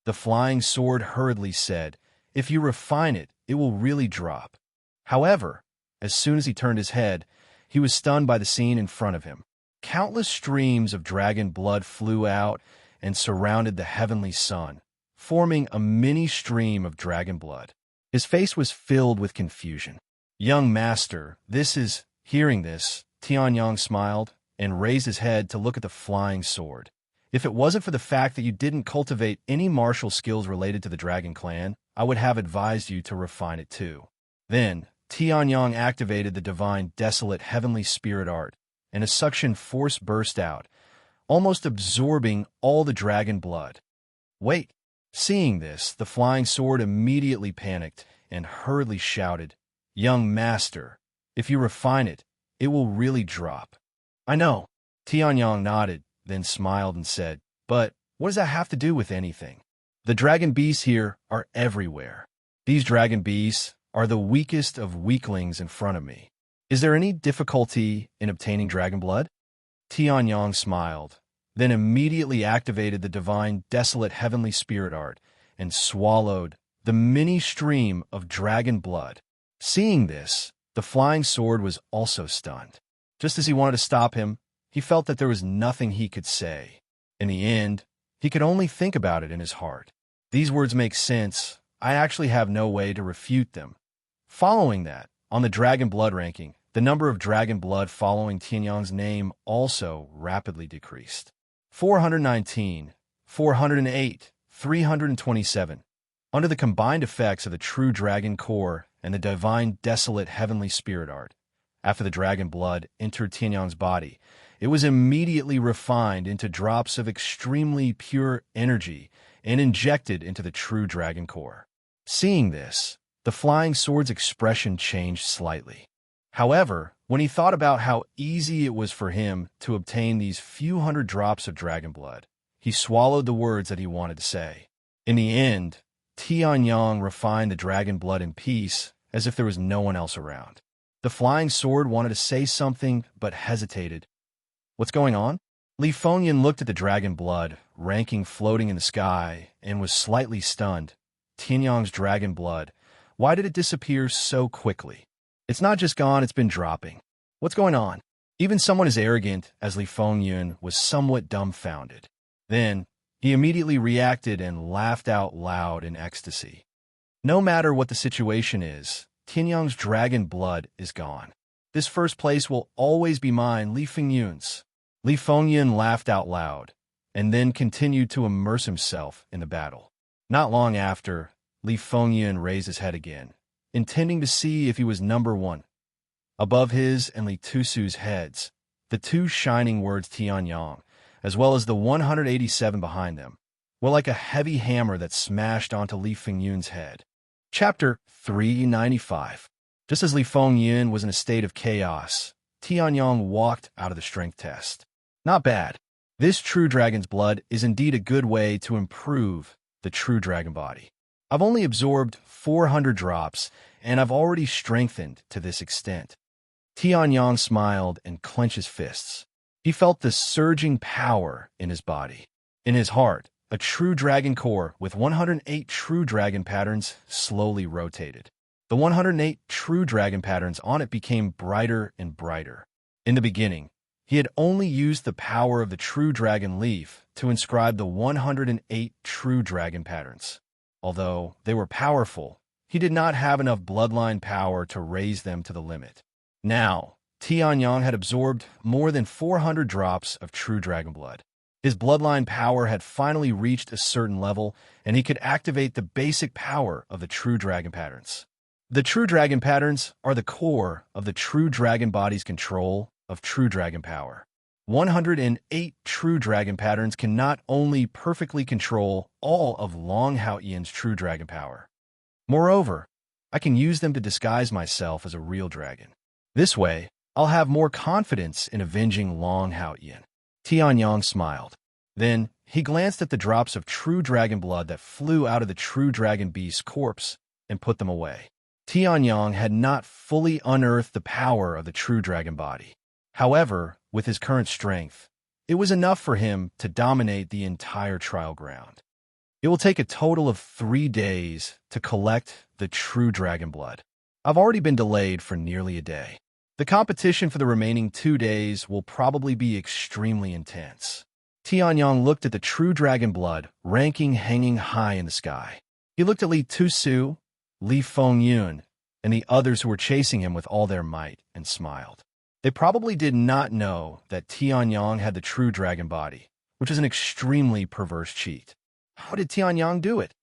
The flying sword hurriedly said, "If you refine it, it will really drop." However, as soon as he turned his head, he was stunned by the scene in front of him. Countless streams of dragon blood flew out and surrounded the Heavenly Sun, forming a mini stream of dragon blood. His face was filled with confusion. "Young master, this is..." Hearing this, Tianyong smiled and raised his head to look at the flying sword. "If it wasn't for the fact that you didn't cultivate any martial skills related to the dragon clan, I would have advised you to refine it too." Then, Tianyong activated the divine desolate heavenly spirit art, and a suction force burst out, almost absorbing all the dragon blood. "Wait!" Seeing this, the flying sword immediately panicked and hurriedly shouted, "Young master, if you refine it, it will really drop." "I know." Tianyong nodded, then smiled and said, "But what does that have to do with anything? The dragon beasts here are everywhere. These dragon beasts are the weakest of weaklings in front of me. Is there any difficulty in obtaining dragon blood?" Tianyong smiled, then immediately activated the divine desolate heavenly spirit art and swallowed the mini stream of dragon blood. Seeing this, the flying sword was also stunned. Just as he wanted to stop him, he felt that there was nothing he could say. In the end, he could only think about it in his heart. These words make sense, I actually have no way to refute them. Following that, on the dragon blood ranking, the number of dragon blood following Tianyang's name also rapidly decreased. 419, 408, 327. Under the combined effects of the true dragon core and the divine desolate heavenly spirit art, after the dragon blood entered Tianyang's body, it was immediately refined into drops of extremely pure energy and injected into the true dragon core. Seeing this, the flying sword's expression changed slightly. However, when he thought about how easy it was for him to obtain these few hundred drops of dragon blood, he swallowed the words that he wanted to say. In the end, Tianyang refined the dragon blood in peace, as if there was no one else around. The flying sword wanted to say something, but hesitated. What's going on? Li Fengyan looked at the dragon blood, ranking floating in the sky, and was slightly stunned. Tianyang's dragon blood, why did it disappear so quickly? It's not just gone, it's been dropping. What's going on? Even someone as arrogant as Li Fengyan was somewhat dumbfounded. Then, he immediately reacted and laughed out loud in ecstasy. No matter what the situation is, Tianyang's dragon blood is gone. This first place will always be mine, Li Fengyan's. Li Fengyan laughed out loud, and then continued to immerse himself in the battle. Not long after, Li Fengyan raised his head again, intending to see if he was number one. Above his and Li Tusu's heads, the two shining words Tianyang, as well as the 187 behind them, were like a heavy hammer that smashed onto Li Fengyan's head. Chapter 395. Just as Li Fengyan was in a state of chaos, Tianyang walked out of the strength test. Not bad. This true dragon's blood is indeed a good way to improve the true dragon body. I've only absorbed 400 drops, and I've already strengthened to this extent. Tianyang smiled and clenched his fists. He felt the surging power in his body. In his heart, a true dragon core with 108 true dragon patterns slowly rotated. The 108 true dragon patterns on it became brighter and brighter. In the beginning, he had only used the power of the true dragon leaf to inscribe the 108 true dragon patterns. Although they were powerful, he did not have enough bloodline power to raise them to the limit. Now, Tianyang had absorbed more than 400 drops of true dragon blood. His bloodline power had finally reached a certain level, and he could activate the basic power of the true dragon patterns. The true dragon patterns are the core of the true dragon body's control of true dragon power. 108 true dragon patterns can not only perfectly control all of Long Haoyan's true dragon power. Moreover, I can use them to disguise myself as a real dragon. This way, I'll have more confidence in avenging Long Haoyan. Tianyang smiled. Then, he glanced at the drops of true dragon blood that flew out of the true dragon beast's corpse and put them away. Tianyang had not fully unearthed the power of the true dragon body. However, with his current strength, it was enough for him to dominate the entire trial ground. It will take a total of 3 days to collect the true dragon blood. I've already been delayed for nearly a day. The competition for the remaining 2 days will probably be extremely intense. Tianyang looked at the true dragon blood, ranking hanging high in the sky. He looked at Li Tusu, Li Fengyan, and the others who were chasing him with all their might, and smiled. They probably did not know that Tianyang had the true dragon body, which is an extremely perverse cheat. How did Tianyang do it?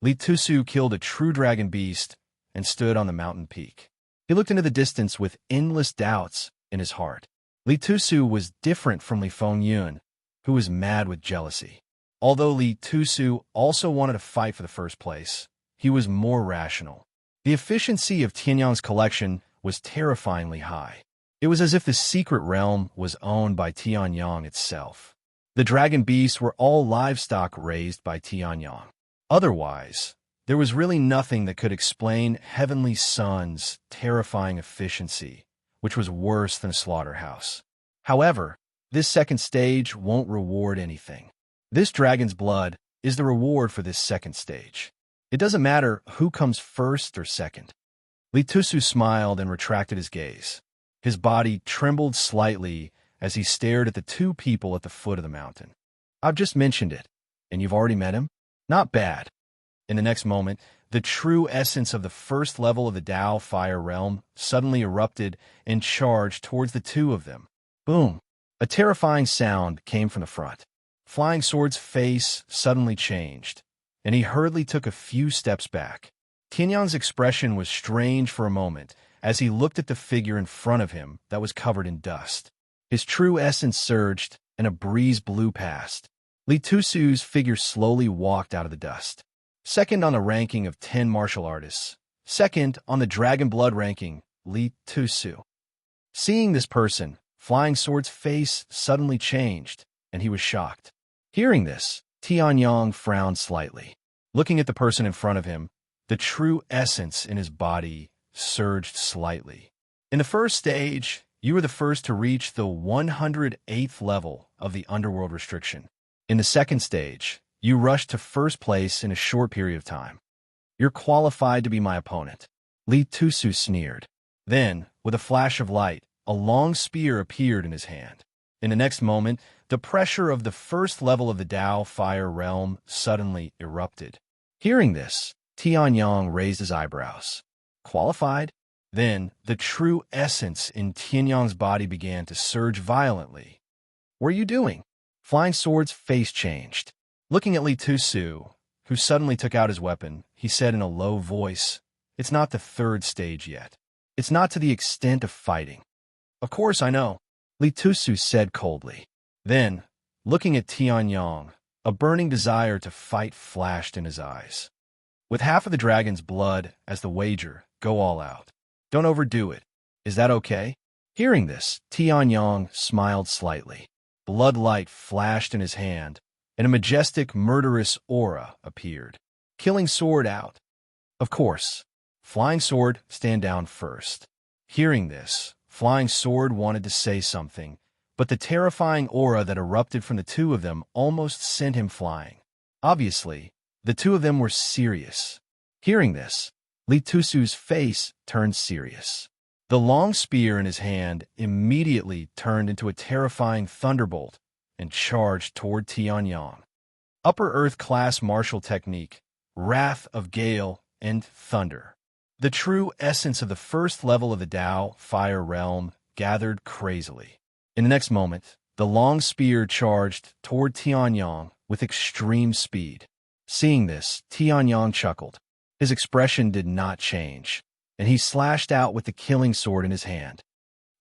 Li Tusu killed a true dragon beast and stood on the mountain peak. He looked into the distance with endless doubts in his heart. Li Tusu was different from Li Fengyan, who was mad with jealousy. Although Li Tusu also wanted to fight for the first place, he was more rational. The efficiency of Tianyang's collection was terrifyingly high. It was as if the secret realm was owned by Tianyang itself. The dragon beasts were all livestock raised by Tianyang. Otherwise, there was really nothing that could explain Heavenly Sun's terrifying efficiency, which was worse than a slaughterhouse. However, this second stage won't reward anything. This dragon's blood is the reward for this second stage. It doesn't matter who comes first or second. Li Tusu smiled and retracted his gaze. His body trembled slightly as he stared at the 2 people at the foot of the mountain. I've just mentioned it, and you've already met him? Not bad. In the next moment, the true essence of the first level of the Tao fire realm, suddenly erupted and charged towards the two of them. Boom! A terrifying sound came from the front. Flying Sword's face suddenly changed, and he hurriedly took a few steps back. Tianyang's expression was strange for a moment as he looked at the figure in front of him that was covered in dust. His true essence surged, and a breeze blew past. Li Tusu's figure slowly walked out of the dust. Second on the ranking of 10 martial artists. Second on the Dragon Blood ranking, Li Tusu. Seeing this person, Flying Sword's face suddenly changed, and he was shocked. Hearing this, Tianyang frowned slightly. Looking at the person in front of him, the true essence in his body surged slightly. In the first stage, you were the first to reach the 108th level of the underworld restriction. In the second stage, you rushed to first place in a short period of time. You're qualified to be my opponent. Li Tusu sneered. Then, with a flash of light, a long spear appeared in his hand. In the next moment, the pressure of the first level of the Tao fire realm suddenly erupted. Hearing this, Tianyang raised his eyebrows. Qualified? Then, the true essence in Tianyang's body began to surge violently. What are you doing? Flying Sword's face changed. Looking at Li Tusu, who suddenly took out his weapon, he said in a low voice, "It's not the third stage yet. It's not to the extent of fighting." "Of course, I know," Li Tusu said coldly. Then, looking at Tianyang, a burning desire to fight flashed in his eyes. "With half of the dragon's blood as the wager, go all out. Don't overdo it. Is that okay?" Hearing this, Tianyang smiled slightly. Blood light flashed in his hand, and a majestic, murderous aura appeared. Killing Sword out. "Of course. Flying Sword, stand down first." Hearing this, Flying Sword wanted to say something, but the terrifying aura that erupted from the two of them almost sent him flying. Obviously, the two of them were serious. Hearing this, Li Tusu's face turned serious. The long spear in his hand immediately turned into a terrifying thunderbolt and charged toward Tianyang. Upper Earth class martial technique, Wrath of Gale and Thunder. The true essence of the first level of the Tao fire realm gathered crazily. In the next moment, the long spear charged toward Tianyang with extreme speed. Seeing this, Tianyang chuckled. His expression did not change, and he slashed out with the killing sword in his hand.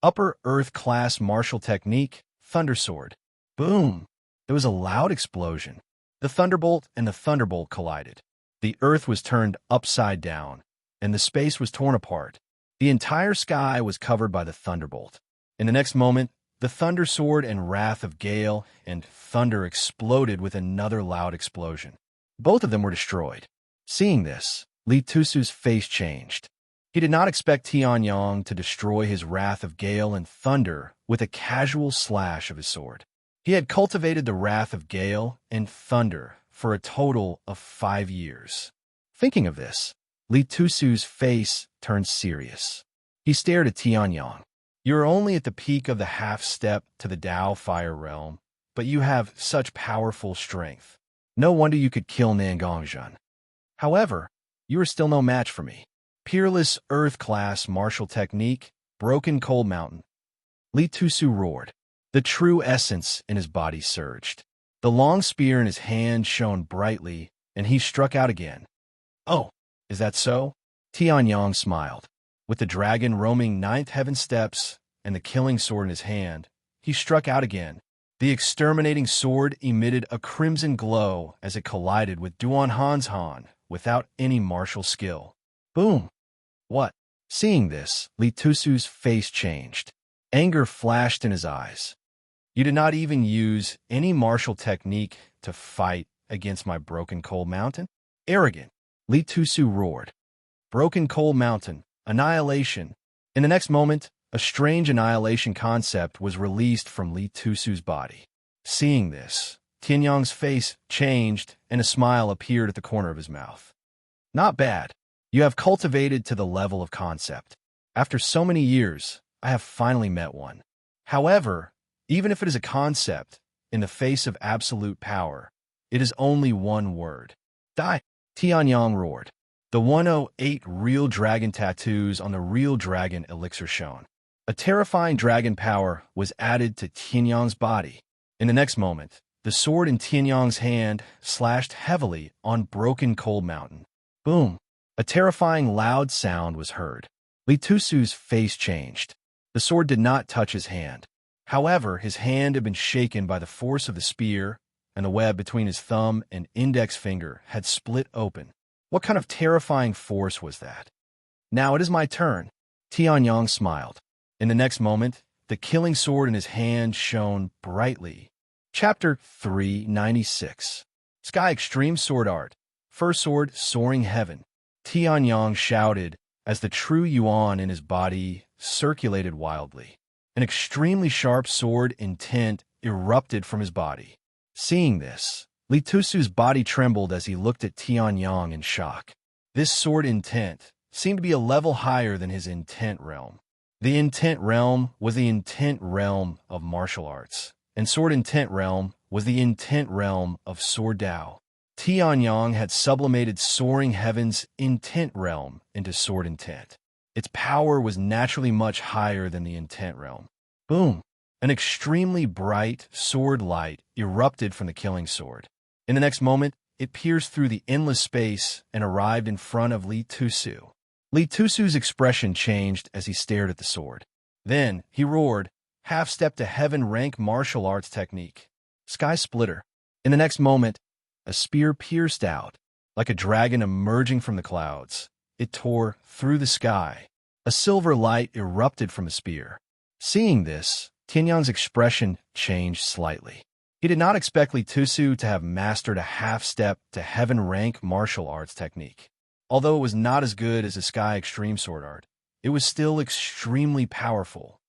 Upper Earth class martial technique, Thunder Sword. Boom! There was a loud explosion. The thunderbolt and the thunderbolt collided. The earth was turned upside down, and the space was torn apart. The entire sky was covered by the thunderbolt. In the next moment, the Thunder Sword and Wrath of Gale and Thunder exploded with another loud explosion. Both of them were destroyed. Seeing this, Li Tusu's face changed. He did not expect Tianyang to destroy his Wrath of Gale and Thunder with a casual slash of his sword. He had cultivated the Wrath of Gale and Thunder for a total of 5 years. Thinking of this, Li Tusu's face turned serious. He stared at Tianyang. "You're only at the peak of the half-step to the Tao fire realm, but you have such powerful strength. No wonder you could kill Nangongzhen. However, you are still no match for me." Peerless Earth-class martial technique, Broken Cold Mountain. Li Tusu roared. The true essence in his body surged. The long spear in his hand shone brightly, and he struck out again. "Oh, is that so?" Tianyang smiled. With the dragon roaming 9th heaven steps and the killing sword in his hand, he struck out again. The exterminating sword emitted a crimson glow as it collided with Duan Han's Han without any martial skill. Boom! What? Seeing this, Li Tusu's face changed. Anger flashed in his eyes. "You did not even use any martial technique to fight against my Broken Cold Mountain? Arrogant!" Li Tusu roared. Broken Cold Mountain, annihilation. In the next moment, a strange annihilation concept was released from Li Tusu's body. Seeing this, Tianyang's face changed and a smile appeared at the corner of his mouth. "Not bad. You have cultivated to the level of concept. After so many years, I have finally met one. However, even if it is a concept, in the face of absolute power, it is only one word. Die!" Tianyang roared. The 108 real dragon tattoos on the real dragon elixir shone. A terrifying dragon power was added to Tianyang's body. In the next moment, the sword in Tianyang's hand slashed heavily on broken cold mountain. Boom! A terrifying loud sound was heard. Li Tusu's face changed. The sword did not touch his hand. However, his hand had been shaken by the force of the spear, and the web between his thumb and index finger had split open. What kind of terrifying force was that? Now it is my turn. Tianyang smiled. In the next moment, the killing sword in his hand shone brightly. Chapter 396. Sky Extreme Sword Art. First Sword, Soaring Heaven. Tianyang shouted as the true yuan in his body circulated wildly. An extremely sharp sword intent erupted from his body. Seeing this, Li Tusu's body trembled as he looked at Tianyang in shock. This sword intent seemed to be a level higher than his intent realm. The intent realm was the intent realm of martial arts, and sword intent realm was the intent realm of sword Dao. Tianyang had sublimated Soaring Heaven's intent realm into sword intent. Its power was naturally much higher than the intent realm. Boom! An extremely bright sword light erupted from the killing sword. In the next moment, it pierced through the endless space and arrived in front of Li Tusu. Li Tusu's expression changed as he stared at the sword. Then, he roared, half-step to heaven rank martial arts technique. Sky Splitter. In the next moment, a spear pierced out, like a dragon emerging from the clouds. It tore through the sky. A silver light erupted from the spear. Seeing this, Tianyang's expression changed slightly. He did not expect Li Tusu to have mastered a half-step to heaven rank martial arts technique. Although it was not as good as the Sky Extreme Sword Art, it was still extremely powerful.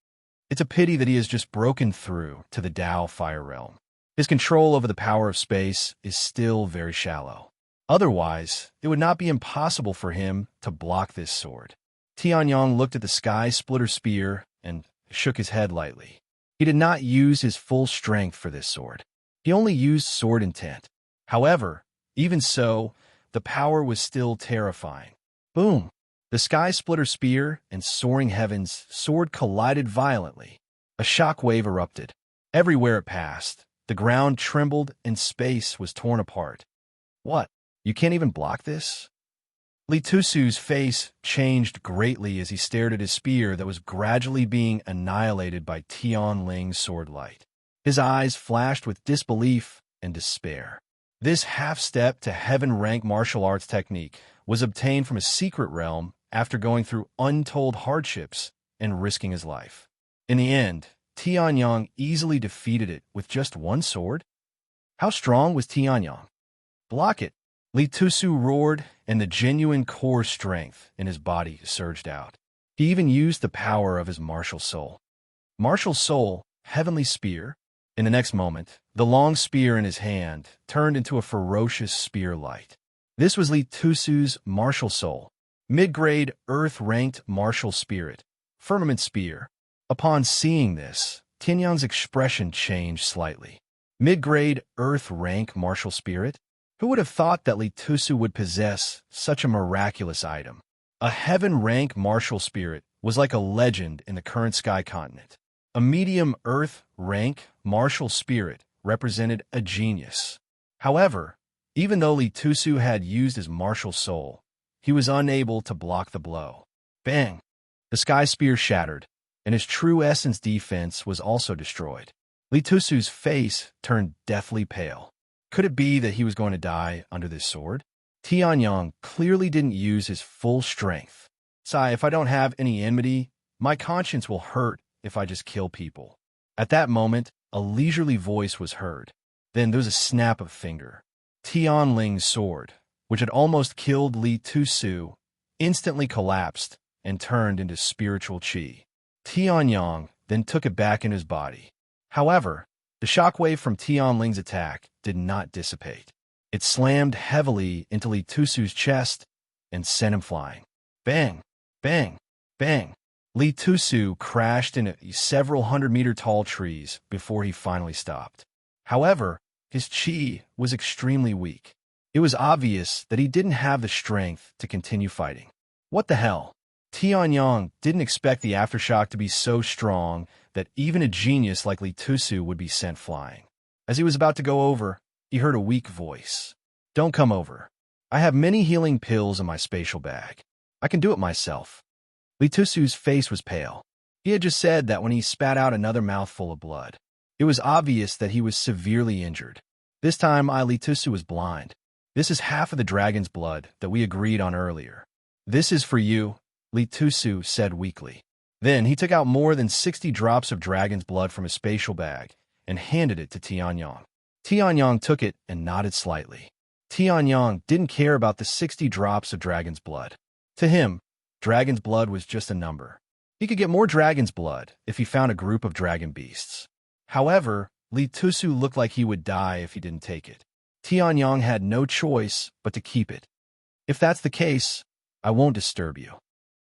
It's a pity that he has just broken through to the Dao Fire Realm. His control over the power of space is still very shallow. Otherwise, it would not be impossible for him to block this sword. Tianyang looked at the Sky Splitter spear and shook his head lightly. He did not use his full strength for this sword. He only used sword intent. However, even so, the power was still terrifying. Boom! The Sky Splitter spear and Soaring Heaven's sword collided violently. A shock wave erupted. Everywhere it passed, the ground trembled and space was torn apart. What? You can't even block this? Li Tusu's face changed greatly as he stared at his spear that was gradually being annihilated by Tianling's sword light. His eyes flashed with disbelief and despair. This half-step to heaven-rank martial arts technique was obtained from a secret realm after going through untold hardships and risking his life. In the end, Tianyang easily defeated it with just one sword? How strong was Tianyang? Block it! Li Tusu roared, and the genuine core strength in his body surged out. He even used the power of his martial soul. Martial soul, heavenly spear. In the next moment, the long spear in his hand turned into a ferocious spear light. This was Li Tusu's martial soul, mid-grade earth-ranked martial spirit, firmament spear. Upon seeing this, Tianyang's expression changed slightly. Mid-grade earth-rank martial spirit? Who would have thought that Li Tusu would possess such a miraculous item? A heaven-rank martial spirit was like a legend in the current sky continent. A medium earth-rank martial spirit represented a genius. However, even though Li Tusu had used his martial soul, he was unable to block the blow. Bang! The sky spear shattered, and his true essence defense was also destroyed. Li Tusu's face turned deathly pale. Could it be that he was going to die under this sword? Tianyang clearly didn't use his full strength. Sai, if I don't have any enmity, my conscience will hurt if I just kill people. At that moment, a leisurely voice was heard. Then there was a snap of finger. Tianling's sword, which had almost killed Li Tusu, instantly collapsed and turned into spiritual qi. Tianyang then took it back in his body. However, the shockwave from Tianling's attack did not dissipate. It slammed heavily into Li Tusu's chest and sent him flying. Bang! Bang! Bang! Li Tusu crashed into several hundred-meter-tall trees before he finally stopped. However, his qi was extremely weak. It was obvious that he didn't have the strength to continue fighting. What the hell? Tianyang didn't expect the aftershock to be so strong that even a genius like Li Tusu would be sent flying. As he was about to go over, he heard a weak voice. Don't come over. I have many healing pills in my spatial bag. I can do it myself. Li Tusu's face was pale. He had just said that when he spat out another mouthful of blood. It was obvious that he was severely injured. This time, Li Tusu was blind. This is half of the dragon's blood that we agreed on earlier. This is for you, Li Tusu said weakly. Then he took out more than 60 drops of dragon's blood from his spatial bag and handed it to Tianyang. Tianyang took it and nodded slightly. Tianyang didn't care about the 60 drops of dragon's blood. To him, dragon's blood was just a number. He could get more dragon's blood if he found a group of dragon beasts. However, Li Tusu looked like he would die if he didn't take it. Tianyang had no choice but to keep it. If that's the case, I won't disturb you.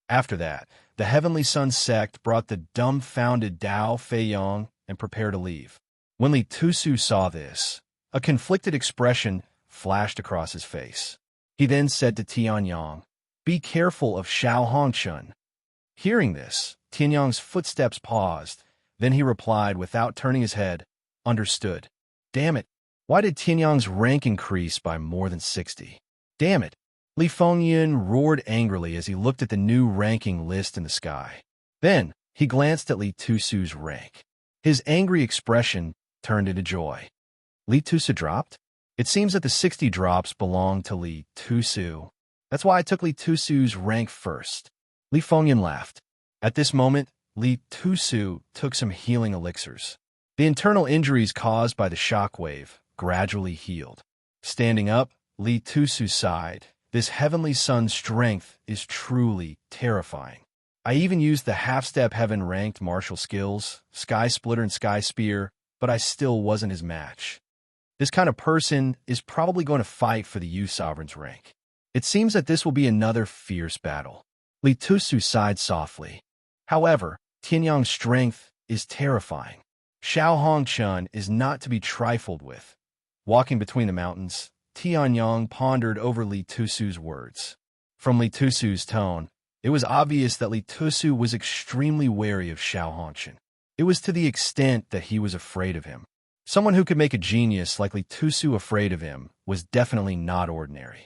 After that, the Heavenly Sun sect brought the dumbfounded Dao Feiyong and prepared to leave. When Li Tusu saw this, a conflicted expression flashed across his face. He then said to Tianyang, "Be careful of Xiao Hongchun." Hearing this, Tianyang's footsteps paused. Then he replied without turning his head, "Understood." Damn it. Why did Tianyang's rank increase by more than 60? Damn it. Li Fengyin roared angrily as he looked at the new ranking list in the sky. Then, he glanced at Li Tusu's rank. His angry expression turned into joy. Li Tusu dropped? It seems that the 60 drops belonged to Li Tusu. That's why I took Li Tusu's rank first. Li Fengyin laughed. At this moment, Li Tusu took some healing elixirs. The internal injuries caused by the shockwave gradually healed. Standing up, Li Tusu sighed. This Heavenly Sun's strength is truly terrifying. I even used the half-step heaven-ranked martial skills, Sky Splitter and Sky Spear, but I still wasn't his match. This kind of person is probably going to fight for the U Sovereign's rank. It seems that this will be another fierce battle. Li Tusu sighed softly. However, Tianyang's strength is terrifying. Xiao Hongchun is not to be trifled with. Walking between the mountains, Tianyang pondered over Li Tusu's words. From Li Tusu's tone, it was obvious that Li Tusu was extremely wary of Xiao Hongchun. It was to the extent that he was afraid of him. Someone who could make a genius like Li Tusu afraid of him was definitely not ordinary.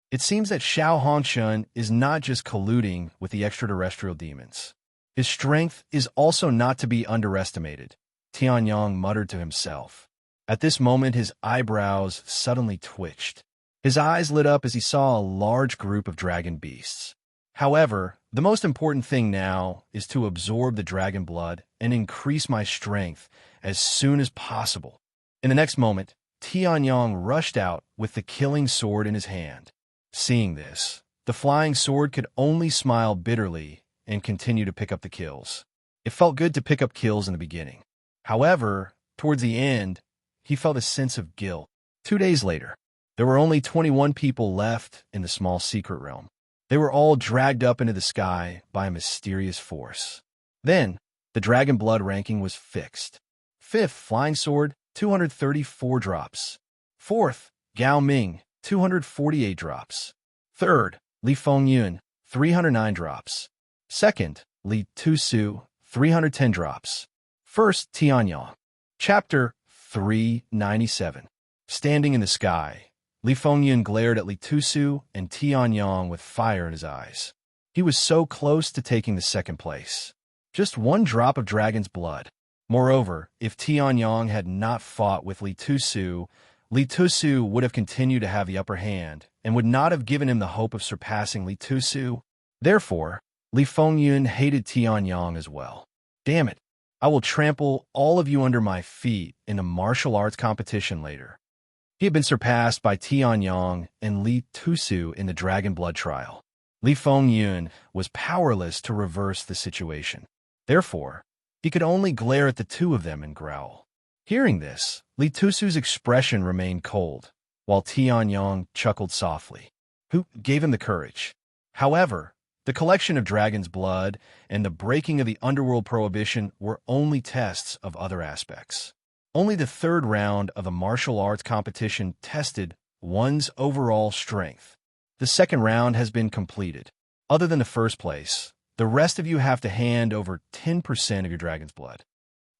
It seems that Xiao Hongchun is not just colluding with the extraterrestrial demons. His strength is also not to be underestimated, Tianyang muttered to himself. At this moment, his eyebrows suddenly twitched. His eyes lit up as he saw a large group of dragon beasts. However, the most important thing now is to absorb the dragon blood and increase my strength as soon as possible. In the next moment, Tianyang rushed out with the killing sword in his hand. Seeing this, the flying sword could only smile bitterly and continue to pick up the kills. It felt good to pick up kills in the beginning. However, towards the end, he felt a sense of guilt. 2 days later, there were only 21 people left in the small secret realm. They were all dragged up into the sky by a mysterious force. Then, the dragon blood ranking was fixed. 5th, Flying Sword, 234 drops. 4th, Gao Ming, 248 drops. 3rd, Li Fengyin, 309 drops. 2nd, Li Tusu, 310 drops. 1st, Tianyang. Chapter 397. Standing in the sky, Li Fengyin glared at Li Tusu and Tianyang with fire in his eyes. He was so close to taking the 2nd place. Just 1 drop of dragon's blood. Moreover, if Tianyang had not fought with Li Tusu would have continued to have the upper hand and would not have given him the hope of surpassing Li Tusu. Therefore, Li Fengyin hated Tianyang as well. Damn it. I will trample all of you under my feet in a martial arts competition later. He had been surpassed by Tianyang and Li Tusu in the Dragon Blood trial. Li Fengyin was powerless to reverse the situation. Therefore, he could only glare at the 2 of them and growl. Hearing this, Li Tusu's expression remained cold, while Tianyang chuckled softly. Who gave him the courage? However, the collection of dragon's blood and the breaking of the underworld prohibition were only tests of other aspects. Only the 3rd round of the martial arts competition tested one's overall strength. The second round has been completed. Other than the first place, the rest of you have to hand over 10% of your dragon's blood.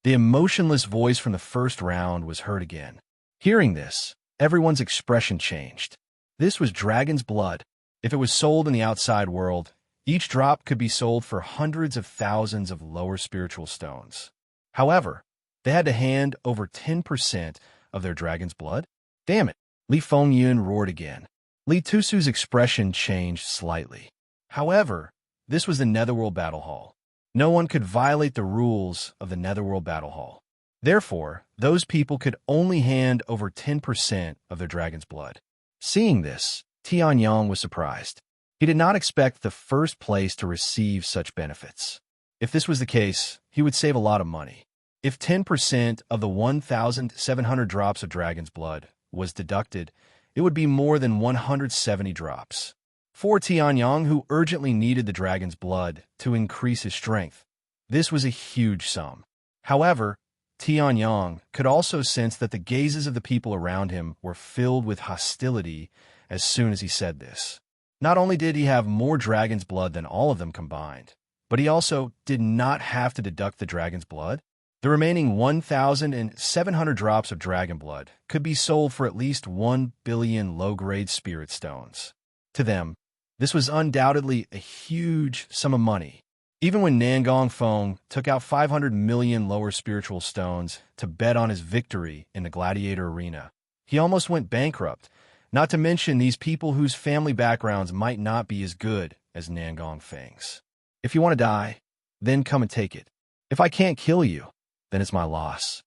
The emotionless voice from the first round was heard again. Hearing this, everyone's expression changed. This was dragon's blood. If it was sold in the outside world, each drop could be sold for hundreds of thousands of lower spiritual stones. However, they had to hand over 10% of their dragon's blood. Damn it! Li Fengyun roared again. Li Tusu's expression changed slightly. However, this was the Netherworld Battle Hall. No one could violate the rules of the Netherworld Battle Hall. Therefore, those people could only hand over 10% of their dragon's blood. Seeing this, Tianyang was surprised. He did not expect the first place to receive such benefits. If this was the case, he would save a lot of money. If 10% of the 1,700 drops of dragon's blood was deducted, it would be more than 170 drops. For Tianyang, who urgently needed the dragon's blood to increase his strength, this was a huge sum. However, Tianyang could also sense that the gazes of the people around him were filled with hostility as soon as he said this. Not only did he have more dragon's blood than all of them combined, but he also did not have to deduct the dragon's blood. The remaining 1,700 drops of dragon blood could be sold for at least 1 billion low-grade spirit stones. To them, this was undoubtedly a huge sum of money. Even when Nangong Feng took out 500 million lower spiritual stones to bet on his victory in the gladiator arena, he almost went bankrupt, not to mention these people whose family backgrounds might not be as good as Nangong Feng's. If you want to die, then come and take it. If I can't kill you, then it's my loss.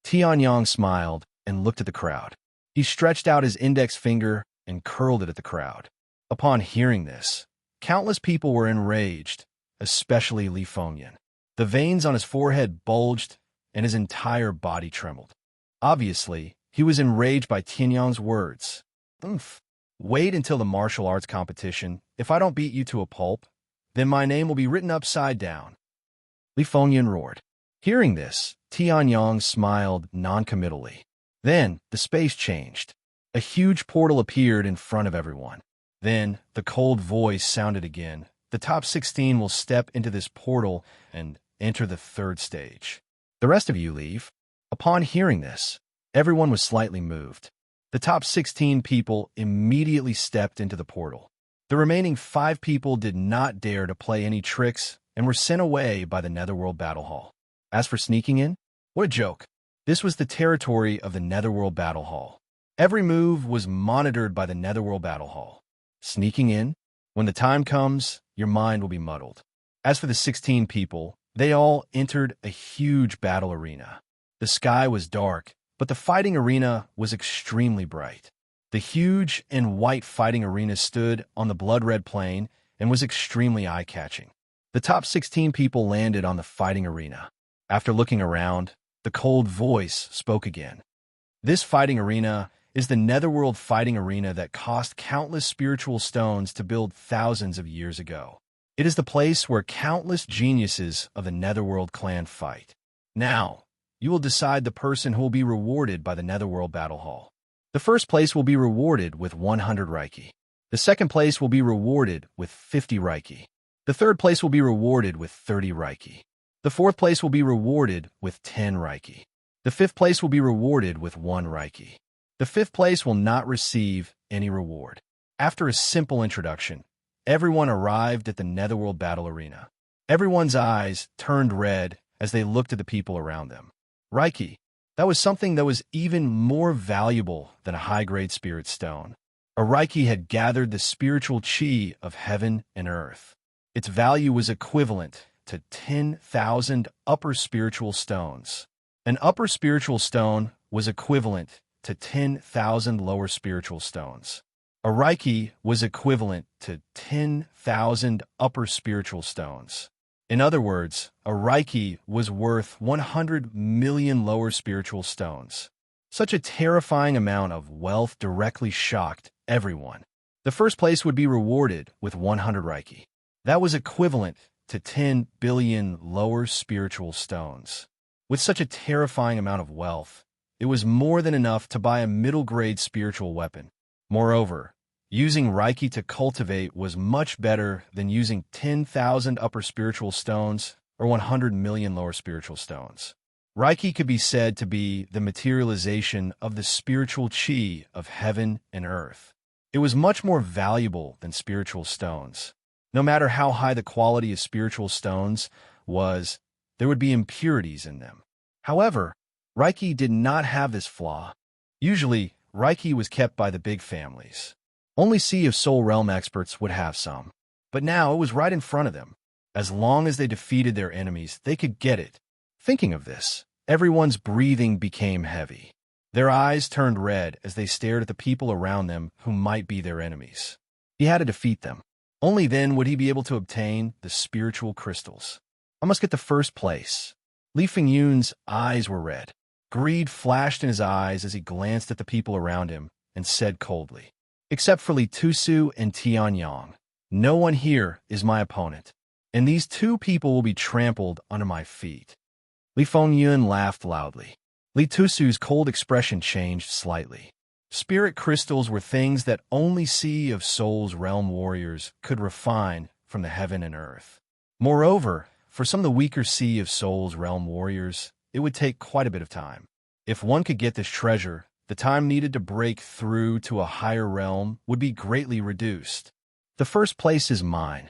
Tianyang smiled and looked at the crowd. He stretched out his index finger and curled it at the crowd. Upon hearing this, countless people were enraged, especially Li Fengyun. The veins on his forehead bulged and his entire body trembled. Obviously, he was enraged by Tianyang's words. Wait until the martial arts competition. If I don't beat you to a pulp, then my name will be written upside down. Li Fengyun roared. Hearing this, Tianyang smiled noncommittally. Then, the space changed. A huge portal appeared in front of everyone. Then, the cold voice sounded again. The top 16 will step into this portal and enter the third stage. The rest of you leave. Upon hearing this, everyone was slightly moved. The top 16 people immediately stepped into the portal. The remaining 5 people did not dare to play any tricks and were sent away by the Netherworld Battle Hall. As for sneaking in, what a joke. This was the territory of the Netherworld Battle Hall. Every move was monitored by the Netherworld Battle Hall. Sneaking in, when the time comes, your mind will be muddled. As for the 16 people, they all entered a huge battle arena. The sky was dark, but the fighting arena was extremely bright. The huge and white fighting arena stood on the blood-red plain and was extremely eye-catching. The top 16 people landed on the fighting arena. After looking around, the cold voice spoke again. This fighting arena is the Netherworld fighting arena that cost countless spiritual stones to build thousands of years ago. It is the place where countless geniuses of the Netherworld clan fight. Now, you will decide the person who will be rewarded by the Netherworld Battle Hall. The first place will be rewarded with 100 Reiki. The second place will be rewarded with 50 Reiki. The third place will be rewarded with 30 Reiki. The fourth place will be rewarded with 10 Reiki. The fifth place will be rewarded with 1 Reiki. The fifth place will not receive any reward. After a simple introduction, everyone arrived at the Netherworld Battle Arena. Everyone's eyes turned red as they looked at the people around them. Reiki, that was something that was even more valuable than a high-grade spirit stone. A Reiki had gathered the spiritual chi of heaven and earth. Its value was equivalent to 10,000 upper spiritual stones. An upper spiritual stone was equivalent to 10,000 lower spiritual stones. A Reiki was equivalent to 10,000 upper spiritual stones. In other words, a Reiki was worth 100 million lower spiritual stones. Such a terrifying amount of wealth directly shocked everyone. The first place would be rewarded with 100 Reiki. That was equivalent to 10 billion lower spiritual stones. With such a terrifying amount of wealth, it was more than enough to buy a middle-grade spiritual weapon. Moreover, using Reiki to cultivate was much better than using 10,000 upper spiritual stones or 100 million lower spiritual stones. Reiki could be said to be the materialization of the spiritual chi of heaven and earth. It was much more valuable than spiritual stones. No matter how high the quality of spiritual stones was, there would be impurities in them. However, Reiki did not have this flaw. Usually, Reiki was kept by the big families. Only Sea of Soul Realm experts would have some. But now it was right in front of them. As long as they defeated their enemies, they could get it. Thinking of this, everyone's breathing became heavy. Their eyes turned red as they stared at the people around them who might be their enemies. He had to defeat them. Only then would he be able to obtain the spiritual crystals. I must get the first place. Li Fengyun's eyes were red. Greed flashed in his eyes as he glanced at the people around him and said coldly, "Except for Li Tusu and Tianyang, no one here is my opponent, and these two people will be trampled under my feet." Li Fengyun laughed loudly. Li Tusu's cold expression changed slightly. Spirit crystals were things that only Sea of Souls realm warriors could refine from the heaven and earth. Moreover, for some of the weaker Sea of Souls realm warriors, it would take quite a bit of time. If one could get this treasure, the time needed to break through to a higher realm would be greatly reduced. "The first place is mine,"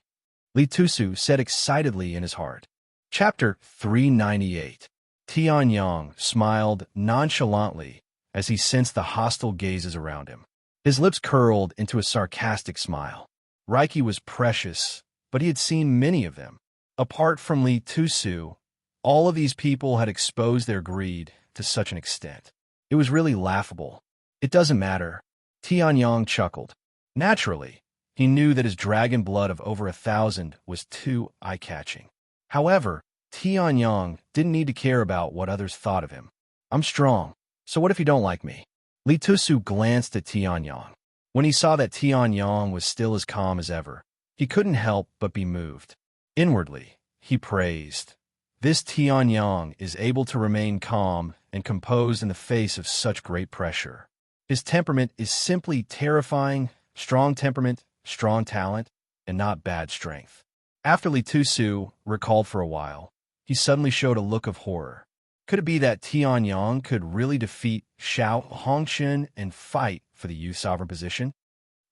Li Tusu said excitedly in his heart. Chapter 398. Tianyang smiled nonchalantly as he sensed the hostile gazes around him. His lips curled into a sarcastic smile. Reiki was precious, but he had seen many of them. Apart from Li Tusu, all of these people had exposed their greed to such an extent. It was really laughable. "It doesn't matter," Tianyang chuckled. Naturally, he knew that his dragon blood of over 1,000 was too eye-catching. However, Tianyang didn't need to care about what others thought of him. "I'm strong, so what if you don't like me?" Li Tusu glanced at Tianyang. When he saw that Tianyang was still as calm as ever, he couldn't help but be moved. Inwardly, he praised, "This Tianyang is able to remain calm and composed in the face of such great pressure. His temperament is simply terrifying, strong temperament, strong talent, and not bad strength." After Li Tusu recalled for a while, he suddenly showed a look of horror. Could it be that Tianyang could really defeat Xiao Hongxin and fight for the youth sovereign position?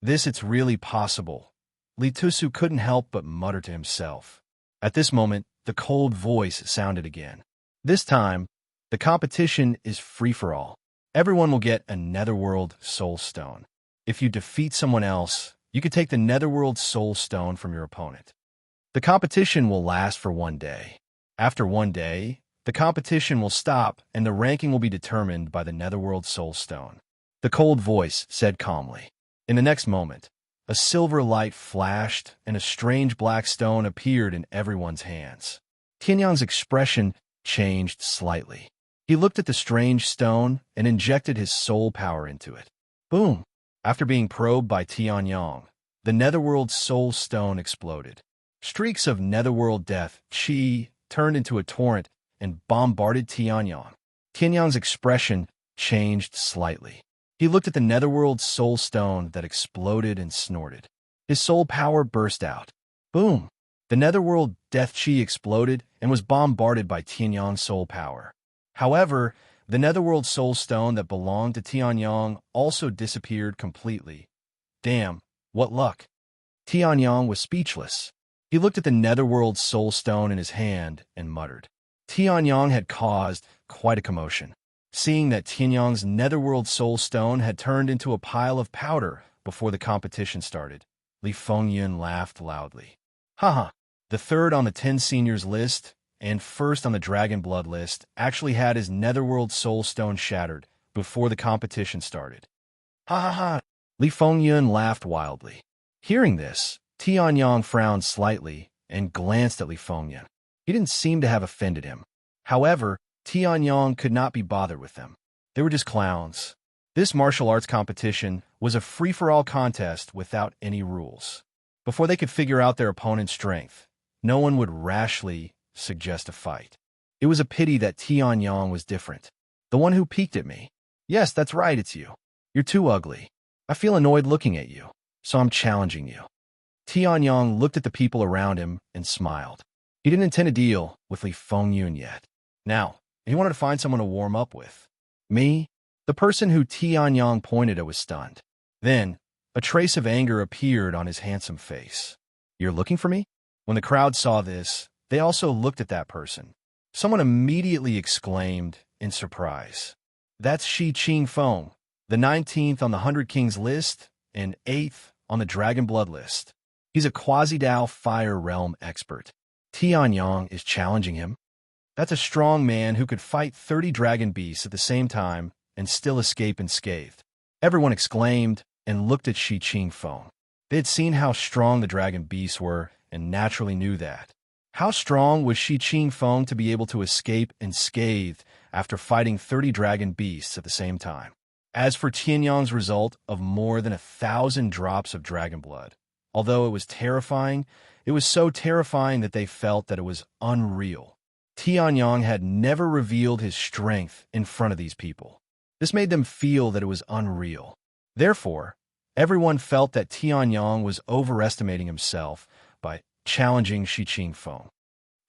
It's really possible. Li Tusu couldn't help but mutter to himself. At this moment, the cold voice sounded again. "This time, the competition is free-for-all. Everyone will get a Netherworld Soul Stone. If you defeat someone else, you can take the Netherworld Soul Stone from your opponent. The competition will last for 1 day. After 1 day, the competition will stop and the ranking will be determined by the Netherworld Soul Stone," the cold voice said calmly. In the next moment, a silver light flashed and a strange black stone appeared in everyone's hands. Tianyang's expression changed slightly. He looked at the strange stone and injected his soul power into it. Boom! After being probed by Tianyang, the Netherworld Soul Stone exploded. Streaks of Netherworld Death Chi turned into a torrent and bombarded Tianyang. Tianyang's expression changed slightly. He looked at the Netherworld Soul Stone that exploded and snorted. His soul power burst out. Boom! The Netherworld Death Chi exploded and was bombarded by Tianyang's soul power. However, the Netherworld Soul Stone that belonged to Tianyang also disappeared completely. Damn, what luck! Tianyang was speechless. He looked at the Netherworld Soul Stone in his hand and muttered. Tianyang had caused quite a commotion. Seeing that Tianyang's Netherworld Soul Stone had turned into a pile of powder before the competition started, Li Fengyun laughed loudly. Haha, the third on the 10 seniors list and first on the Dragon Blood list actually had his Netherworld Soul Stone shattered before the competition started. Ha ha ha! Li Fengyun laughed wildly. Hearing this, Tianyang frowned slightly and glanced at Li Fengyun. He didn't seem to have offended him. However, Tianyang could not be bothered with them. They were just clowns. This martial arts competition was a free-for-all contest without any rules. Before they could figure out their opponent's strength, no one would rashly suggest a fight. It was a pity that Tianyang was different. The one who peeked at me. Yes, that's right, it's you. You're too ugly. I feel annoyed looking at you, so I'm challenging you. Tianyang looked at the people around him and smiled. He didn't intend a deal with Li Fengyun yet. Now, he wanted to find someone to warm up with. Me? The person who Tianyang pointed at was stunned. Then, a trace of anger appeared on his handsome face. You're looking for me? When the crowd saw this, they also looked at that person. Someone immediately exclaimed in surprise. That's Shi Qingfeng, the 19th on the 100 Kings list and 8th on the Dragon Blood list. He's a Quasi-Dao Fire Realm expert. Tianyang is challenging him. That's a strong man who could fight 30 dragon beasts at the same time and still escape unscathed. Everyone exclaimed and looked at Shi Qingfeng. They had seen how strong the dragon beasts were and naturally knew that. How strong was Shi Qingfeng to be able to escape unscathed after fighting 30 dragon beasts at the same time? As for Tianyang's result of more than 1,000 drops of dragon blood, although it was terrifying, it was so terrifying that they felt that it was unreal. Tianyang had never revealed his strength in front of these people. This made them feel that it was unreal. Therefore, everyone felt that Tianyang was overestimating himself by challenging Shi Qingfeng.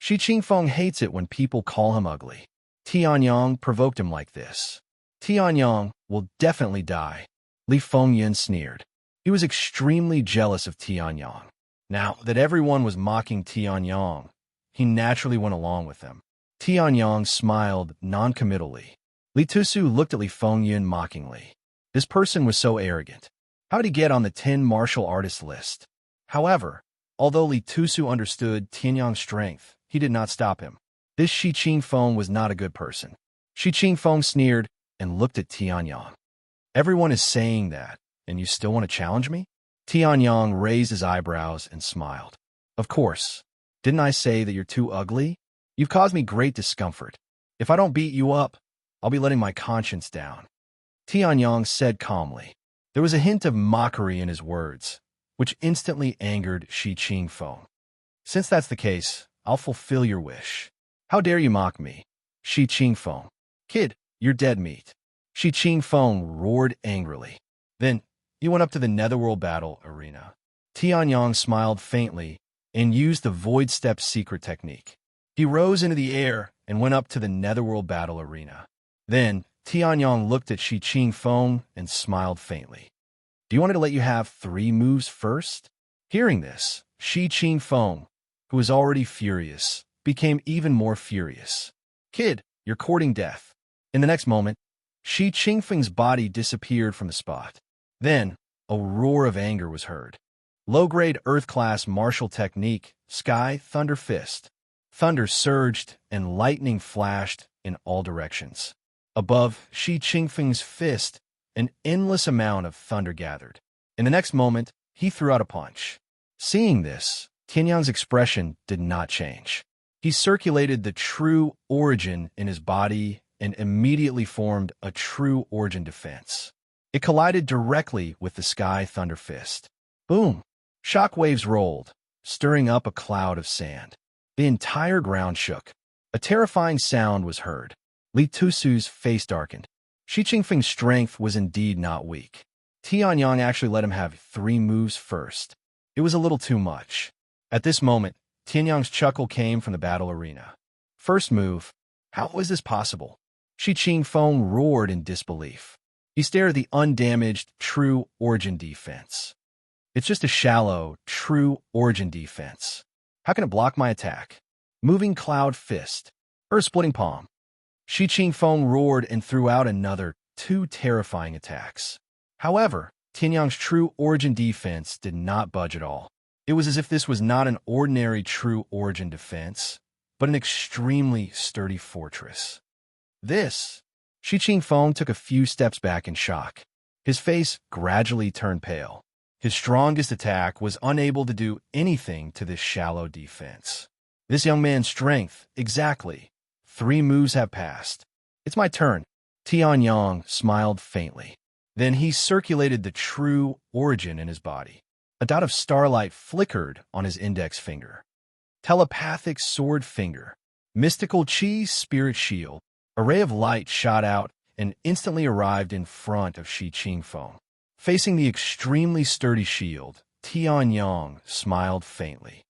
Shi Qingfeng hates it when people call him ugly. Tianyang provoked him like this. Tianyang will definitely die. Li Fengyun sneered. He was extremely jealous of Tianyang. Now that everyone was mocking Tianyang, he naturally went along with them. Tianyang smiled non-committally. Li Tusu looked at Li Fengyun mockingly. This person was so arrogant. How did he get on the 10 martial artists list? However, although Li Tusu understood Tianyang's strength, he did not stop him. This Shi Qingfeng was not a good person. Shi Qingfeng sneered and looked at Tianyang. Everyone is saying that, and you still want to challenge me? Tianyang raised his eyebrows and smiled. Of course. Didn't I say that you're too ugly? You've caused me great discomfort. If I don't beat you up, I'll be letting my conscience down. Tianyang said calmly. There was a hint of mockery in his words, which instantly angered Shi Qingfeng. Since that's the case, I'll fulfill your wish. How dare you mock me? Shi Qingfeng. Kid, you're dead meat. Shi Qingfeng roared angrily. Then, he went up to the Netherworld battle arena. Tianyang smiled faintly and used the Void Step secret technique. He rose into the air and went up to the Netherworld battle arena. Then, Tianyang looked at Shi Qingfeng and smiled faintly. Do you want me to let you have 3 moves first? Hearing this, Shi Qingfeng, who was already furious, became even more furious. Kid, you're courting death. In the next moment, Shi Qingfeng's body disappeared from the spot. Then, a roar of anger was heard. Low-grade Earth-class martial technique, Sky Thunder Fist. Thunder surged and lightning flashed in all directions. Above Shi Qingfeng's fist, an endless amount of thunder gathered. In the next moment, he threw out a punch. Seeing this, Tianyang's expression did not change. He circulated the true origin in his body and immediately formed a true origin defense. It collided directly with the Sky Thunder Fist. Boom! Shockwaves rolled, stirring up a cloud of sand. The entire ground shook. A terrifying sound was heard. Li Tusu's face darkened. Shi Qingfeng's strength was indeed not weak. Tianyang actually let him have 3 moves first. It was a little too much. At this moment, Tianyang's chuckle came from the battle arena. First move. How was this possible? Shi Qingfeng roared in disbelief. He stared at the undamaged true origin defense. It's just a shallow, true origin defense. How can it block my attack? Moving Cloud Fist. Earth-splitting palm. Shi Qingfeng roared and threw out another 2 terrifying attacks. However, Tianyang's true origin defense did not budge at all. It was as if this was not an ordinary true origin defense, but an extremely sturdy fortress. Shi Qingfeng took a few steps back in shock. His face gradually turned pale. His strongest attack was unable to do anything to this shallow defense. This young man's strength, exactly. 3 moves have passed. It's my turn. Tianyang smiled faintly. Then he circulated the true origin in his body. A dot of starlight flickered on his index finger. Telepathic sword finger. Mystical chi spirit shield. A ray of light shot out and instantly arrived in front of Shi Qingfeng. Facing the extremely sturdy shield, Tianyang smiled faintly.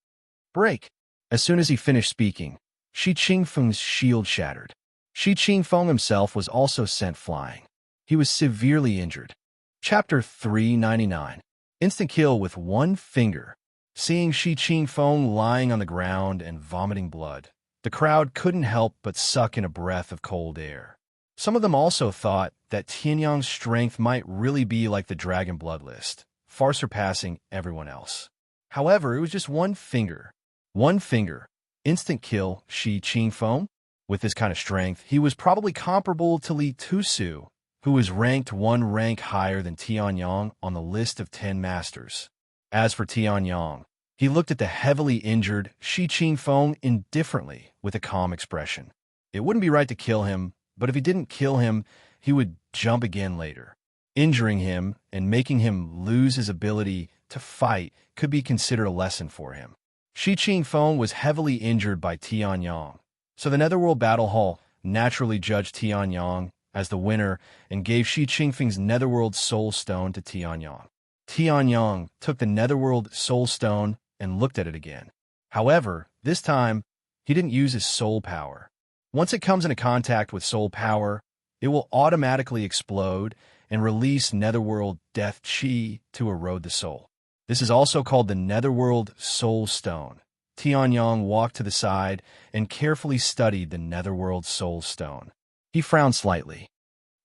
Break! As soon as he finished speaking, Shi Qingfeng's shield shattered. Shi Qingfeng himself was also sent flying. He was severely injured. Chapter 399. Instant kill with one finger. Seeing Shi Qingfeng lying on the ground and vomiting blood, the crowd couldn't help but suck in a breath of cold air. Some of them also thought that Tianyang's strength might really be like the Dragon Blood list, far surpassing everyone else. However, it was just one finger. One finger. Instant kill Shi Qingfeng. With this kind of strength, he was probably comparable to Li Tusu, who was ranked one rank higher than Tianyang on the list of 10 masters. As for Tianyang, he looked at the heavily injured Shi Qingfeng indifferently with a calm expression. It wouldn't be right to kill him, but if he didn't kill him, he would jump again later. Injuring him and making him lose his ability to fight could be considered a lesson for him. Shi Qingfeng was heavily injured by Tianyang, so the Netherworld Battle Hall naturally judged Tianyang as the winner and gave Shi Qingfeng's Netherworld Soul Stone to Tianyang. Tianyang took the Netherworld Soul Stone and looked at it again. However, this time, he didn't use his soul power. Once it comes into contact with soul power, it will automatically explode and release Netherworld Death Chi to erode the soul. This is also called the Netherworld Soul Stone. Tianyang walked to the side and carefully studied the Netherworld Soul Stone. He frowned slightly.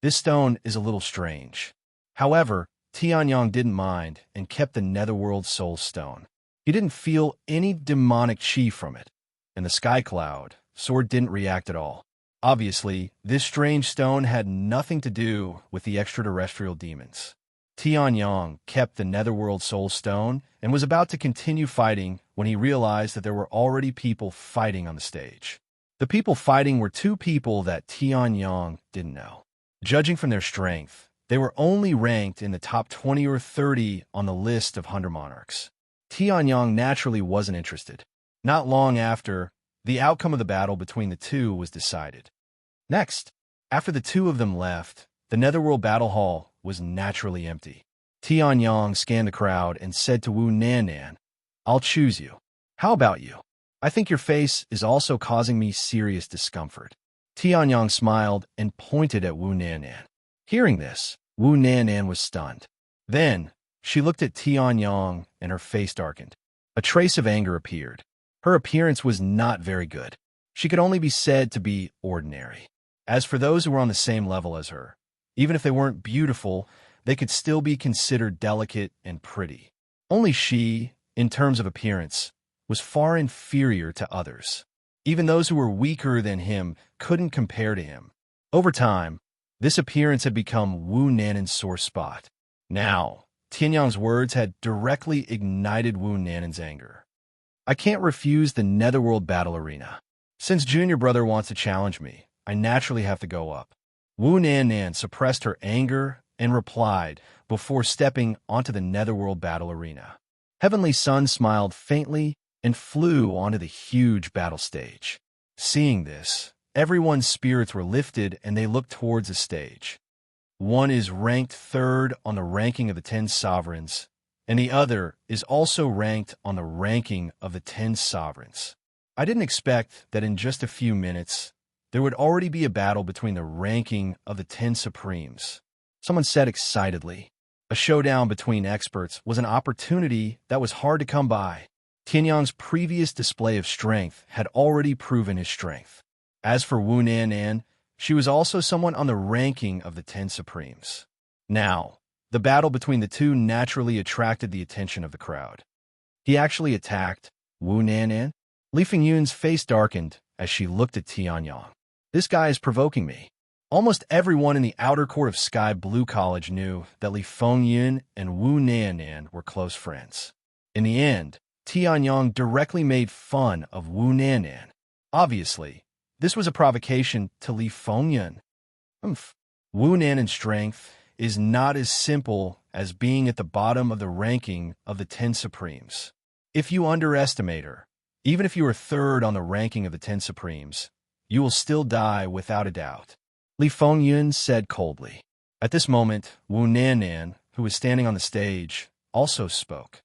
This stone is a little strange. However, Tianyang didn't mind and kept the Netherworld Soul Stone. He didn't feel any demonic chi from it, and the Sky Cloud sword didn't react at all. Obviously, this strange stone had nothing to do with the extraterrestrial demons. Tianyang kept the Netherworld Soul Stone and was about to continue fighting when he realized that there were already people fighting on the stage. The people fighting were two people that Tianyang didn't know. Judging from their strength, they were only ranked in the top 20 or 30 on the list of 100 monarchs. Tianyang naturally wasn't interested. Not long after, the outcome of the battle between the two was decided. Next, after the two of them left, the Netherworld Battle Hall was naturally empty. Tianyang scanned the crowd and said to Wu Nannan, "I'll choose you. How about you? I think your face is also causing me serious discomfort." Tianyang smiled and pointed at Wu Nannan. Hearing this, Wu Nannan was stunned. Then, she looked at Tianyang and her face darkened. A trace of anger appeared. Her appearance was not very good. She could only be said to be ordinary. As for those who were on the same level as her, even if they weren't beautiful, they could still be considered delicate and pretty. Only she, in terms of appearance, was far inferior to others. Even those who were weaker than him couldn't compare to him. Over time, this appearance had become Wu Nannan's sore spot. Now, Tianyang's words had directly ignited Wu Nannan's anger. "I can't refuse the Netherworld Battle Arena. Since Junior Brother wants to challenge me, I naturally have to go up." Wu Nannan suppressed her anger and replied before stepping onto the Netherworld Battle Arena. Heavenly Sun smiled faintly and flew onto the huge battle stage. Seeing this, everyone's spirits were lifted and they looked towards the stage. One is ranked third on the ranking of the 10 sovereigns, and the other is also ranked on the ranking of the 10 sovereigns. I didn't expect that in just a few minutes, there would already be a battle between the ranking of the 10 supremes. Someone said excitedly. A showdown between experts was an opportunity that was hard to come by. Tianyang's previous display of strength had already proven his strength. As for Wu Nannan, she was also someone on the ranking of the 10 supremes. Now, the battle between the two naturally attracted the attention of the crowd. He actually attacked Wu Nannan. Li Fengyun's face darkened as she looked at Tianyang. "This guy is provoking me." Almost everyone in the outer court of Sky Blue College knew that Li Fengyun and Wu Nannan were close friends. In the end, Tianyang directly made fun of Wu Nannan. Obviously, this was a provocation to Li Fengyun. Wu Nannan's strength is not as simple as being at the bottom of the ranking of the 10 supremes. If you underestimate her, even if you are third on the ranking of the 10 supremes, you will still die without a doubt. Li Fengyun said coldly. At this moment, Wu Nannan, who was standing on the stage, also spoke.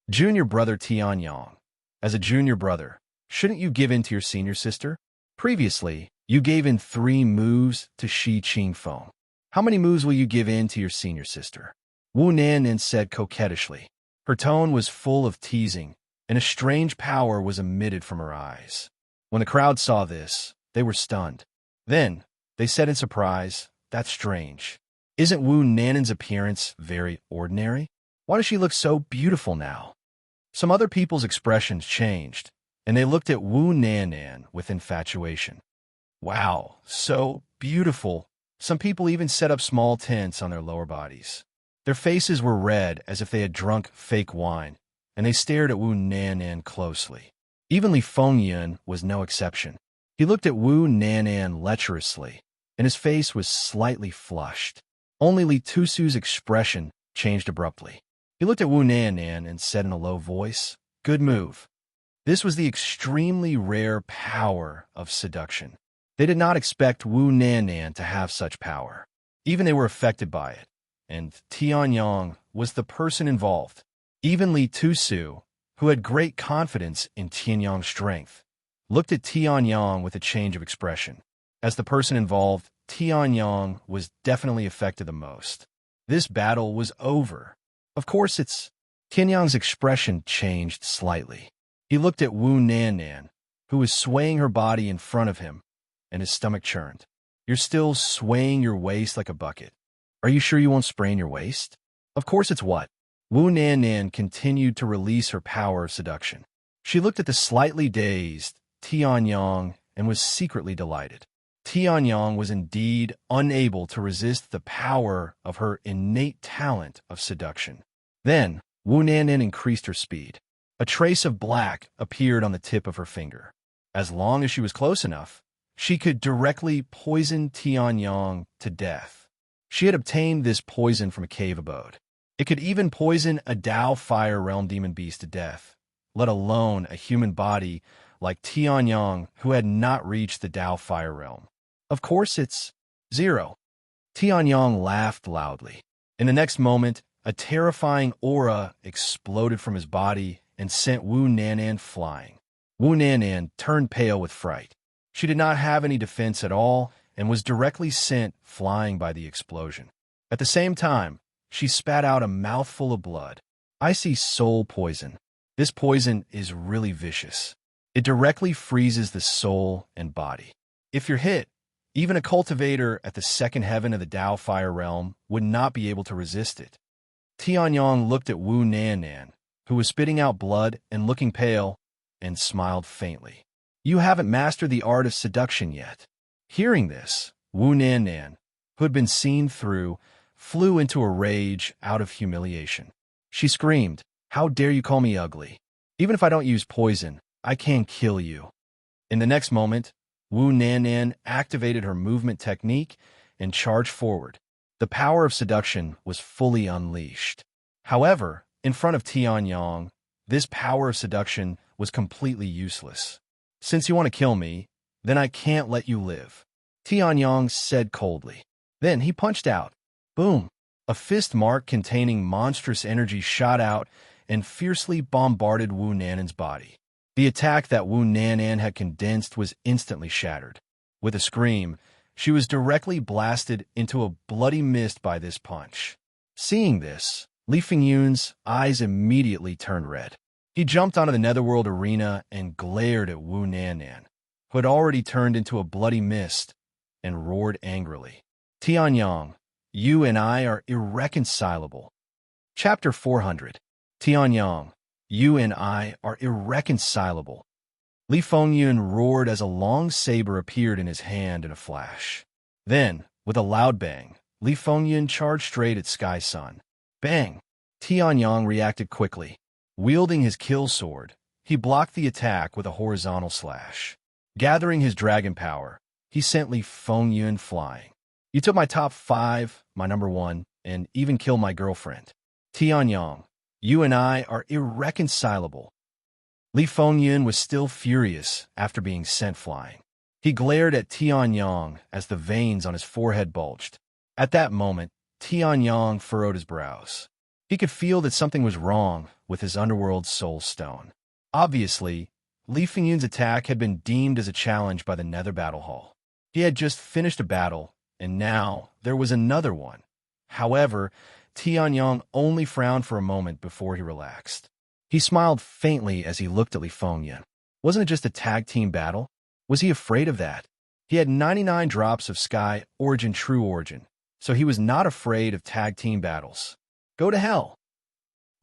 Junior brother Tianyang. As a junior brother, shouldn't you give in to your senior sister? Previously, you gave in 3 moves to Shi Qingfeng. How many moves will you give in to your senior sister? Wu Nannin said coquettishly. Her tone was full of teasing, and a strange power was emitted from her eyes. When the crowd saw this, they were stunned. Then, they said in surprise, "That's strange. Isn't Wu Nannin's appearance very ordinary? Why does she look so beautiful now?" Some other people's expressions changed, and they looked at Wu Nannin with infatuation. Wow, so beautiful. Some people even set up small tents on their lower bodies. Their faces were red as if they had drunk fake wine, and they stared at Wu Nannin closely. Even Li Fengyun was no exception. He looked at Wu Nannin lecherously, and his face was slightly flushed. Only Li Tusu's expression changed abruptly. He looked at Wu Nannin and said in a low voice, "Good move." This was the extremely rare power of seduction. They did not expect Wu Nannin to have such power. Even they were affected by it, and Tianyang was the person involved. Even Li Tusu, who had great confidence in Tianyang's strength, looked at Tianyang with a change of expression. As the person involved, Tianyang was definitely affected the most. This battle was over. Of course, Tianyang's expression changed slightly. He looked at Wu Nannin, who was swaying her body in front of him, and his stomach churned. "You're still swaying your waist like a bucket. Are you sure you won't sprain your waist?" "Of course it's what?" Wu Nannin continued to release her power of seduction. She looked at the slightly dazed Tianyang and was secretly delighted. Tianyang was indeed unable to resist the power of her innate talent of seduction. Then, Wu Nannin increased her speed. A trace of black appeared on the tip of her finger. As long as she was close enough, she could directly poison Tianyang to death. She had obtained this poison from a cave abode. It could even poison a Dao Fire Realm demon beast to death, let alone a human body like Tianyang who had not reached the Dao Fire Realm. Of course it's 0. Tianyang laughed loudly. In the next moment, a terrifying aura exploded from his body and sent Wu Nannin flying. Wu Nannin turned pale with fright. She did not have any defense at all and was directly sent flying by the explosion. At the same time, she spat out a mouthful of blood. "I see soul poison. This poison is really vicious. It directly freezes the soul and body. If you're hit, even a cultivator at the second heaven of the Dao Fire Realm would not be able to resist it." Tianyang looked at Wu Nannin, who was spitting out blood and looking pale, and smiled faintly. "You haven't mastered the art of seduction yet." Hearing this, Wu Nannin, who had been seen through, flew into a rage out of humiliation. She screamed, "How dare you call me ugly? Even if I don't use poison, I can kill you." In the next moment, Wu Nannin activated her movement technique and charged forward. The power of seduction was fully unleashed. However, in front of Tianyang, this power of seduction was completely useless. "Since you want to kill me, then I can't let you live," Tianyang said coldly. Then he punched out. Boom! A fist mark containing monstrous energy shot out and fiercely bombarded Wu Nannin's body. The attack that Wu Nannin had condensed was instantly shattered. With a scream, she was directly blasted into a bloody mist by this punch. Seeing this, Li Fengyun's eyes immediately turned red. He jumped onto the netherworld arena and glared at Wu Nannin, who had already turned into a bloody mist, and roared angrily. "Tianyang, you and I are irreconcilable." Chapter 400. Tianyang, you and I are irreconcilable. Li Fengyun roared as a long saber appeared in his hand in a flash. Then, with a loud bang, Li Fengyun charged straight at Sky Sun. Bang! Tianyang reacted quickly. Wielding his kill sword, he blocked the attack with a horizontal slash. Gathering his dragon power, he sent Li Fengyun flying. "You took my top 5, my number 1, and even killed my girlfriend. Tianyang, you and I are irreconcilable." Li Fengyun was still furious after being sent flying. He glared at Tianyang as the veins on his forehead bulged. At that moment, Tianyang furrowed his brows. He could feel that something was wrong with his underworld soul stone. Obviously, Li Fingyun's attack had been deemed as a challenge by the Nether Battle Hall. He had just finished a battle, and now there was another one. However, Tianyang only frowned for a moment before he relaxed. He smiled faintly as he looked at Li Fengyun. Wasn't it just a tag team battle? Was he afraid of that? He had 99 drops of Sky Origin True Origin, so he was not afraid of tag team battles. Go to hell.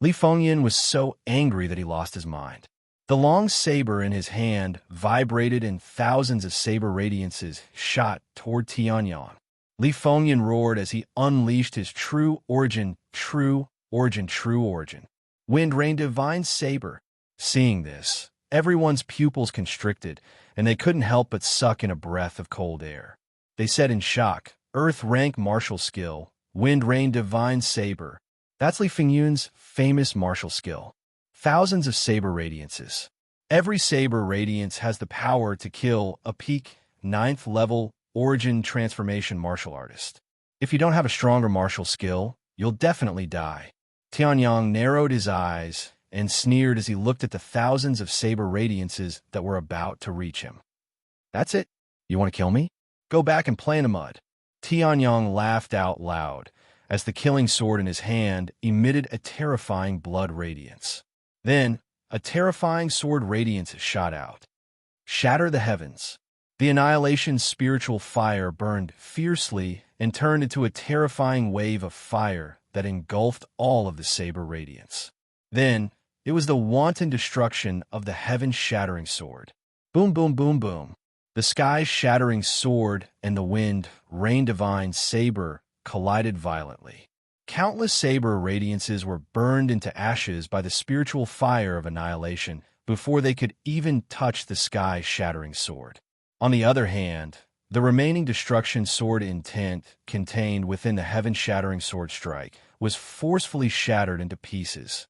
Li Fengyun was so angry that he lost his mind. The long saber in his hand vibrated and thousands of saber radiances shot toward Tianyang. Li Fengyun roared as he unleashed his True Origin, True Origin, True Origin. Wind Rain Divine Saber. Seeing this, everyone's pupils constricted, and they couldn't help but suck in a breath of cold air. They said in shock, Earth Rank Martial Skill, Wind Rain Divine Saber. That's Li Fengyun's famous martial skill. Thousands of saber radiances. Every saber radiance has the power to kill a peak, 9th level, origin transformation martial artist. If you don't have a stronger martial skill, you'll definitely die. Tianyang narrowed his eyes and sneered as he looked at the thousands of saber radiances that were about to reach him. That's it? You want to kill me? Go back and play in the mud. Tianyang laughed out loud as the killing sword in his hand emitted a terrifying blood radiance. Then, a terrifying sword radiance shot out. Shatter the heavens. The Annihilation's spiritual fire burned fiercely and turned into a terrifying wave of fire that engulfed all of the saber radiance. Then, it was the wanton destruction of the heaven-shattering sword. Boom, boom, boom, boom. The sky-shattering sword and the wind, rain divine saber collided violently. Countless saber radiances were burned into ashes by the spiritual fire of annihilation before they could even touch the sky-shattering sword. On the other hand, the remaining destruction sword intent contained within the heaven-shattering sword strike was forcefully shattered into pieces.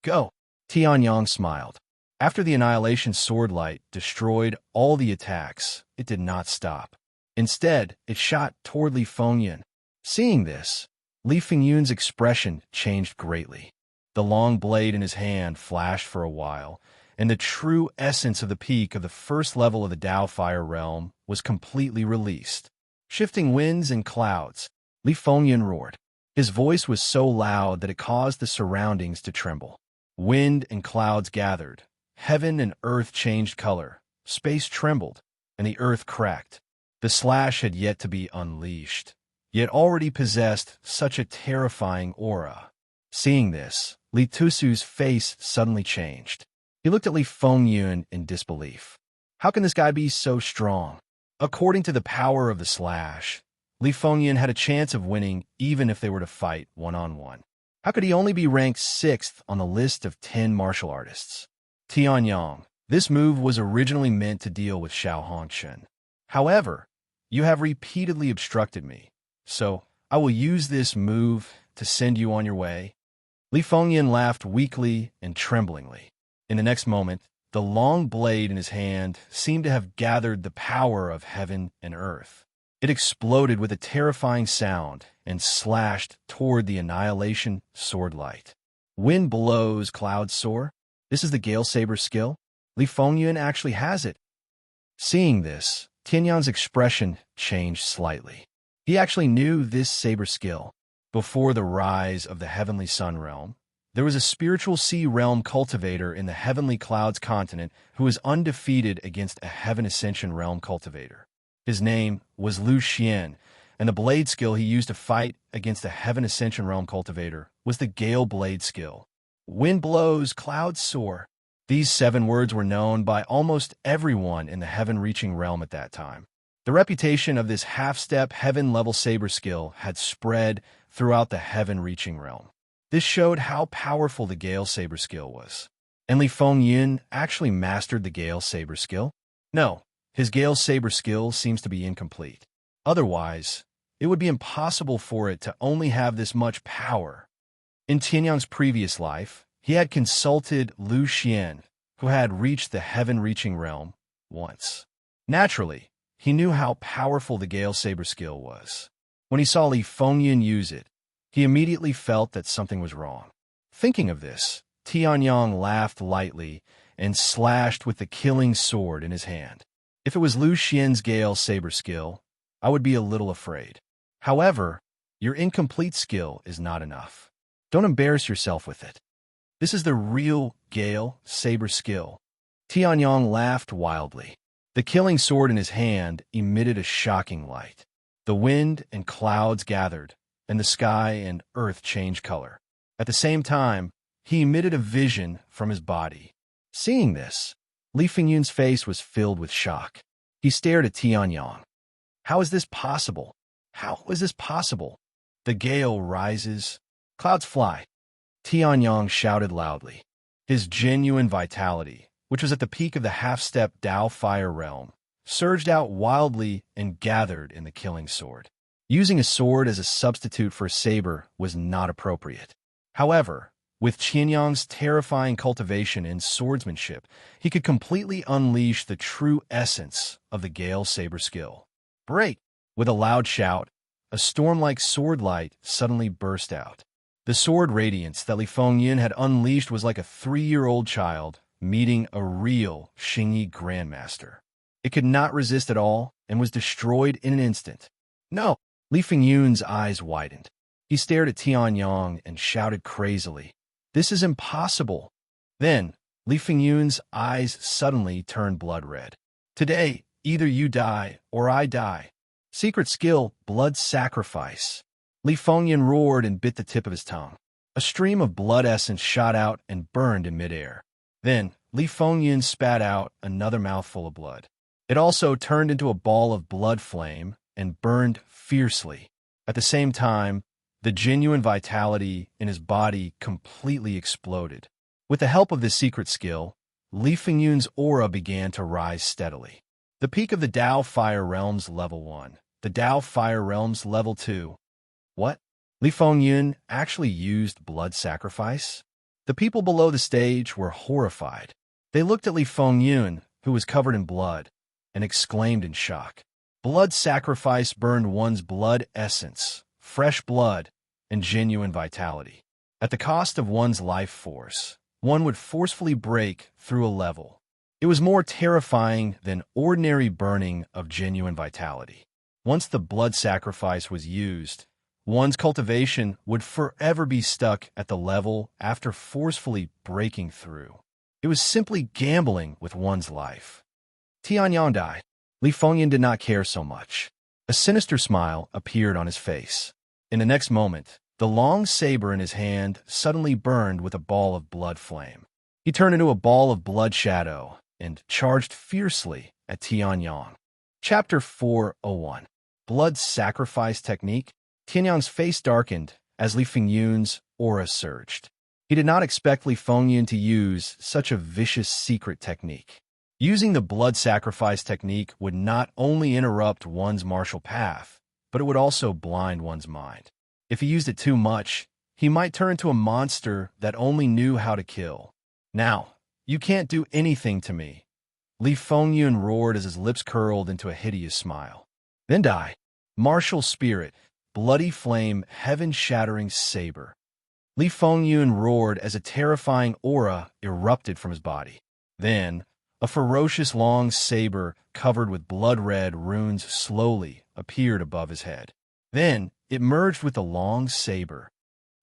Go! Tianyang smiled. After the annihilation sword light destroyed all the attacks, it did not stop. Instead, it shot toward Li Fengyun. Seeing this, Li Fengyun's expression changed greatly. The long blade in his hand flashed for a while, and the true essence of the peak of the first level of the Tao Fire realm was completely released. Shifting winds and clouds, Li Fengyun roared. His voice was so loud that it caused the surroundings to tremble. Wind and clouds gathered. Heaven and earth changed color. Space trembled, and the earth cracked. The slash had yet to be unleashed, yet already possessed such a terrifying aura. Seeing this, Li Tusu's face suddenly changed. He looked at Li Fengyun in disbelief. How can this guy be so strong? According to the power of the slash, Li Fengyun had a chance of winning even if they were to fight one-on-one. How could he only be ranked 6th on the list of 10 martial artists? Tianyang, this move was originally meant to deal with Xiao Hongchen. However, you have repeatedly obstructed me, so I will use this move to send you on your way. Li Fengyun laughed weakly and tremblingly. In the next moment, the long blade in his hand seemed to have gathered the power of heaven and earth. It exploded with a terrifying sound and slashed toward the annihilation sword light. Wind blows, clouds soar. This is the Gale Saber skill. Li Fengyun actually has it. Seeing this, Tianyang's expression changed slightly. He actually knew this saber skill. Before the rise of the Heavenly Sun realm, there was a spiritual sea realm cultivator in the Heavenly Clouds continent who was undefeated against a Heaven Ascension realm cultivator. His name was Lu Xian, and the blade skill he used to fight against the Heaven Ascension realm cultivator was the Gale Blade skill. Wind blows, clouds soar. These 7 words were known by almost everyone in the heaven-reaching realm at that time. The reputation of this half-step heaven-level saber skill had spread throughout the heaven-reaching realm. This showed how powerful the Gale Saber skill was. And Li Fengyun actually mastered the Gale Saber skill? No, his Gale Saber skill seems to be incomplete. Otherwise, it would be impossible for it to only have this much power. In Tianyang's previous life, he had consulted Lu Xian, who had reached the heaven-reaching realm once. Naturally, he knew how powerful the Gale Saber skill was. When he saw Li Fengyun use it, He immediately felt that something was wrong. Thinking of this, Tianyong laughed lightly and slashed with the killing sword in his hand. If it was Lu Xian's Gale Saber skill, I would be a little afraid. However, your incomplete skill is not enough. Don't embarrass yourself with it. This is the real Gale Saber skill. Tianyong laughed wildly. The killing sword in his hand emitted a shocking light. The wind and clouds gathered, and the sky and earth changed color. At the same time, he emitted a vision from his body. Seeing this, Li Fingyun's face was filled with shock. He stared at Tianyong. How is this possible? How is this possible? The gale rises, clouds fly. Tianyong shouted loudly. His genuine vitality, which was at the peak of the half-step Dao fire realm, surged out wildly and gathered in the killing sword. Using a sword as a substitute for a saber was not appropriate. However, with Tianyong's terrifying cultivation in swordsmanship, he could completely unleash the true essence of the Gale Saber skill. Break! With a loud shout, a storm-like sword light suddenly burst out. The sword radiance that Li Fengyan had unleashed was like a 3-year-old child meeting a real Xingyi grandmaster. It could not resist at all and was destroyed in an instant. No! Li Fengyun's eyes widened. He stared at Tianyong and shouted crazily, "This is impossible!" Then, Li Fengyun's eyes suddenly turned blood red. "Today, either you die or I die." Secret skill, blood sacrifice. Li Fengyan roared and bit the tip of his tongue. A stream of blood essence shot out and burned in midair. Then, Li Fengyan spat out another mouthful of blood. It also turned into a ball of blood flame and burned fiercely. At the same time, the genuine vitality in his body completely exploded. With the help of this secret skill, Li Fengyun's aura began to rise steadily. The peak of the Dao Fire Realms Level 1, the Dao Fire Realms Level 2. What? Li Fengyun actually used blood sacrifice? The people below the stage were horrified. They looked at Li Fengyun, who was covered in blood, and exclaimed in shock. Blood sacrifice burned one's blood essence, fresh blood, and genuine vitality. At the cost of one's life force, one would forcefully break through a level. It was more terrifying than ordinary burning of genuine vitality. Once the blood sacrifice was used, one's cultivation would forever be stuck at the level after forcefully breaking through. It was simply gambling with one's life. Tianyong died. Li Fengyan did not care so much. A sinister smile appeared on his face. In the next moment, the long saber in his hand suddenly burned with a ball of blood flame. He turned into a ball of blood shadow and charged fiercely at Tianyong. Chapter 401. Blood Sacrifice Technique. Tianyong's face darkened as Li Fengyun's aura surged. He did not expect Li Fengyan to use such a vicious secret technique. Using the blood sacrifice technique would not only interrupt one's martial path, but it would also blind one's mind. If he used it too much, he might turn into a monster that only knew how to kill. Now, you can't do anything to me. Li Fengyun roared as his lips curled into a hideous smile. Then die. Martial spirit, bloody flame, heaven-shattering saber. Li Fengyun roared as a terrifying aura erupted from his body. Then, a ferocious long saber covered with blood-red runes slowly appeared above his head. Then, it merged with the long saber.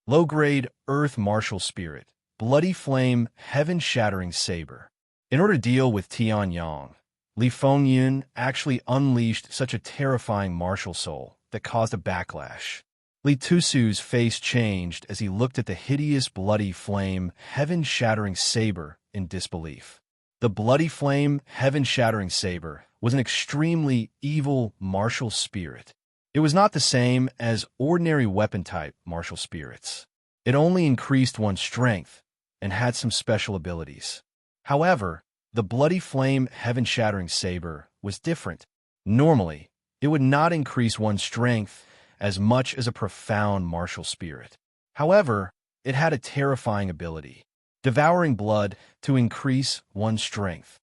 Low-grade earth martial spirit, bloody flame, heaven-shattering saber. In order to deal with Tianyong, Li Fengyun actually unleashed such a terrifying martial soul that caused a backlash. Li Tusu's face changed as he looked at the hideous bloody flame, heaven-shattering saber in disbelief. The bloody flame, heaven-shattering saber was an extremely evil martial spirit. It was not the same as ordinary weapon-type martial spirits. It only increased one's strength and had some special abilities. However, the bloody flame, heaven-shattering saber was different. Normally, it would not increase one's strength as much as a profound martial spirit. However, it had a terrifying ability, devouring blood to increase one's strength.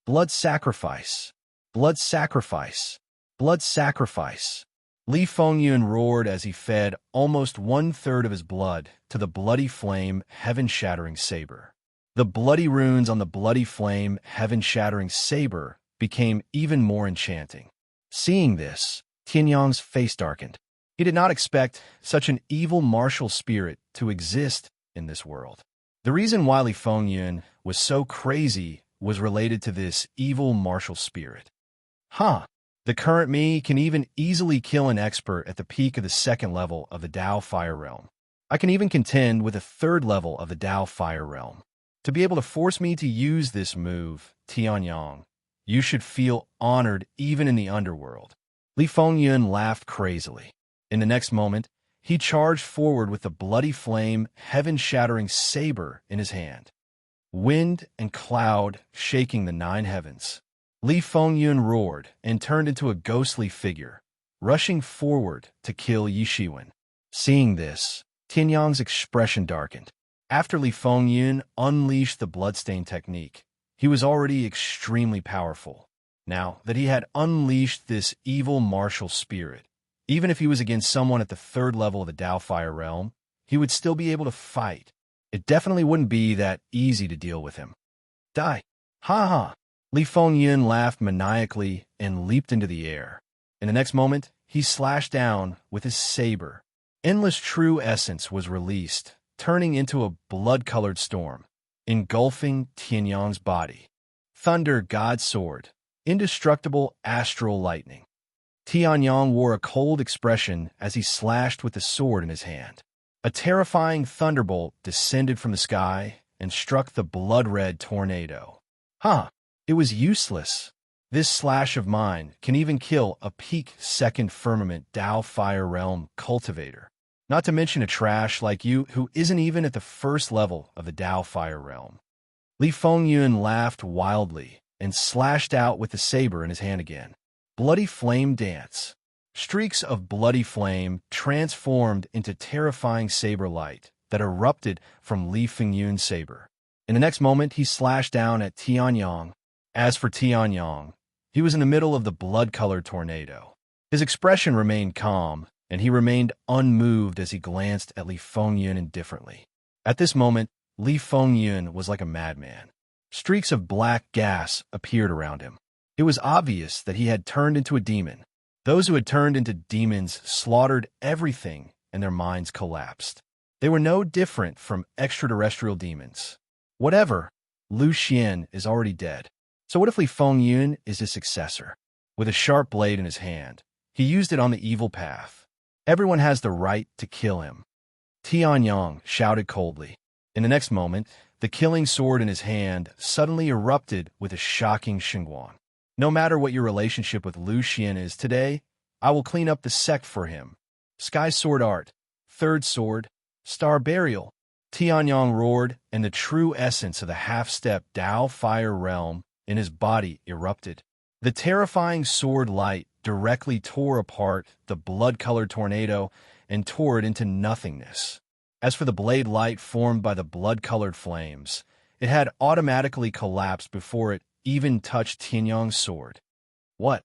Blood sacrifice. Blood sacrifice. Blood sacrifice. Li Fengyun roared as he fed almost one-third of his blood to the bloody flame heaven-shattering saber. The bloody runes on the bloody flame heaven-shattering saber became even more enchanting. Seeing this, Tianyang's face darkened. He did not expect such an evil martial spirit to exist in this world. The reason why Li Fengyun was so crazy was related to this evil martial spirit. The current me can even easily kill an expert at the peak of the second level of the Dao Fire Realm. I can even contend with a third level of the Dao Fire Realm. To be able to force me to use this move, Tianyang, you should feel honored even in the underworld. Li Fengyun laughed crazily. In the next moment, he charged forward with the bloody flame, heaven-shattering saber in his hand. Wind and cloud shaking the nine heavens. Li Fengyun roared and turned into a ghostly figure, rushing forward to kill Yi Shiwen. Seeing this, Tianyang's expression darkened. After Li Fengyun unleashed the bloodstain technique, he was already extremely powerful. Now that he had unleashed this evil martial spirit, even if he was against someone at the third level of the Dao Fire Realm, he would still be able to fight. It definitely wouldn't be that easy to deal with him. Die! Ha ha! Li Fengyun laughed maniacally and leaped into the air. In the next moment, he slashed down with his saber. Endless true essence was released, turning into a blood-colored storm, engulfing Tianyang's body. Thunder God Sword, indestructible astral lightning. Tianyang wore a cold expression as he slashed with the sword in his hand. A terrifying thunderbolt descended from the sky and struck the blood-red tornado. It was useless. This slash of mine can even kill a peak second firmament Dao Fire Realm cultivator. Not to mention a trash like you who isn't even at the first level of the Dao Fire Realm. Li Fengyun laughed wildly and slashed out with the saber in his hand again. Bloody flame dance. Streaks of bloody flame transformed into terrifying saber light that erupted from Li Fengyun's saber. In the next moment, he slashed down at Tianyang. As for Tianyang, he was in the middle of the blood-colored tornado. His expression remained calm, and he remained unmoved as he glanced at Li Fengyun indifferently. At this moment, Li Fengyun was like a madman. Streaks of black gas appeared around him. It was obvious that he had turned into a demon. Those who had turned into demons slaughtered everything, and their minds collapsed. They were no different from extraterrestrial demons. Whatever, Lu Xian is already dead. So what if Li Fengyun is his successor? With a sharp blade in his hand, he used it on the evil path. Everyone has the right to kill him. Tianyang shouted coldly. In the next moment, the killing sword in his hand suddenly erupted with a shocking xinguang. No matter what your relationship with Lu Xian is today, I will clean up the sect for him. Sky Sword Art, Third Sword, Star Burial. Tianyang roared, and the true essence of the half-step Dao Fire Realm in his body erupted. The terrifying sword light directly tore apart the blood-colored tornado and tore it into nothingness. As for the blade light formed by the blood-colored flames, it had automatically collapsed before it even touched Tianyang's sword. What?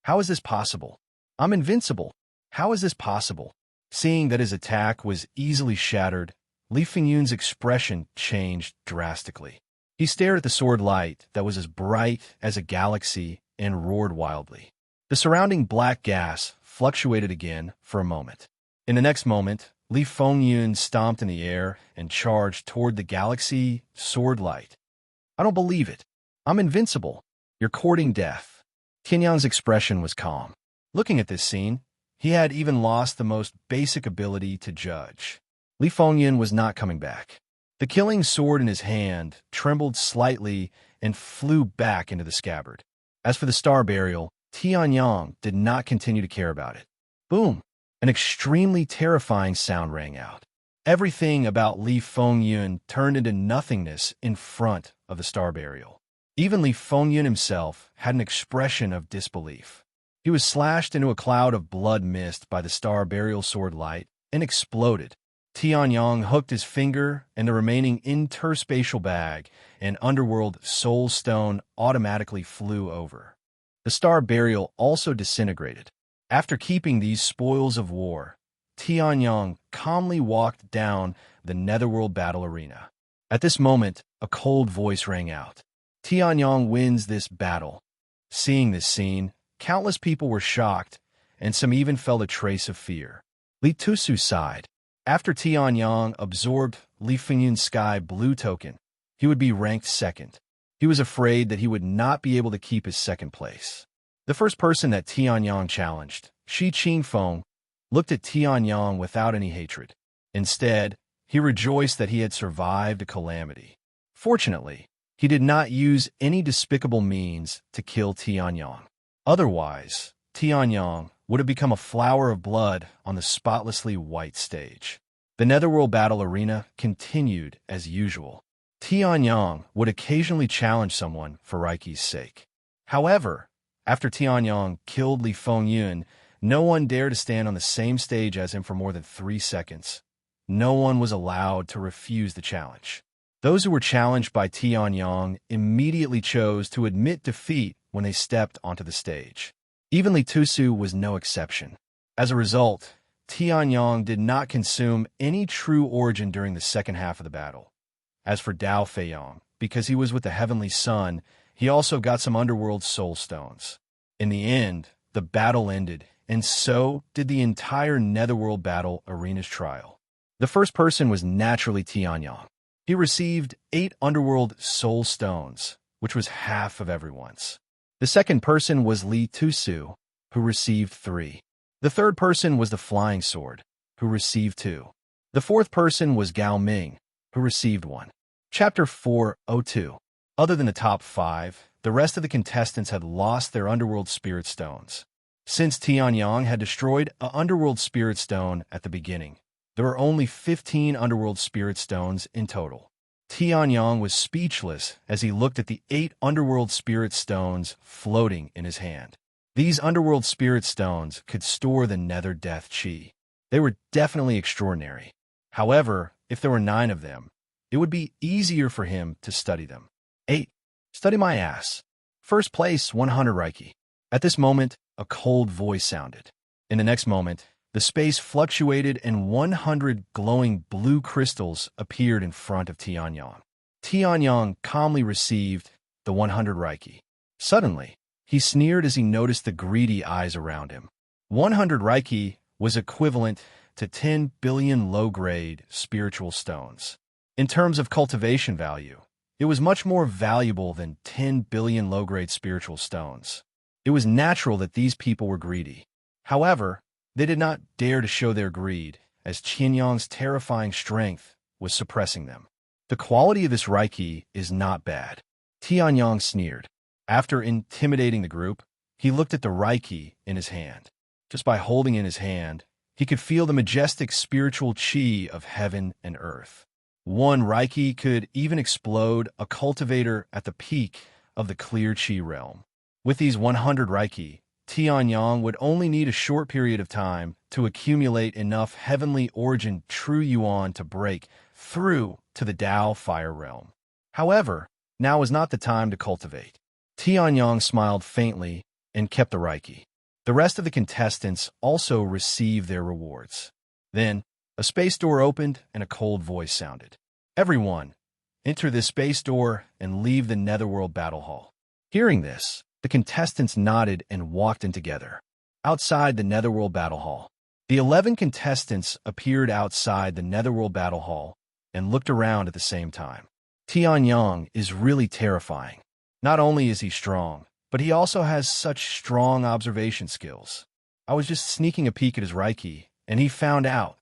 How is this possible? I'm invincible. How is this possible? Seeing that his attack was easily shattered, Li Fengyun's expression changed drastically. He stared at the sword light that was as bright as a galaxy and roared wildly. The surrounding black gas fluctuated again for a moment. In the next moment, Li Fengyun stomped in the air and charged toward the galaxy sword light. I don't believe it. I'm invincible. You're courting death. Tianyang's expression was calm. Looking at this scene, he had even lost the most basic ability to judge. Li Fengyun was not coming back. The killing sword in his hand trembled slightly and flew back into the scabbard. As for the star burial, Tianyang did not continue to care about it. Boom! An extremely terrifying sound rang out. Everything about Li Fengyun turned into nothingness in front of the star burial. Even Li Fengyun himself had an expression of disbelief. He was slashed into a cloud of blood mist by the star burial sword light and exploded. Tianyang hooked his finger, and the remaining interspatial bag and underworld soul stone automatically flew over. The star burial also disintegrated. After keeping these spoils of war, Tianyang calmly walked down the netherworld battle arena. At this moment, a cold voice rang out. Tianyang wins this battle. Seeing this scene, countless people were shocked, and some even felt a trace of fear. Li Tusu sighed. After Tianyang absorbed Li Fingyun's sky blue token, he would be ranked second. He was afraid that he would not be able to keep his second place. The first person that Tianyang challenged, Shi Qingfeng, looked at Tianyang without any hatred. Instead, he rejoiced that he had survived a calamity. Fortunately, he did not use any despicable means to kill Tianyang. Otherwise, Tianyang would have become a flower of blood on the spotlessly white stage. The netherworld battle arena continued as usual. Tianyang would occasionally challenge someone for Raiki's sake. However, after Tianyang killed Li Fengyun, no one dared to stand on the same stage as him for more than 3 seconds. No one was allowed to refuse the challenge. Those who were challenged by Tianyang immediately chose to admit defeat when they stepped onto the stage. Even Li Tusu was no exception. As a result, Tianyang did not consume any true origin during the second half of the battle. As for Dao Feiyang, because he was with the Heavenly Sun, he also got some underworld soul stones. In the end, the battle ended, and so did the entire netherworld battle arena's trial. The first person was naturally Tianyang. He received 8 underworld soul stones, which was half of everyone's. The second person was Li Tusu, who received 3. The third person was the Flying Sword, who received 2. The fourth person was Gao Ming, who received 1. Chapter 402. Other than the top 5, the rest of the contestants had lost their underworld spirit stones. Since Tianyang had destroyed an underworld spirit stone at the beginning, there were only 15 underworld spirit stones in total. Tianyang was speechless as he looked at the 8 underworld spirit stones floating in his hand. These underworld spirit stones could store the nether death chi. They were definitely extraordinary. However, if there were 9 of them, it would be easier for him to study them. 8. Study my ass. First place, 100 Reiki. At this moment, a cold voice sounded. In the next moment, the space fluctuated and 100 glowing blue crystals appeared in front of Tianyang. Tianyang calmly received the 100 Reiki. Suddenly, he sneered as he noticed the greedy eyes around him. 100 Reiki was equivalent to 10 billion low-grade spiritual stones. In terms of cultivation value, it was much more valuable than 10 billion low-grade spiritual stones. It was natural that these people were greedy. However, they did not dare to show their greed, as Tianyang's terrifying strength was suppressing them. The quality of this Reiki is not bad. Tianyang sneered. After intimidating the group, he looked at the Reiki in his hand. Just by holding in his hand, he could feel the majestic spiritual chi of heaven and earth. 1 Reiki could even explode a cultivator at the peak of the clear chi realm. With these 100 Reiki, Tianyang would only need a short period of time to accumulate enough heavenly origin true yuan to break through to the Dao fire realm. However, now was not the time to cultivate. Tianyang smiled faintly and kept the Reiki. The rest of the contestants also received their rewards. Then, a space door opened and a cold voice sounded. Everyone, enter this space door and leave the netherworld battle hall. Hearing this, the contestants nodded and walked in together. Outside the netherworld battle hall, the 11 contestants appeared outside the netherworld battle hall and looked around at the same time. Tianyang is really terrifying. Not only is he strong, but he also has such strong observation skills. I was just sneaking a peek at his Reiki, and he found out.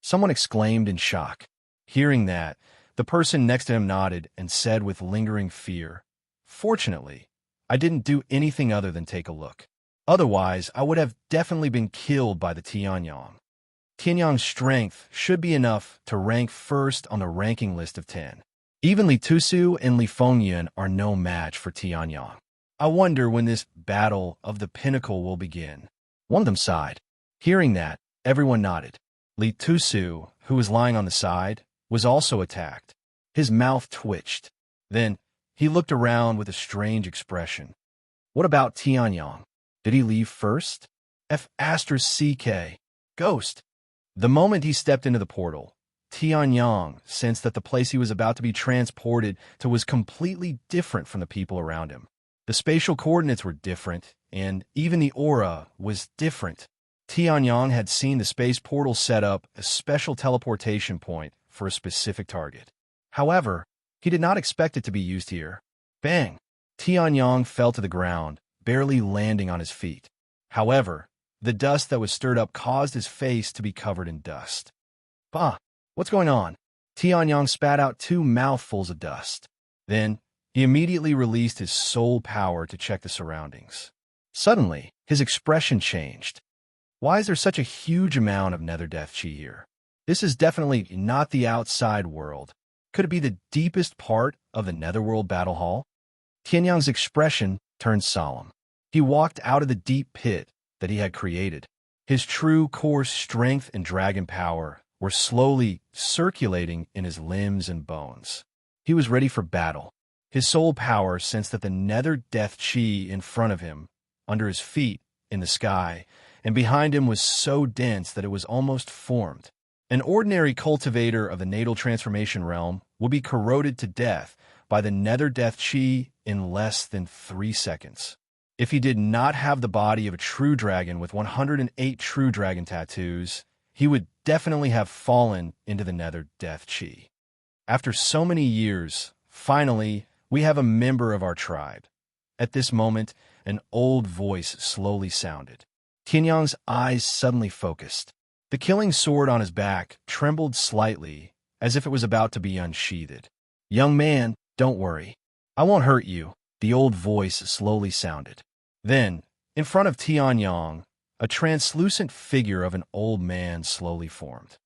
Someone exclaimed in shock. Hearing that, the person next to him nodded and said with lingering fear, "Fortunately, I didn't do anything other than take a look. Otherwise, I would have definitely been killed by the Tianyang." Tianyang's strength should be enough to rank first on the ranking list of 10. Even Li Tusu and Li Fengyun are no match for Tianyang. I wonder when this battle of the pinnacle will begin. One of them sighed. Hearing that, everyone nodded. Li Tusu, who was lying on the side, was also attacked. His mouth twitched. Then, he looked around with a strange expression. What about Tianyang? Did he leave first? F***CK. Ghost. The moment he stepped into the portal, Tianyang sensed that the place he was about to be transported to was completely different from the people around him. The spatial coordinates were different, and even the aura was different. Tianyang had seen the space portal set up a special teleportation point for a specific target. However, he did not expect it to be used here. Bang! Tianyang fell to the ground, barely landing on his feet. However, the dust that was stirred up caused his face to be covered in dust. Bah! What's going on? Tianyang spat out 2 mouthfuls of dust. Then, he immediately released his soul power to check the surroundings. Suddenly, his expression changed. Why is there such a huge amount of nether death chi here? This is definitely not the outside world. Could it be the deepest part of the netherworld battle hall? Tianyang's expression turned solemn. He walked out of the deep pit that he had created. His true core strength and dragon power were slowly circulating in his limbs and bones. He was ready for battle. His soul power sensed that the nether death chi in front of him, under his feet, in the sky, and behind him was so dense that it was almost formed. An ordinary cultivator of the natal transformation realm would be corroded to death by the nether death chi in less than 3 seconds. If he did not have the body of a true dragon with 108 true dragon tattoos, he would definitely have fallen into the nether death chi. After so many years, finally, we have a member of our tribe. At this moment, an old voice slowly sounded. Tianyang's eyes suddenly focused. The killing sword on his back trembled slightly, as if it was about to be unsheathed. "Young man, don't worry. I won't hurt you," the old voice slowly sounded. Then, in front of Tianyang, a translucent figure of an old man slowly formed.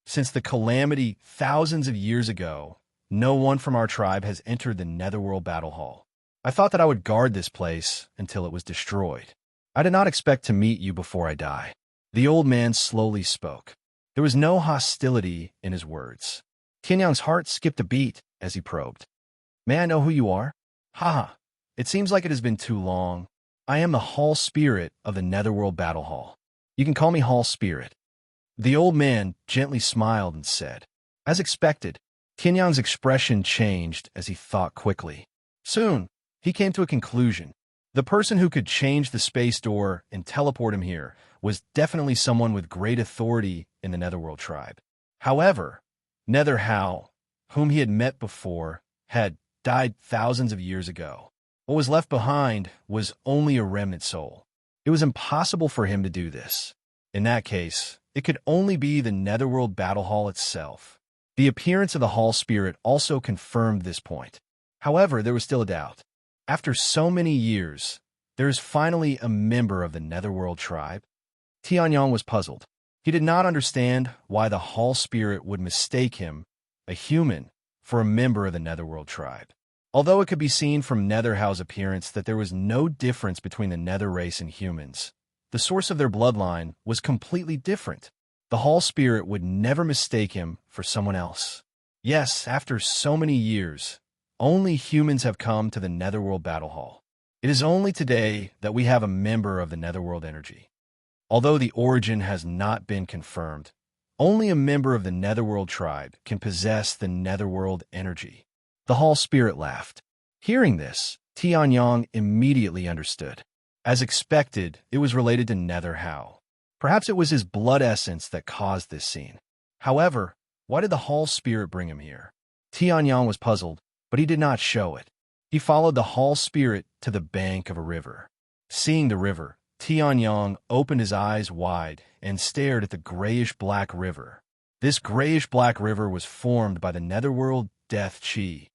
Since the calamity thousands of years ago, no one from our tribe has entered the netherworld battle hall. I thought that I would guard this place until it was destroyed. I did not expect to meet you before I die. The old man slowly spoke. There was no hostility in his words. Tianyang's heart skipped a beat as he probed. "May I know who you are?" "Haha, it seems like it has been too long. I am the Hall Spirit of the Netherworld Battle Hall. You can call me Hall Spirit." The old man gently smiled and said. As expected, Tianyang's expression changed as he thought quickly. Soon, he came to a conclusion. The person who could change the space door and teleport him here was definitely someone with great authority in the Netherworld tribe. However, Nether Hao, whom he had met before, had died thousands of years ago. What was left behind was only a remnant soul. It was impossible for him to do this. In that case, it could only be the Netherworld Battle Hall itself. The appearance of the Hall Spirit also confirmed this point. However, there was still a doubt. After so many years, there is finally a member of the Netherworld tribe. Tianyang was puzzled. He did not understand why the Hall Spirit would mistake him, a human, for a member of the Netherworld tribe. Although it could be seen from Netherhao's appearance that there was no difference between the Nether race and humans, the source of their bloodline was completely different. The Hall Spirit would never mistake him for someone else. Yes, after so many years, only humans have come to the Netherworld Battle Hall. It is only today that we have a member of the Netherworld energy. Although the origin has not been confirmed, only a member of the Netherworld tribe can possess the Netherworld energy. The Hall Spirit laughed. Hearing this, Tianyang immediately understood. As expected, it was related to Nether Hao. Perhaps it was his blood essence that caused this scene. However, why did the Hall Spirit bring him here? Tianyang was puzzled, but he did not show it. He followed the Hall Spirit to the bank of a river. Seeing the river, Tianyang opened his eyes wide and stared at the grayish-black river. This grayish-black river was formed by the Netherworld Death Chi.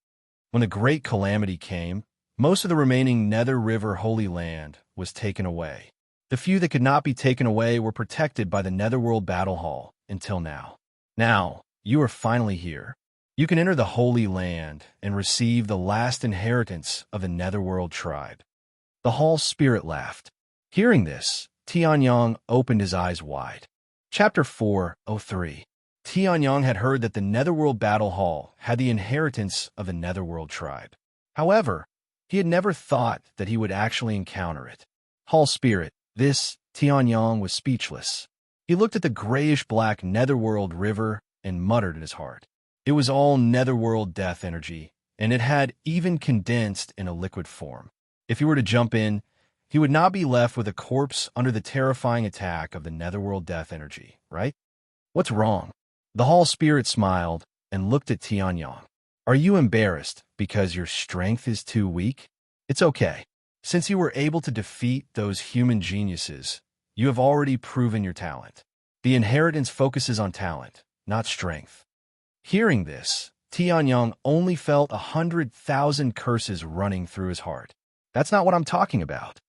When the Great Calamity came, most of the remaining Nether River Holy Land was taken away. The few that could not be taken away were protected by the Netherworld Battle Hall until now. Now, you are finally here. You can enter the Holy Land and receive the last inheritance of the Netherworld tribe. The Hall Spirit laughed. Hearing this, Tianyang opened his eyes wide. Chapter 4:03. Tianyang had heard that the Netherworld Battle Hall had the inheritance of the Netherworld tribe. However, he had never thought that he would actually encounter it. Hall Spirit, this Tianyang was speechless. He looked at the grayish-black netherworld river and muttered in his heart. It was all netherworld death energy, and it had even condensed in a liquid form. If he were to jump in, he would not be left with a corpse under the terrifying attack of the netherworld death energy, right? What's wrong? The hall spirit smiled and looked at Tianyang. Are you embarrassed because your strength is too weak? It's okay. Since you were able to defeat those human geniuses, you have already proven your talent. The inheritance focuses on talent, not strength. Hearing this, Tianyang only felt 100,000 curses running through his heart. That's not what I'm talking about.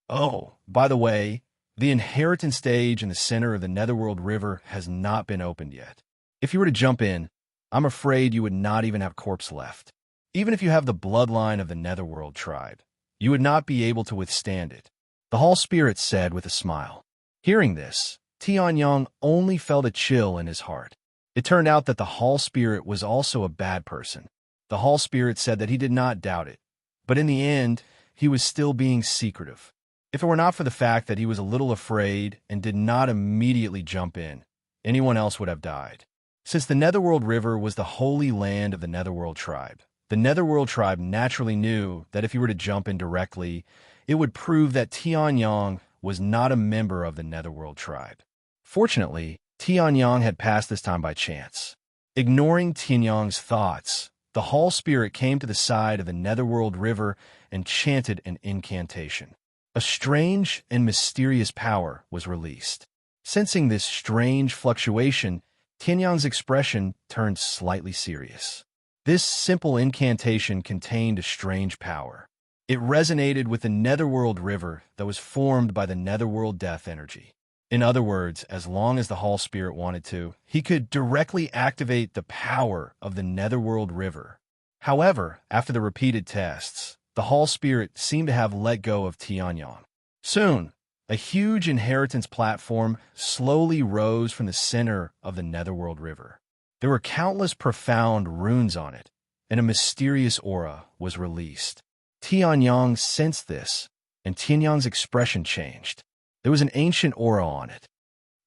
Oh, by the way, the inheritance stage in the center of the Netherworld River has not been opened yet. If you were to jump in, I'm afraid you would not even have corpse left. Even if you have the bloodline of the Netherworld tribe, you would not be able to withstand it, the Hall Spirit said with a smile. Hearing this, Tianyang only felt a chill in his heart. It turned out that the Hall Spirit was also a bad person. The Hall Spirit said that he did not doubt it, but in the end, he was still being secretive. If it were not for the fact that he was a little afraid and did not immediately jump in, anyone else would have died. Since the Netherworld River was the holy land of the Netherworld tribe, the Netherworld tribe naturally knew that if he were to jump in directly, it would prove that Tianyang was not a member of the Netherworld tribe. Fortunately, Tianyang had passed this time by chance. Ignoring Tianyang's thoughts, the Hall Spirit came to the side of the Netherworld River and chanted an incantation. A strange and mysterious power was released. Sensing this strange fluctuation, Tianyang's expression turned slightly serious. This simple incantation contained a strange power. It resonated with the Netherworld River that was formed by the Netherworld death energy. In other words, as long as the Hall Spirit wanted to, he could directly activate the power of the Netherworld River. However, after the repeated tests, the Hall Spirit seemed to have let go of Tianyang. Soon, a huge inheritance platform slowly rose from the center of the Netherworld River. There were countless profound runes on it, and a mysterious aura was released. Tianyang sensed this, and Tianyang's expression changed. There was an ancient aura on it.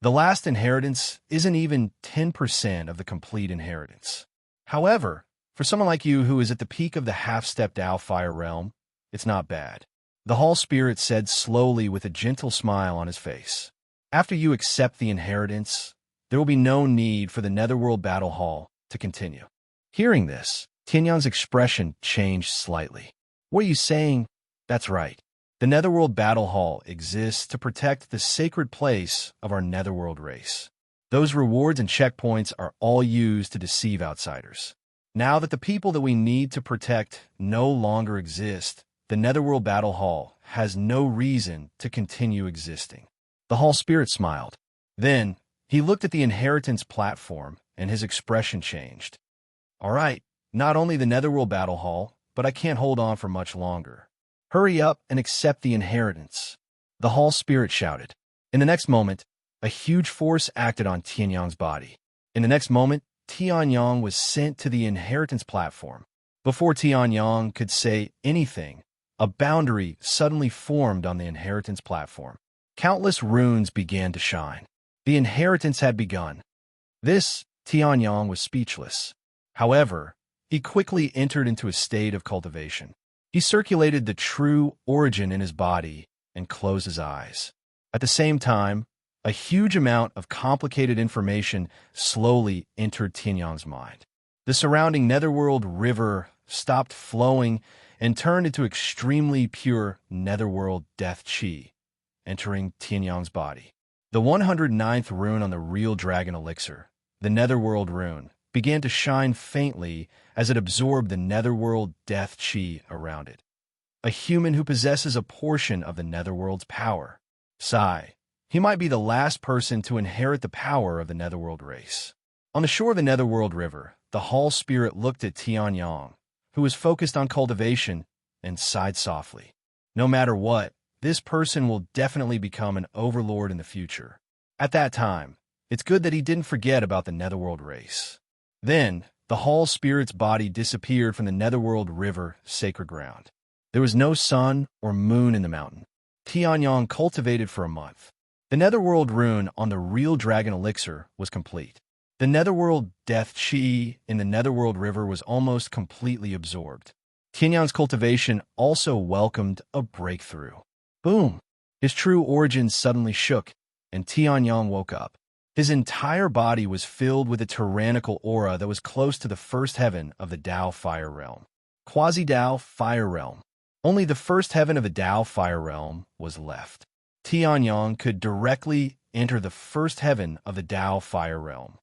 The last inheritance isn't even 10% of the complete inheritance. However, for someone like you who is at the peak of the half-stepped Dao Fire realm, it's not bad. The Hall Spirit said slowly with a gentle smile on his face. After you accept the inheritance, there will be no need for the Netherworld Battle Hall to continue. Hearing this, Tianyang's expression changed slightly. What are you saying? That's right. The Netherworld Battle Hall exists to protect the sacred place of our Netherworld race. Those rewards and checkpoints are all used to deceive outsiders. Now that the people that we need to protect no longer exist, the Netherworld Battle Hall has no reason to continue existing. The Hall Spirit smiled. Then, he looked at the inheritance platform, and his expression changed. All right, not only the Netherworld Battle Hall, but I can't hold on for much longer. Hurry up and accept the inheritance, the Hall Spirit shouted. In the next moment, a huge force acted on Tianyang's body. In the next moment, Tianyang was sent to the inheritance platform. Before Tianyang could say anything, a boundary suddenly formed on the inheritance platform. Countless runes began to shine. The inheritance had begun. Tianyang was speechless. However, he quickly entered into a state of cultivation. He circulated the true origin in his body and closed his eyes. At the same time, a huge amount of complicated information slowly entered Tianyang's mind. The surrounding Netherworld River stopped flowing and turned into extremely pure Netherworld death chi, entering Tianyang's body. The 109th rune on the real dragon elixir, the Netherworld rune, began to shine faintly as it absorbed the Netherworld death chi around it. A human who possesses a portion of the Netherworld's power. Sigh. He might be the last person to inherit the power of the Netherworld race. On the shore of the Netherworld River, the Hall Spirit looked at Tianyang, who was focused on cultivation, and sighed softly. No matter what, this person will definitely become an overlord in the future. At that time, it's good that he didn't forget about the Netherworld race. Then, the Hall Spirit's body disappeared from the Netherworld River sacred ground. There was no sun or moon in the mountain. Tianyang cultivated for a month. The netherworld rune on the real dragon elixir was complete. The netherworld death chi in the netherworld river was almost completely absorbed. Tianyang's cultivation also welcomed a breakthrough. Boom! His true origins suddenly shook, and Tianyang woke up. His entire body was filled with a tyrannical aura that was close to the first heaven of the Dao Fire Realm. Quasi-Dao Fire Realm. Only the first heaven of the Dao Fire Realm was left. Tianyang could directly enter the first heaven of the Dao Fire Realm.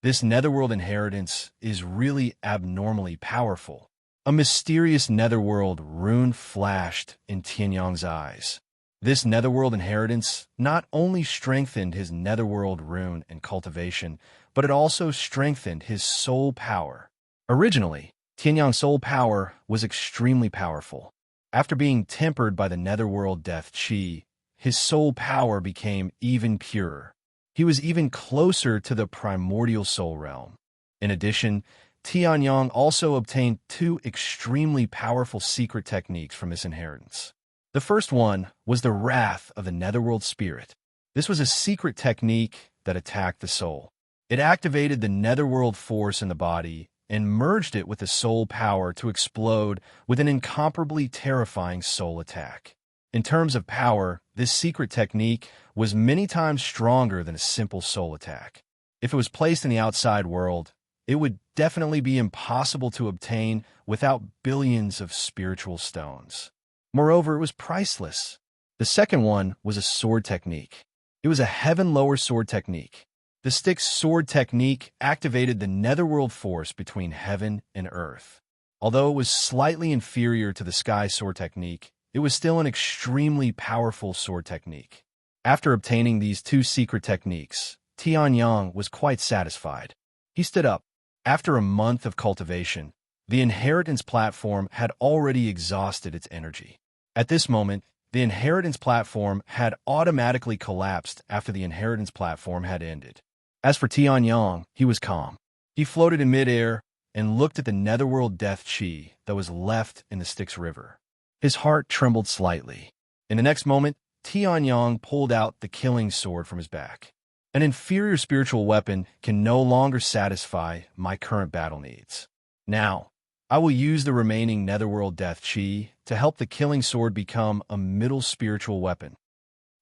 This netherworld inheritance is really abnormally powerful. A mysterious netherworld rune flashed in Tianyang's eyes. This netherworld inheritance not only strengthened his netherworld rune and cultivation, but it also strengthened his soul power. Originally, Tianyang's soul power was extremely powerful. After being tempered by the netherworld death chi, his soul power became even purer. He was even closer to the primordial soul realm. In addition, Tianyang also obtained two extremely powerful secret techniques from this inheritance. The first one was the Wrath of the Netherworld Spirit. This was a secret technique that attacked the soul. It activated the netherworld force in the body and merged it with the soul power to explode with an incomparably terrifying soul attack. In terms of power, this secret technique was many times stronger than a simple soul attack. If it was placed in the outside world, it would definitely be impossible to obtain without billions of spiritual stones. Moreover, it was priceless. The second one was a sword technique. It was a heaven-lower sword technique. The stick's sword technique activated the netherworld force between heaven and earth. Although it was slightly inferior to the sky sword technique, it was still an extremely powerful sword technique. After obtaining these two secret techniques, Tianyang was quite satisfied. He stood up. After a month of cultivation, the inheritance platform had already exhausted its energy. At this moment, the inheritance platform had automatically collapsed after the inheritance platform had ended. As for Tianyang, he was calm. He floated in midair and looked at the netherworld death chi that was left in the Styx River. His heart trembled slightly. In the next moment, Tianyang pulled out the killing sword from his back. An inferior spiritual weapon can no longer satisfy my current battle needs. Now, I will use the remaining netherworld death chi to help the killing sword become a middle spiritual weapon.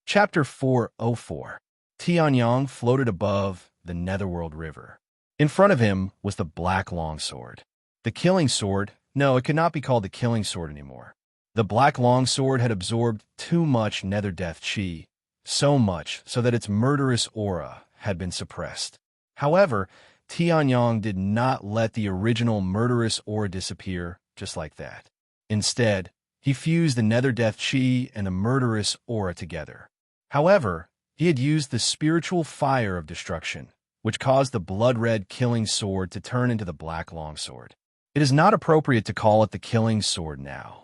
Chapter 404. Tianyang floated above the netherworld river. In front of him was the black longsword. The killing sword, no, it could not be called the killing sword anymore. The black longsword had absorbed too much nether death chi, so much so that its murderous aura had been suppressed. However, Tianyang did not let the original murderous aura disappear just like that. Instead, he fused the nether death chi and the murderous aura together. However, he had used the spiritual fire of destruction, which caused the blood-red killing sword to turn into the black longsword. It is not appropriate to call it the killing sword now.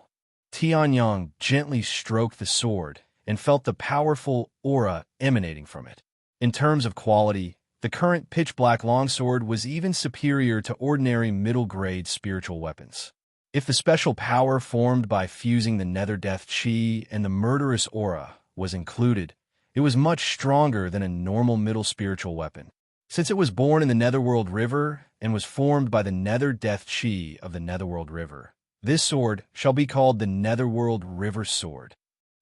Tianyang gently stroked the sword and felt the powerful aura emanating from it. In terms of quality, the current pitch-black longsword was even superior to ordinary middle-grade spiritual weapons. If the special power formed by fusing the nether death chi and the murderous aura was included, it was much stronger than a normal middle spiritual weapon. Since it was born in the netherworld river and was formed by the nether death chi of the netherworld river, this sword shall be called the netherworld river sword.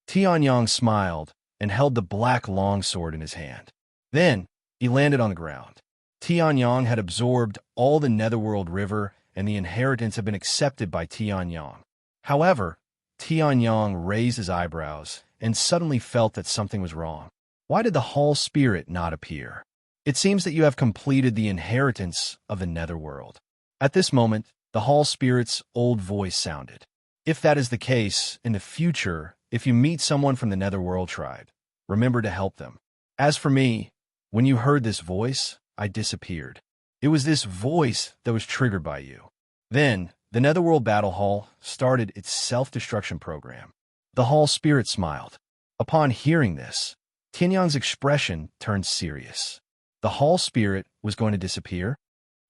Tianyang smiled and held the black longsword in his hand. Then, he landed on the ground. Tianyang had absorbed all the netherworld river, and the inheritance had been accepted by Tianyang. However, Tianyang raised his eyebrows and suddenly felt that something was wrong. Why did the Hall Spirit not appear? It seems that you have completed the inheritance of the netherworld. At this moment, the Hall Spirit's old voice sounded. If that is the case, in the future, if you meet someone from the netherworld tribe, remember to help them. As for me, when you heard this voice, I disappeared. It was this voice that was triggered by you. Then, the Netherworld Battle Hall started its self-destruction program. The Hall Spirit smiled. Upon hearing this, Tianyang's expression turned serious. The Hall Spirit was going to disappear?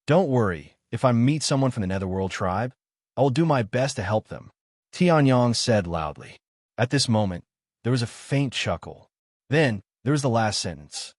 Don't worry, if I meet someone from the Netherworld tribe, I will do my best to help them, Tianyang said loudly. At this moment, there was a faint chuckle. Then, There's the last sentence.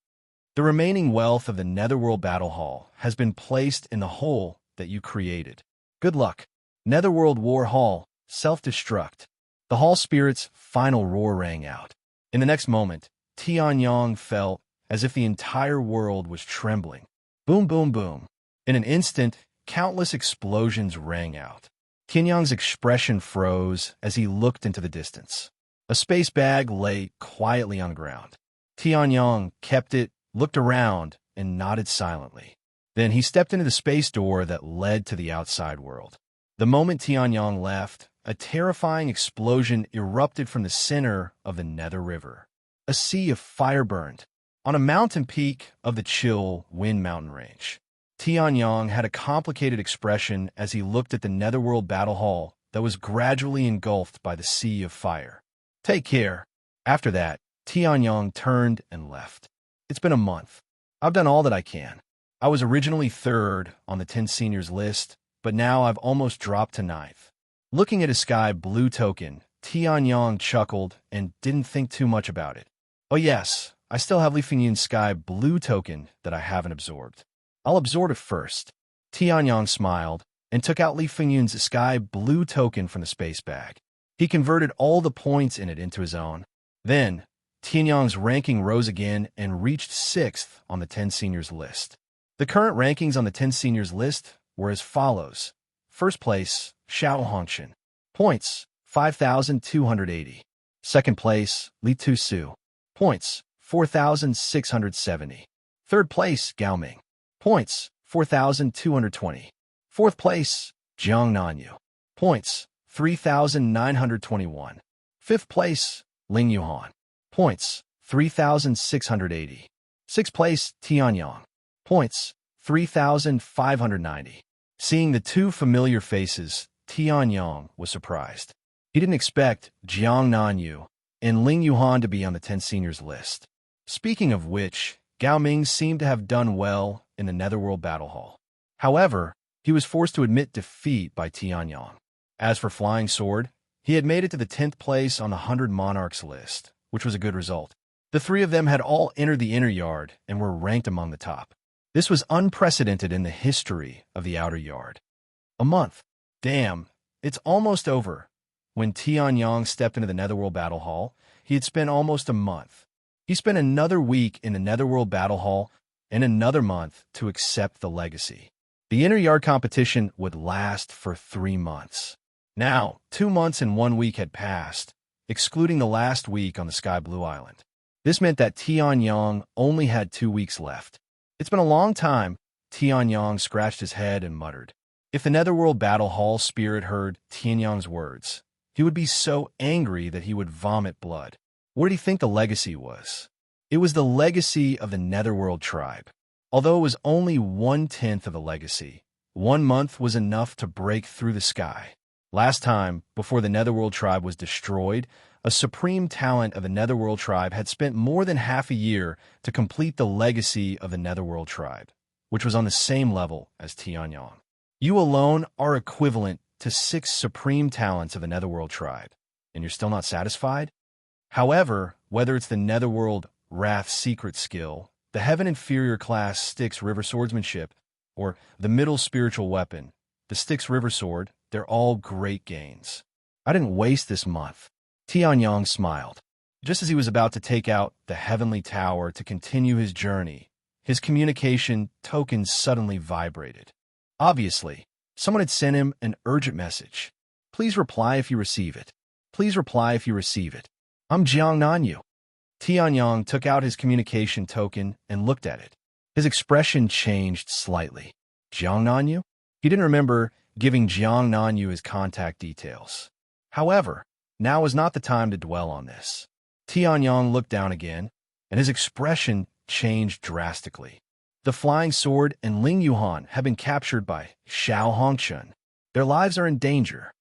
The remaining wealth of the Netherworld Battle Hall has been placed in the hole that you created. Good luck. Netherworld War Hall, self-destruct. The hall spirit's final roar rang out. In the next moment, Tianyong felt as if the entire world was trembling. Boom, boom, boom. In an instant, countless explosions rang out. Tianyong's expression froze as he looked into the distance. A space bag lay quietly on the ground. Tianyong kept it, looked around, and nodded silently. Then he stepped into the space door that led to the outside world. The moment Tianyong left, a terrifying explosion erupted from the center of the Nether River. A sea of fire burned on a mountain peak of the Chill Wind mountain range. Tianyong had a complicated expression as he looked at the Netherworld Battle Hall that was gradually engulfed by the sea of fire. Take care. After that, Tianyong turned and left. It's been a month. I've done all that I can. I was originally 3rd on the 10 seniors list, but now I've almost dropped to 9th. Looking at his sky blue token, Tianyong chuckled and didn't think too much about it. Oh yes, I still have Li Fingyun's sky blue token that I haven't absorbed. I'll absorb it first. Tianyong smiled and took out Li Fingyun's sky blue token from the space bag. He converted all the points in it into his own. Then, Tianyong's ranking rose again and reached 6th on the 10 seniors list. The current rankings on the 10 seniors list were as follows. First place, Xiao Hongshan. Points, 5,280. Second place, Li Tusu. Points, 4,670. Third place, Gao Ming. Points, 4,220. Fourth place, Jiang Nanyu. Points, 3,921. Fifth place, Ling Yuhan. Points, 3,680. Sixth place, Tianyong. Points, 3,590. Seeing the two familiar faces, Tianyong was surprised. He didn't expect Jiang Nanyu and Ling Yuhan to be on the 10 seniors list. Speaking of which, Gao Ming seemed to have done well in the Netherworld Battle Hall. However, he was forced to admit defeat by Tianyong. As for Flying Sword, he had made it to the 10th place on the 100 Monarchs list, which was a good result. The three of them had all entered the inner yard and were ranked among the top. This was unprecedented in the history of the outer yard. A month. Damn, it's almost over. When Tianyong stepped into the Netherworld Battle Hall, he had spent almost a month. He spent another week in the Netherworld Battle Hall and another month to accept the legacy. The inner yard competition would last for 3 months. Now, 2 months and 1 week had passed, excluding the last week on the Sky Blue Island. This meant that Tianyong only had 2 weeks left. It's been a long time. Tianyong scratched his head and muttered. If the Netherworld Battle Hall spirit heard Tianyong's words, he would be so angry that he would vomit blood. What did he think the legacy was? It was the legacy of the Netherworld tribe. Although it was only 1/10 of a legacy, 1 month was enough to break through the sky. Last time, before the Netherworld tribe was destroyed, a supreme talent of the Netherworld tribe had spent more than half a year to complete the legacy of the Netherworld tribe, which was on the same level as Tianyong. You alone are equivalent to 6 supreme talents of the Netherworld tribe, and you're still not satisfied? However, whether it's the Netherworld Wrath secret skill, the Heaven Inferior class Styx River Swordsmanship, or the middle spiritual weapon, the Styx River Sword, they're all great gains. I didn't waste this month. Tianyong smiled. Just as he was about to take out the Heavenly Tower to continue his journey, his communication token suddenly vibrated. Obviously, someone had sent him an urgent message. Please reply if you receive it. Please reply if you receive it. I'm Jiang Nanyu. Tianyong took out his communication token and looked at it. His expression changed slightly. Jiang Nanyu? He didn't remember giving Jiang Nanyu his contact details. However, now was not the time to dwell on this. Tianyong looked down again, and his expression changed drastically. The Flying Sword and Ling Yuhan have been captured by Xiao Hongshan. Their lives are in danger.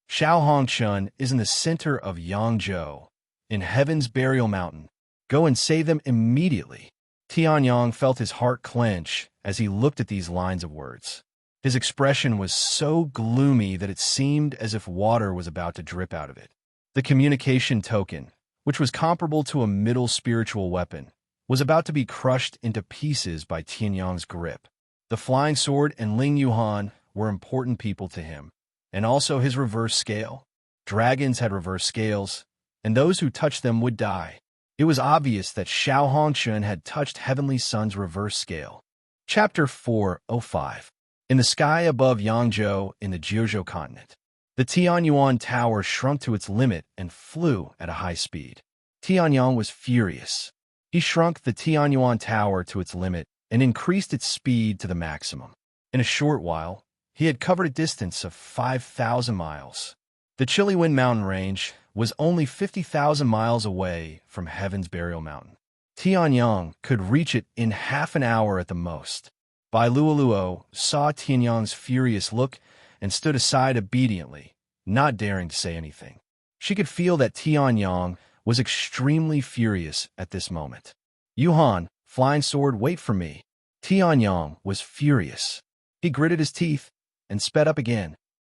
Xiao Hongshan is in the center of Yangzhou, in Heaven's Burial Mountain. Go and save them immediately. Tianyong felt his heart clench as he looked at these lines of words. His expression was so gloomy that it seemed as if water was about to drip out of it. The communication token, which was comparable to a middle spiritual weapon, was about to be crushed into pieces by Tianyang's grip. The flying sword and Ling Yuhan were important people to him, and also his reverse scale. Dragons had reverse scales, and those who touched them would die. It was obvious that Xiao Hongchun had touched Heavenly Sun's reverse scale. Chapter 405. In the sky above Yangzhou in the Jiuzhou continent, the Tianyuan tower shrunk to its limit and flew at a high speed. Tianyang was furious. He shrunk the Tianyuan tower to its limit and increased its speed to the maximum. In a short while, he had covered a distance of 5,000 miles. The Chiliwen mountain range was only 50,000 miles away from Heaven's Burial Mountain. Tianyang could reach it in half an hour at the most. Bai Luoluo saw Tianyang's furious look and stood aside obediently, not daring to say anything. She could feel that Tianyang was extremely furious at this moment. Yuhan, flying sword, wait for me. Tianyang was furious. He gritted his teeth and sped up again.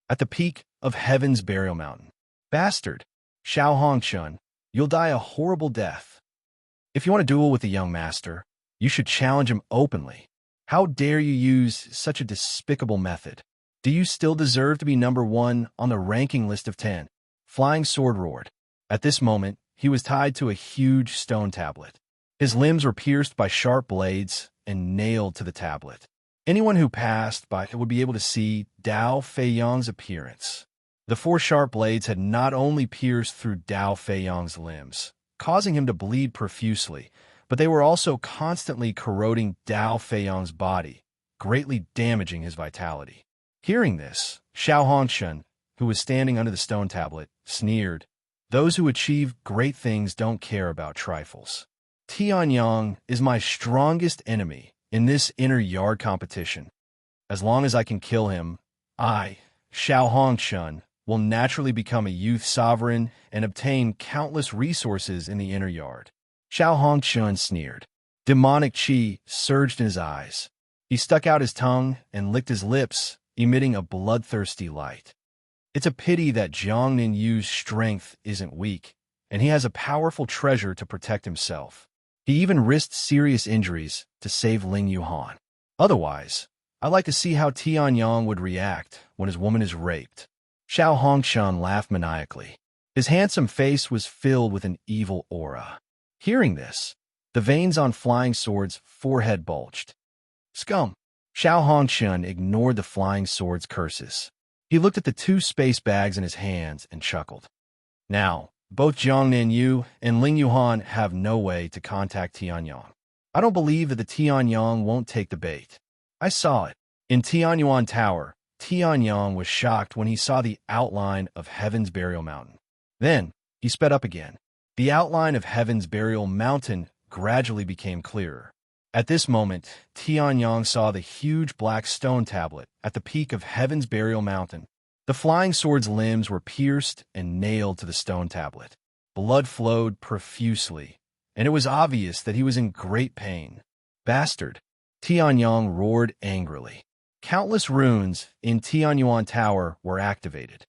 At the peak of Heaven's Burial Mountain. Bastard, Xiao Hongchun, you'll die a horrible death. If you want to duel with the young master, you should challenge him openly. How dare you use such a despicable method? Do you still deserve to be number 1 on the ranking list of 10? Flying sword roared. At this moment, he was tied to a huge stone tablet. His limbs were pierced by sharp blades and nailed to the tablet. Anyone who passed by would be able to see Dao Feiyang's appearance. The 4 sharp blades had not only pierced through Dao Feiyang's limbs, causing him to bleed profusely, but they were also constantly corroding Dao Feiyang's body, greatly damaging his vitality. Hearing this, Xiao Hongchun, who was standing under the stone tablet, sneered, "Those who achieve great things don't care about trifles. Tianyang is my strongest enemy in this inner yard competition. As long as I can kill him, I, Xiao Hongchun, will naturally become a youth sovereign and obtain countless resources in the inner yard." Xiao Hongchun sneered. Demonic qi surged in his eyes. He stuck out his tongue and licked his lips, emitting a bloodthirsty light. It's a pity that Jiang Ninyu's strength isn't weak, and he has a powerful treasure to protect himself. He even risked serious injuries to save Ling Yuhan. Otherwise, I'd like to see how Tianyang would react when his woman is raped. Xiao Hongchun laughed maniacally. His handsome face was filled with an evil aura. Hearing this, the veins on Flying Sword's forehead bulged. Scum! Xiao Hongchun ignored the Flying Sword's curses. He looked at the 2 space bags in his hands and chuckled. Now, both Jiang Ninyu and Ling Yuhan have no way to contact Tianyang. I don't believe that the Tianyang won't take the bait. I saw it. In Tianyuan Tower, Tianyang was shocked when he saw the outline of Heaven's Burial Mountain. Then, he sped up again. The outline of Heaven's Burial Mountain gradually became clearer. At this moment, Tianyang saw the huge black stone tablet at the peak of Heaven's Burial Mountain. The Flying Sword's limbs were pierced and nailed to the stone tablet. Blood flowed profusely, and it was obvious that he was in great pain. Bastard! Tianyang roared angrily. Countless runes in Tianyuan Tower were activated.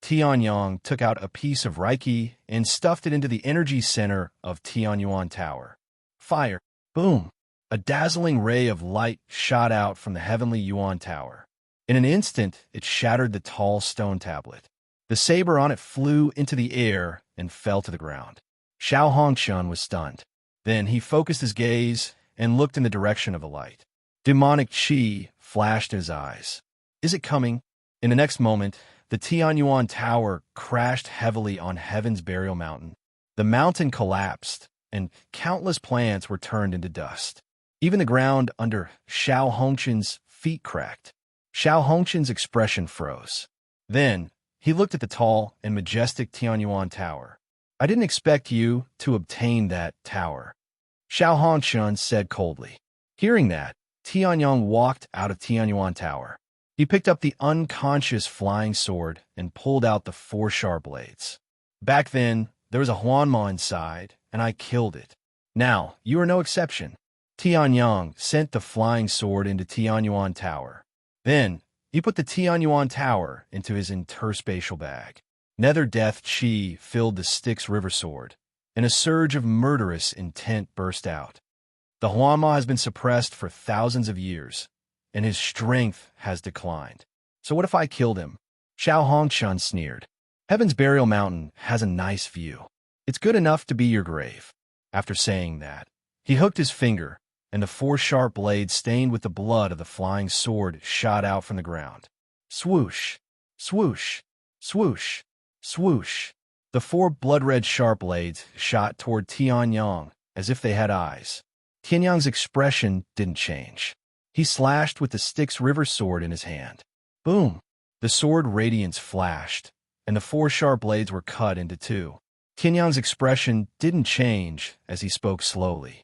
Tianyang took out a piece of Reiki and stuffed it into the energy center of Tianyuan Tower. Fire! Boom! A dazzling ray of light shot out from the heavenly Yuan Tower. In an instant, it shattered the tall stone tablet. The saber on it flew into the air and fell to the ground. Xiao Hongchun was stunned. Then he focused his gaze and looked in the direction of the light. Demonic qi flashed in his eyes. Is it coming? In the next moment, the Tianyuan Tower crashed heavily on Heaven's Burial Mountain. The mountain collapsed, and countless plants were turned into dust. Even the ground under Xiao Hongchun's feet cracked. Xiao Hongchun's expression froze. Then, he looked at the tall and majestic Tianyuan Tower. I didn't expect you to obtain that tower, Xiao Hongchun said coldly. Hearing that, Tianyang walked out of Tianyuan Tower. He picked up the unconscious Flying Sword and pulled out the 4 sharp blades. Back then, there was a Huanma inside, and I killed it. Now, you are no exception. Tianyang sent the Flying Sword into Tianyuan Tower. Then, he put the Tianyuan Tower into his interspatial bag. Nether Death Chi filled the Styx River Sword, and a surge of murderous intent burst out. The Huama has been suppressed for thousands of years, and his strength has declined. So what if I killed him? Xiao Hongchun sneered. Heaven's Burial Mountain has a nice view. It's good enough to be your grave. After saying that, he hooked his finger, and the 4 sharp blades stained with the blood of the flying sword shot out from the ground. Swoosh, swoosh, swoosh, swoosh. The 4 blood-red sharp blades shot toward Tianyang as if they had eyes. Tianyang's expression didn't change. He slashed with the Styx River sword in his hand. Boom! The sword radiance flashed, and the 4 sharp blades were cut into 2. Tianyang's expression didn't change as he spoke slowly.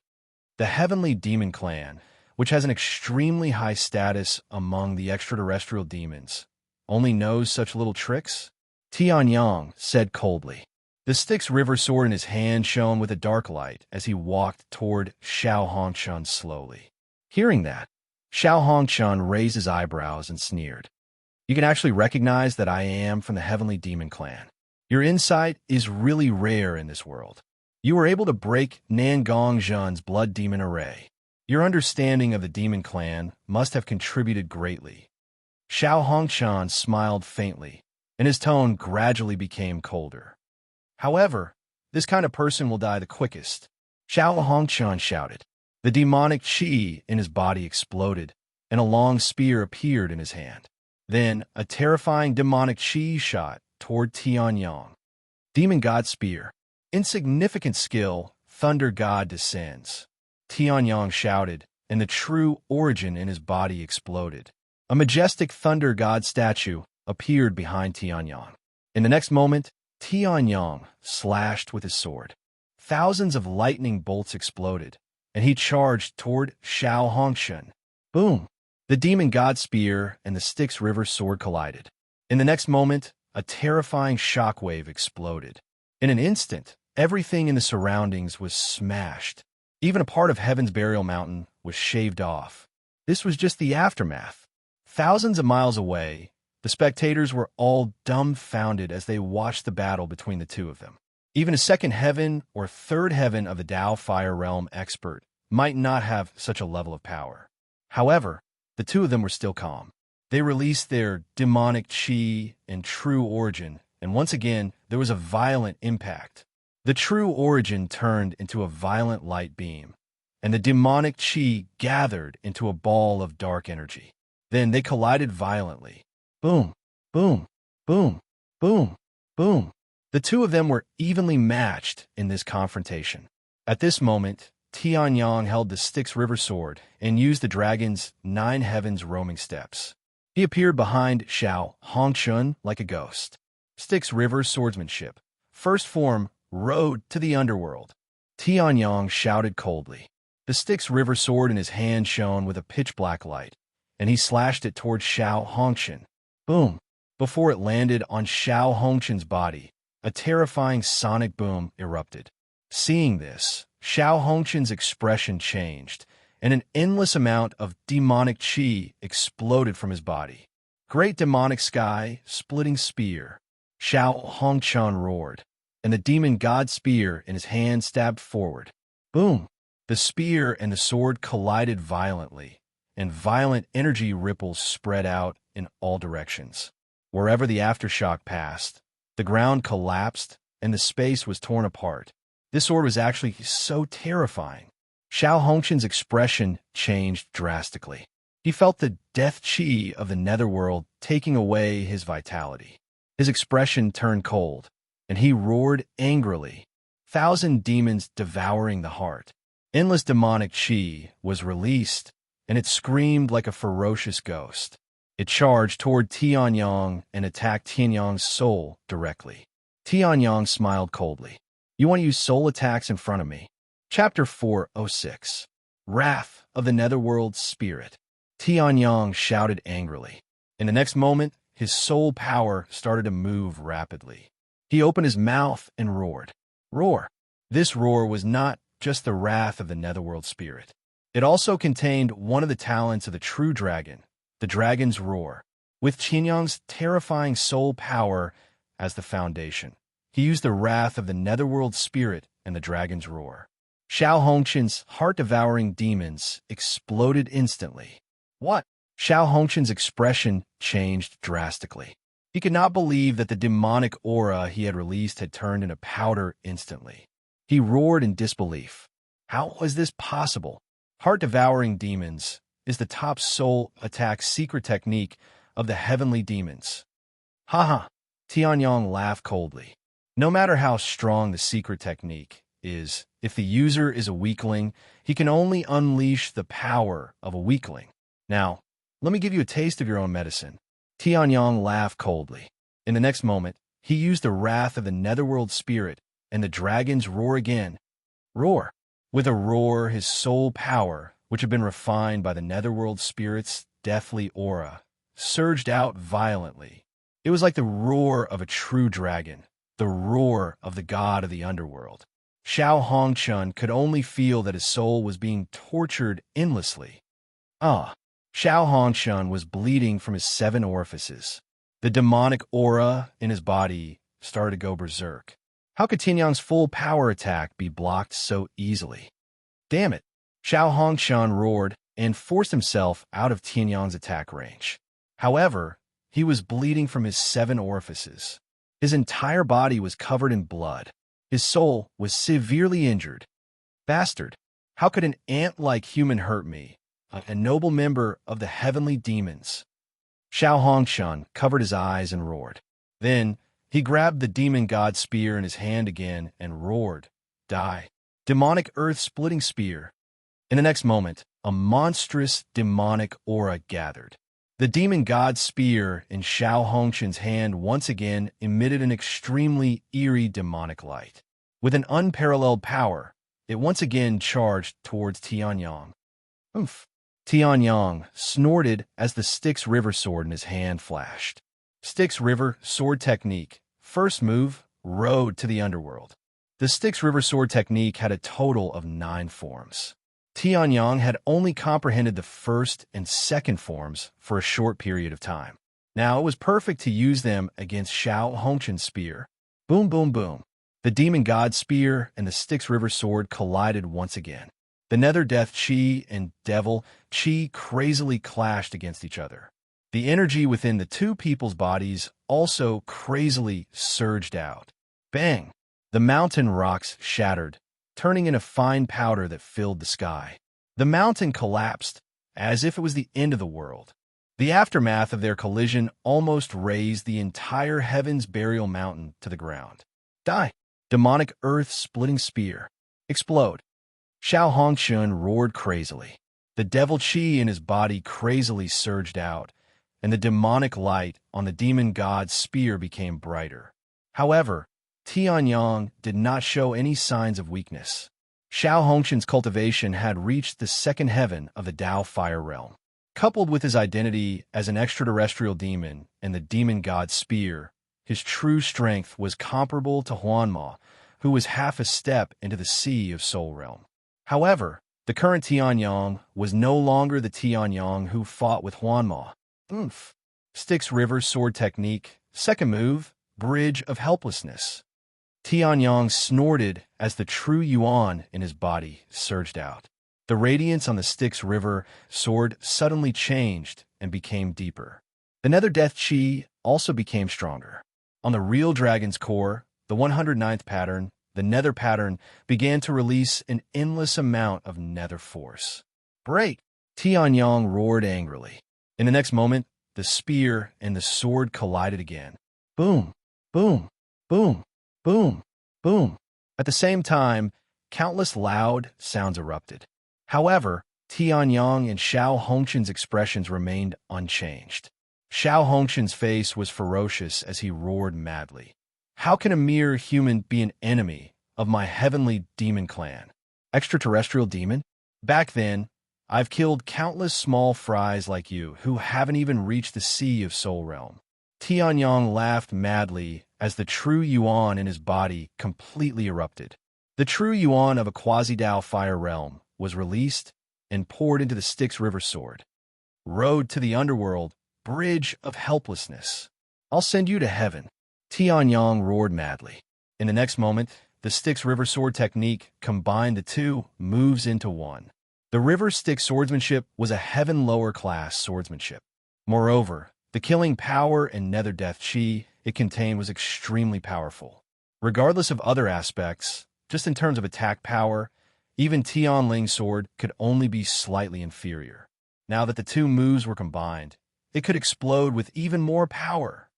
The Heavenly Demon Clan, which has an extremely high status among the extraterrestrial demons, only knows such little tricks? Tianyang said coldly. The Styx River sword in his hand shone with a dark light as he walked toward Xiao Hongchun slowly. Hearing that, Xiao Hongchun raised his eyebrows and sneered. You can actually recognize that I am from the Heavenly Demon Clan. Your insight is really rare in this world. You were able to break Nangong Zhen's blood demon array. Your understanding of the Demon Clan must have contributed greatly. Xiao Hongchun smiled faintly, and his tone gradually became colder. However, this kind of person will die the quickest. Xiao Hongchun shouted. The demonic chi in his body exploded, and a long spear appeared in his hand. Then, a terrifying demonic chi shot toward Tianyang. Demon God Spear. Insignificant skill, Thunder God descends. Tianyang shouted, and the true origin in his body exploded. A majestic Thunder God statue appeared behind Tianyang. In the next moment, Tianyang slashed with his sword. Thousands of lightning bolts exploded, and he charged toward Xiao Hongchun. Boom! The Demon God Spear and the Styx River sword collided. In the next moment, a terrifying shockwave exploded. In an instant, everything in the surroundings was smashed. Even a part of Heaven's Burial Mountain was shaved off. This was just the aftermath. Thousands of miles away, the spectators were all dumbfounded as they watched the battle between the two of them. Even a second heaven or third heaven of the Tao Fire Realm expert might not have such a level of power. However, the two of them were still calm. They released their demonic chi and true origin, and once again, there was a violent impact. The true origin turned into a violent light beam, and the demonic chi gathered into a ball of dark energy. Then they collided violently. Boom, boom, boom, boom, boom. The two of them were evenly matched in this confrontation. At this moment, Tianyang held the Styx River sword and used the dragon's 9 heavens roaming steps. He appeared behind Xiao Hongchun like a ghost. Styx River swordsmanship. First form, road to the underworld. Tianyang shouted coldly. The Styx River sword in his hand shone with a pitch-black light, and he slashed it toward Xiao Hongchun. Boom! Before it landed on Xiao Hongchun's body, a terrifying sonic boom erupted. Seeing this, Xiao Hongchun's expression changed, and an endless amount of demonic chi exploded from his body. Great demonic sky, splitting spear. Xiao Hongchun roared, and the demon god spear in his hand stabbed forward. Boom! The spear and the sword collided violently, and violent energy ripples spread out in all directions. Wherever the aftershock passed, the ground collapsed and the space was torn apart. This sword was actually so terrifying. Xiao Hongchun's expression changed drastically. He felt the death chi of the netherworld taking away his vitality. His expression turned cold, and he roared angrily. 1,000 demons devouring the heart. Endless demonic chi was released, and it screamed like a ferocious ghost. It charged toward Tianyang and attacked Tianyang's soul directly. Tianyang smiled coldly. You want to use soul attacks in front of me? Chapter 406. Wrath of the Netherworld Spirit. Tianyang shouted angrily. In the next moment, his soul power started to move rapidly. He opened his mouth and roared. Roar. This roar was not just the wrath of the Netherworld Spirit. It also contained one of the talents of the true dragon, the dragon's roar, with Tianyang's terrifying soul power as the foundation. He used the wrath of the Netherworld Spirit and the dragon's roar. Xiao Hongqin's heart-devouring demons exploded instantly. What? Xiao Hongqin's expression changed drastically. He could not believe that the demonic aura he had released had turned into powder instantly. He roared in disbelief. How was this possible? Heart-devouring demons is the top soul attack secret technique of the heavenly demons. Haha, Tianyong laughed coldly. No matter how strong the secret technique is, if the user is a weakling, he can only unleash the power of a weakling. Now, let me give you a taste of your own medicine. Tianyong laughed coldly. In the next moment, he used the wrath of the netherworld spirit, and the dragon's roar again. Roar. With a roar, his soul power, which had been refined by the netherworld spirit's deathly aura, surged out violently. It was like the roar of a true dragon, the roar of the god of the underworld. Xiao Hongqin could only feel that his soul was being tortured endlessly. Xiao Hongqin was bleeding from his 7 orifices. The demonic aura in his body started to go berserk. How could Tianyang's full power attack be blocked so easily? Damn it! Xiao Hongqin roared and forced himself out of Tianyang's attack range. However, he was bleeding from his 7 orifices. His entire body was covered in blood. His soul was severely injured. Bastard! How could an ant-like human hurt me, a noble member of the heavenly demons? Xiao Hongqin covered his eyes and roared. Then, he grabbed the demon god spear in his hand again and roared, "Die! Demonic earth-splitting spear!" In the next moment, a monstrous demonic aura gathered. The demon god spear in Xiao Hongqin's hand once again emitted an extremely eerie demonic light. With an unparalleled power, it once again charged towards Tianyang. Oof! Tianyang snorted as the Styx River sword in his hand flashed. Styx River sword technique. First move, road to the underworld. The Styx River sword technique had a total of 9 forms. Tianyang had only comprehended the first and second forms for a short period of time. Now it was perfect to use them against Xiao Hongqin's spear. Boom, boom, boom. The demon god spear and the Styx River sword collided once again. The nether death chi and devil chi crazily clashed against each other. The energy within the two people's bodies also crazily surged out. Bang! The mountain rocks shattered, turning into fine powder that filled the sky. The mountain collapsed, as if it was the end of the world. The aftermath of their collision almost razed the entire Heaven's Burial Mountain to the ground. Die! Demonic earth-splitting spear. Explode! Xiao Hongqin roared crazily. The devil chi in his body crazily surged out, and the demonic light on the demon god's spear became brighter. However, Tianyang did not show any signs of weakness. Xiao Hongqin's cultivation had reached the second heaven of the Dao Fire realm. Coupled with his identity as an extraterrestrial demon and the demon god's spear, his true strength was comparable to Huanma, who was half a step into the sea of Soul Realm. However, the current Tianyang was no longer the Tianyang who fought with Huanma. Oomph. Styx River sword technique. Second move, Bridge of Helplessness. Tianyang snorted as the true Yuan in his body surged out. The radiance on the Styx River sword suddenly changed and became deeper. The nether death chi also became stronger. On the real dragon's core, the 109th pattern, the nether pattern began to release an endless amount of nether force. Break! Tianyang roared angrily. In the next moment, the spear and the sword collided again. Boom! Boom! Boom! Boom! Boom! At the same time, countless loud sounds erupted. However, Tianyang and Xiao Hongqin's expressions remained unchanged. Xiao Hongqin's face was ferocious as he roared madly. How can a mere human be an enemy of my heavenly demon clan? Extraterrestrial demon? Back then, I've killed countless small fries like you who haven't even reached the sea of Soul Realm. Tianyang laughed madly as the true Yuan in his body completely erupted. The true Yuan of a quasi-Dao Fire Realm was released and poured into the Styx River sword. Road to the underworld, Bridge of Helplessness. I'll send you to heaven. Tianyang roared madly. In the next moment, the Styx River Sword technique combined the two moves into one. The River Styx swordsmanship was a heaven-lower class swordsmanship. Moreover, the killing power and nether death chi it contained was extremely powerful. Regardless of other aspects, just in terms of attack power, even Tian Ling's sword could only be slightly inferior. Now that the two moves were combined, it could explode with even more power.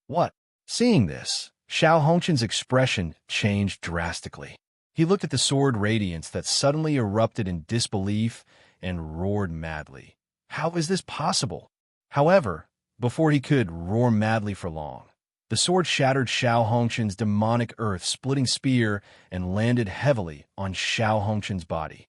What? Seeing this, Xiao Hongqian's expression changed drastically. He looked at the sword radiance that suddenly erupted in disbelief and roared madly. How is this possible? However, before he could roar madly for long, the sword shattered Xiao Hongqian's demonic earth-splitting spear and landed heavily on Xiao Hongqian's body.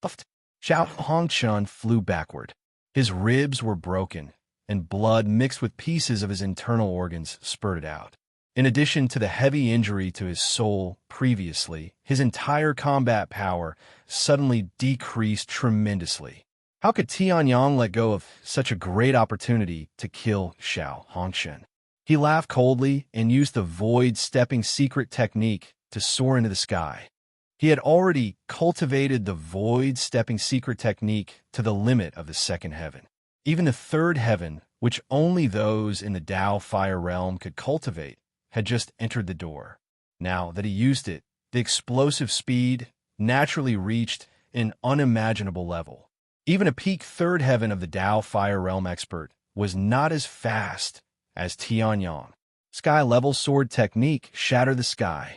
Xiao Hongqian flew backward. His ribs were broken, and blood mixed with pieces of his internal organs spurted out. In addition to the heavy injury to his soul previously, his entire combat power suddenly decreased tremendously. How could Tianyang let go of such a great opportunity to kill Xiao Hongqian? He laughed coldly and used the void-stepping secret technique to soar into the sky. He had already cultivated the void-stepping secret technique to the limit of the second heaven. Even the third heaven, which only those in the Tao Fire realm could cultivate, had just entered the door. Now that he used it, the explosive speed naturally reached an unimaginable level. Even a peak third heaven of the Tao Fire realm expert was not as fast as Tianyang. Sky-level sword technique shattered the sky.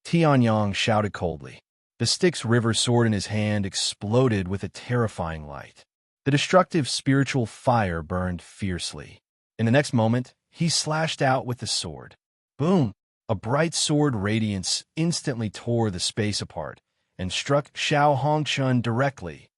Tianyang shouted coldly. The Styx River sword in his hand exploded with a terrifying light. The destructive spiritual fire burned fiercely. In the next moment, he slashed out with the sword. Boom! A bright sword radiance instantly tore the space apart and struck Xiao Hongqian directly.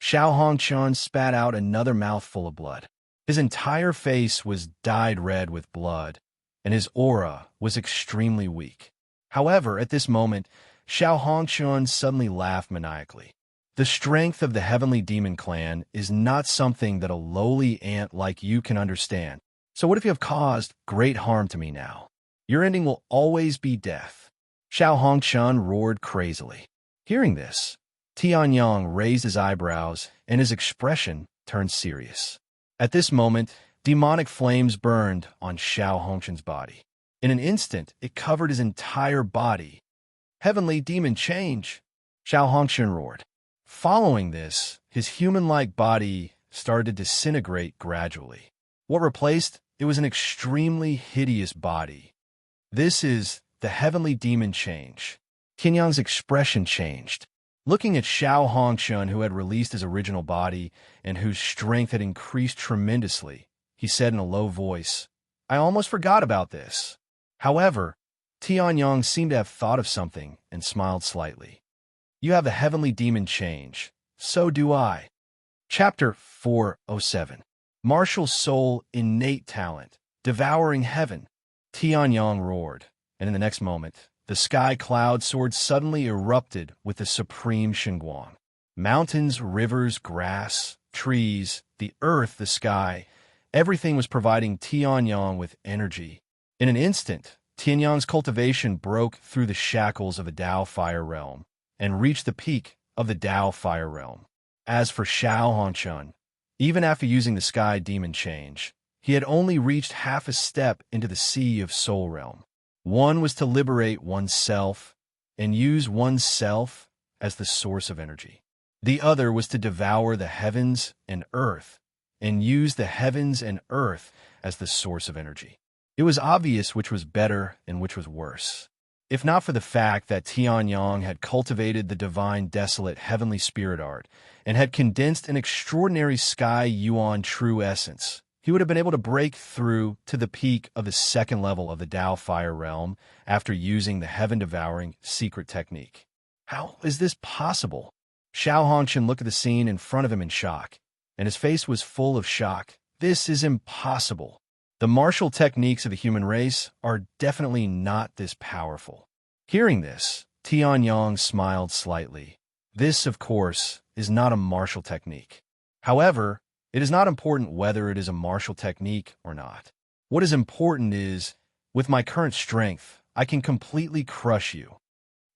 Xiao Hongqian spat out another mouthful of blood. His entire face was dyed red with blood, and his aura was extremely weak. However, at this moment, Xiao Hongqian suddenly laughed maniacally. The strength of the Heavenly Demon Clan is not something that a lowly ant like you can understand. So what if you have caused great harm to me now? Your ending will always be death. Xiao Hongqian roared crazily. Hearing this, Tianyang raised his eyebrows and his expression turned serious. At this moment, demonic flames burned on Xiao Hongqian's body. In an instant, it covered his entire body. Heavenly demon change! Xiao Hongqian roared. Following this, his human-like body started to disintegrate gradually. What replaced it was an extremely hideous body. This is the heavenly demon change. Tianyang's expression changed. Looking at Xiao Hongqian, who had released his original body and whose strength had increased tremendously, he said in a low voice, I almost forgot about this. However, Tianyang seemed to have thought of something and smiled slightly. You have the heavenly demon change. So do I. Chapter 407. Martial soul, innate talent, devouring heaven. Tianyang roared, and in the next moment, the sky cloud sword suddenly erupted with the supreme Xinguang. Mountains, rivers, grass, trees, the earth, the sky, everything was providing Tianyang with energy. In an instant, Tianyang's cultivation broke through the shackles of the Tao Fire realm and reached the peak of the Tao Fire realm. As for Xiao Hongqian, even after using the sky demon change, he had only reached half a step into the sea of soul realm. One was to liberate oneself and use oneself as the source of energy. The other was to devour the heavens and earth and use the heavens and earth as the source of energy. It was obvious which was better and which was worse. If not for the fact that Tianyang had cultivated the divine desolate heavenly spirit art and had condensed an extraordinary sky yuan true essence, he would have been able to break through to the peak of the second level of the Tao Fire realm after using the heaven-devouring secret technique. How is this possible? Xiao Hongqian looked at the scene in front of him in shock, and his face was full of shock. This is impossible. The martial techniques of the human race are definitely not this powerful. Hearing this, Tianyang smiled slightly. This, of course, is not a martial technique. However, it is not important whether it is a martial technique or not. What is important is, with my current strength, I can completely crush you.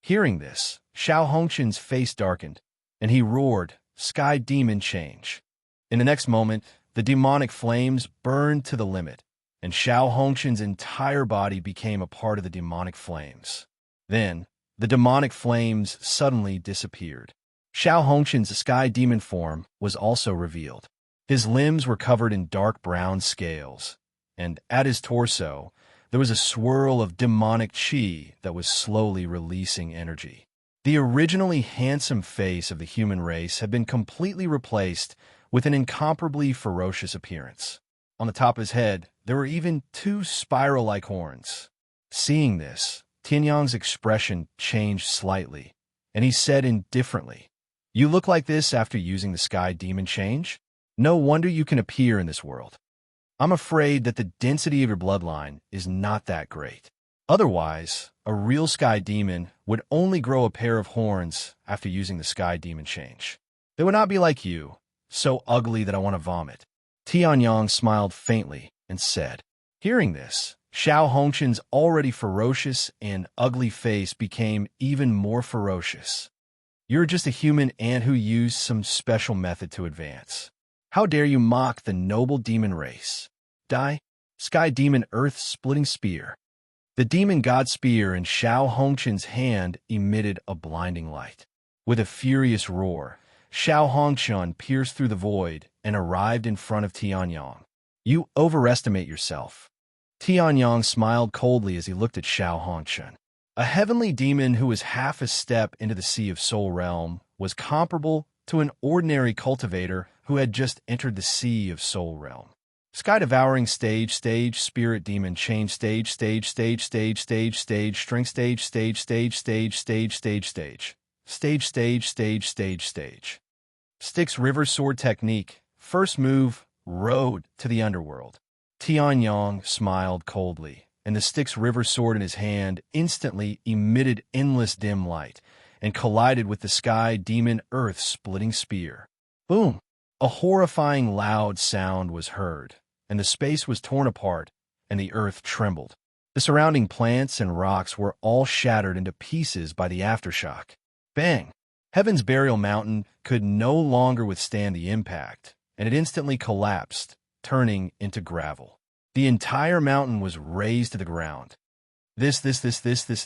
Hearing this, Xiao Hongqian's face darkened, and he roared, "Sky demon change!" In the next moment, the demonic flames burned to the limit, and Xiao Hongqian's entire body became a part of the demonic flames. Then, the demonic flames suddenly disappeared. Xiao Hongqian's sky demon form was also revealed. His limbs were covered in dark brown scales, and at his torso, there was a swirl of demonic qi that was slowly releasing energy. The originally handsome face of the human race had been completely replaced with an incomparably ferocious appearance. On the top of his head, there were even two spiral-like horns. Seeing this, Tianyang's expression changed slightly, and he said indifferently, "You look like this after using the sky demon change? No wonder you can appear in this world. I'm afraid that the density of your bloodline is not that great. Otherwise, a real sky demon would only grow a pair of horns after using the sky demon change. They would not be like you, so ugly that I want to vomit." Tianyang smiled faintly and said. Hearing this, Xiao Hongqian's already ferocious and ugly face became even more ferocious. "You're just a human ant who used some special method to advance. How dare you mock the noble demon race? Die, sky demon earth-splitting spear." The demon god spear in Xiao Hongqian's hand emitted a blinding light. With a furious roar, Xiao Hongqian pierced through the void and arrived in front of Tianyang. "You overestimate yourself." Tianyang smiled coldly as he looked at Xiao Hongqian. A heavenly demon who was half a step into the sea of Soul Realm was comparable to an ordinary cultivator who had just entered the sea of Soul Realm. Sky devouring stage, spirit demon change stage, strength stage, Styx river sword technique, first move, road to the underworld. Tianyang smiled coldly, and the Styx river sword in his hand instantly emitted endless dim light and collided with the sky demon earth-splitting spear. Boom! A horrifying loud sound was heard, and the space was torn apart, and the earth trembled. The surrounding plants and rocks were all shattered into pieces by the aftershock. Bang! Heaven's burial mountain could no longer withstand the impact, and it instantly collapsed, turning into gravel. The entire mountain was razed to the ground. This,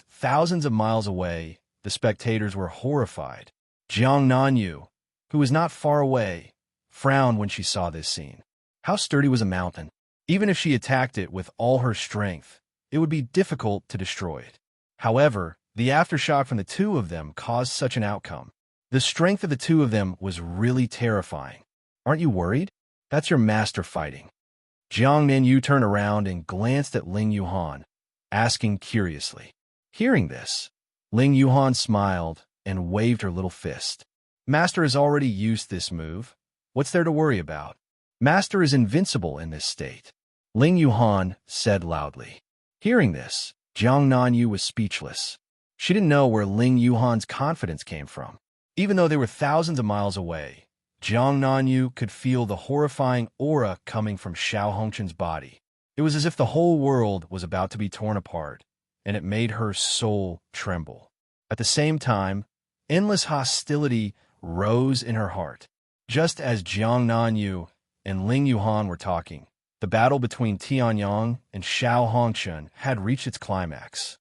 thousands of miles away, the spectators were horrified. Jiang Nanyu, who was not far away, frowned when she saw this scene. How sturdy was a mountain? Even if she attacked it with all her strength, it would be difficult to destroy it. However, the aftershock from the two of them caused such an outcome. The strength of the two of them was really terrifying. Aren't you worried? That's your master fighting. Jiang Nanyu turned around and glanced at Ling Yuhan, asking curiously. Hearing this, Ling Yuhan smiled and waved her little fist. Master has already used this move. What's there to worry about? Master is invincible in this state. Ling Yuhan said loudly. Hearing this, Jiang Nanyu was speechless. She didn't know where Ling Yuhan's confidence came from. Even though they were thousands of miles away, Jiang Nanyu could feel the horrifying aura coming from Xiao Hongqian's body. It was as if the whole world was about to be torn apart, and it made her soul tremble. At the same time, endless hostility rose in her heart. Just as Jiang Nanyu and Ling Yuhan were talking, the battle between Tianyang and Xiao Hongqian had reached its climax.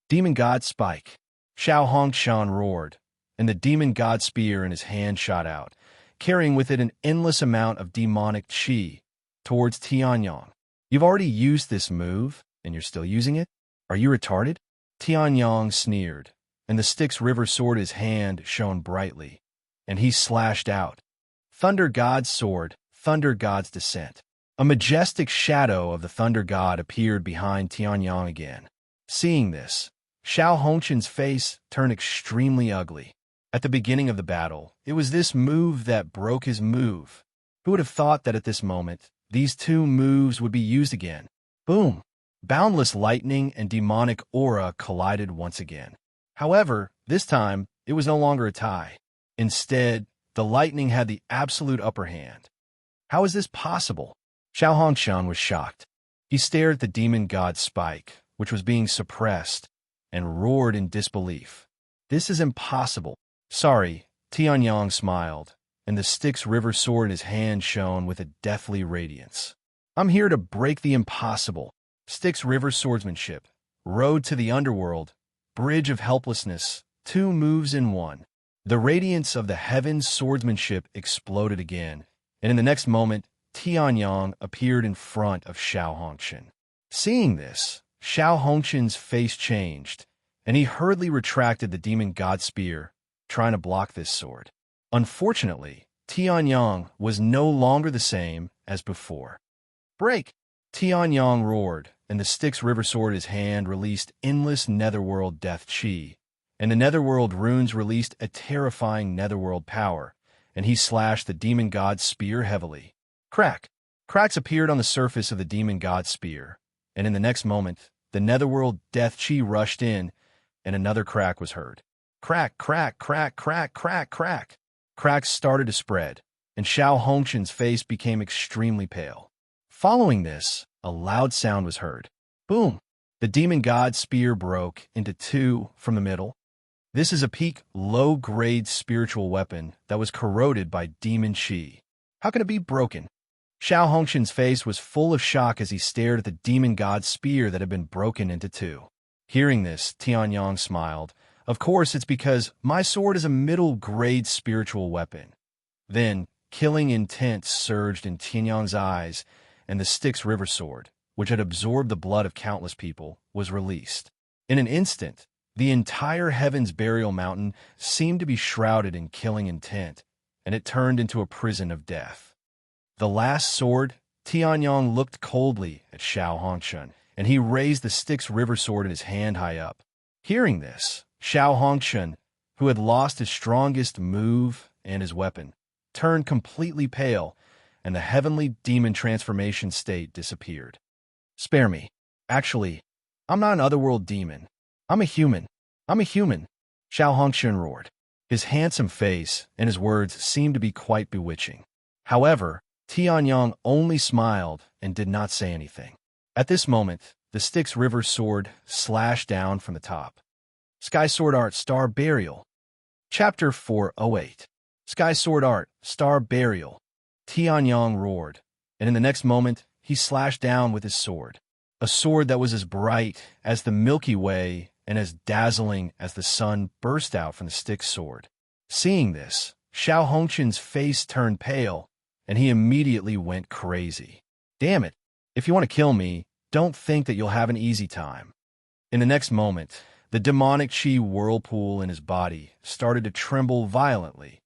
Demon God Spike. Xiao Hongqian roared, and the demon god spear in his hand shot out, carrying with it an endless amount of demonic qi towards Tianyang. You've already used this move, and you're still using it? Are you retarded? Tianyang sneered, and the Styx river sword in his hand shone brightly, and he slashed out. Thunder God's sword, Thunder God's descent. A majestic shadow of the Thunder God appeared behind Tianyang again. Seeing this, Xiao Hongqian's face turned extremely ugly. At the beginning of the battle, it was this move that broke his move. Who would have thought that at this moment, these two moves would be used again? Boom! Boundless lightning and demonic aura collided once again. However, this time, it was no longer a tie. Instead, the lightning had the absolute upper hand. How is this possible? Xiao Hongqian was shocked. He stared at the demon god Spike, which was being suppressed, and roared in disbelief. This is impossible. Sorry, Tianyang smiled, and the Styx River sword in his hand shone with a deathly radiance. I'm here to break the impossible. Styx River swordsmanship. Road to the underworld. Bridge of helplessness. 2 moves in 1. The radiance of the heavens' swordsmanship exploded again, and in the next moment, Tianyang appeared in front of Xiao Hongshan. Seeing this, Xiao Hongshan's face changed, and he hurriedly retracted the demon god spear, trying to block this sword. Unfortunately, Tianyang was no longer the same as before. Break! Tianyang roared, and the Styx River sword in his hand released endless netherworld death chi, and the netherworld runes released a terrifying netherworld power, and he slashed the demon god's spear heavily. Crack! Cracks appeared on the surface of the demon god's spear, and in the next moment, the netherworld death chi rushed in, and another crack was heard. Crack, crack, crack, crack, crack, crack. Cracks started to spread, and Xiao Hongshan's face became extremely pale. Following this, a loud sound was heard. Boom! The demon god's spear broke into 2 from the middle. This is a peak, low-grade spiritual weapon that was corroded by demon chi. How can it be broken? Xiao Hongshan's face was full of shock as he stared at the demon god's spear that had been broken into 2. Hearing this, Tianyang smiled. Of course, it's because my sword is a middle-grade spiritual weapon. Then, killing intent surged in Tianyang's eyes, and the Styx River sword, which had absorbed the blood of countless people, was released. In an instant, the entire Heaven's Burial Mountain seemed to be shrouded in killing intent, and it turned into a prison of death. The last sword, Tianyang looked coldly at Xiao Hongshan, and he raised the Styx River sword in his hand high up. Hearing this, Xiao Hongshan, who had lost his strongest move and his weapon, turned completely pale, and the heavenly demon transformation state disappeared. Spare me. Actually, I'm not an otherworld demon. I'm a human. I'm a human, Xiao Hongshan roared. His handsome face and his words seemed to be quite bewitching. However, Tianyang only smiled and did not say anything. At this moment, the Styx River sword slashed down from the top. Sky Sword Art Star Burial. Chapter 408. Sky Sword Art Star Burial. Tianyang roared, and in the next moment, he slashed down with his sword. A sword that was as bright as the Milky Way and as dazzling as the sun burst out from the Styx sword. Seeing this, Xiao Hongshan's face turned pale, and he immediately went crazy. Damn it, if you want to kill me, don't think that you'll have an easy time. In the next moment, the demonic chi whirlpool in his body started to tremble violently,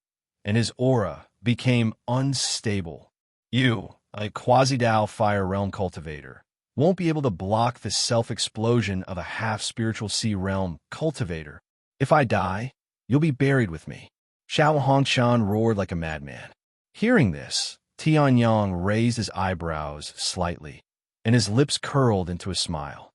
and his aura became unstable. You, a Quasi-Dao Fire Realm cultivator, won't be able to block the self-explosion of a half-spiritual Sea Realm cultivator. If I die, you'll be buried with me. Xiao Hongshan roared like a madman. Hearing this, Tianyang raised his eyebrows slightly, and his lips curled into a smile.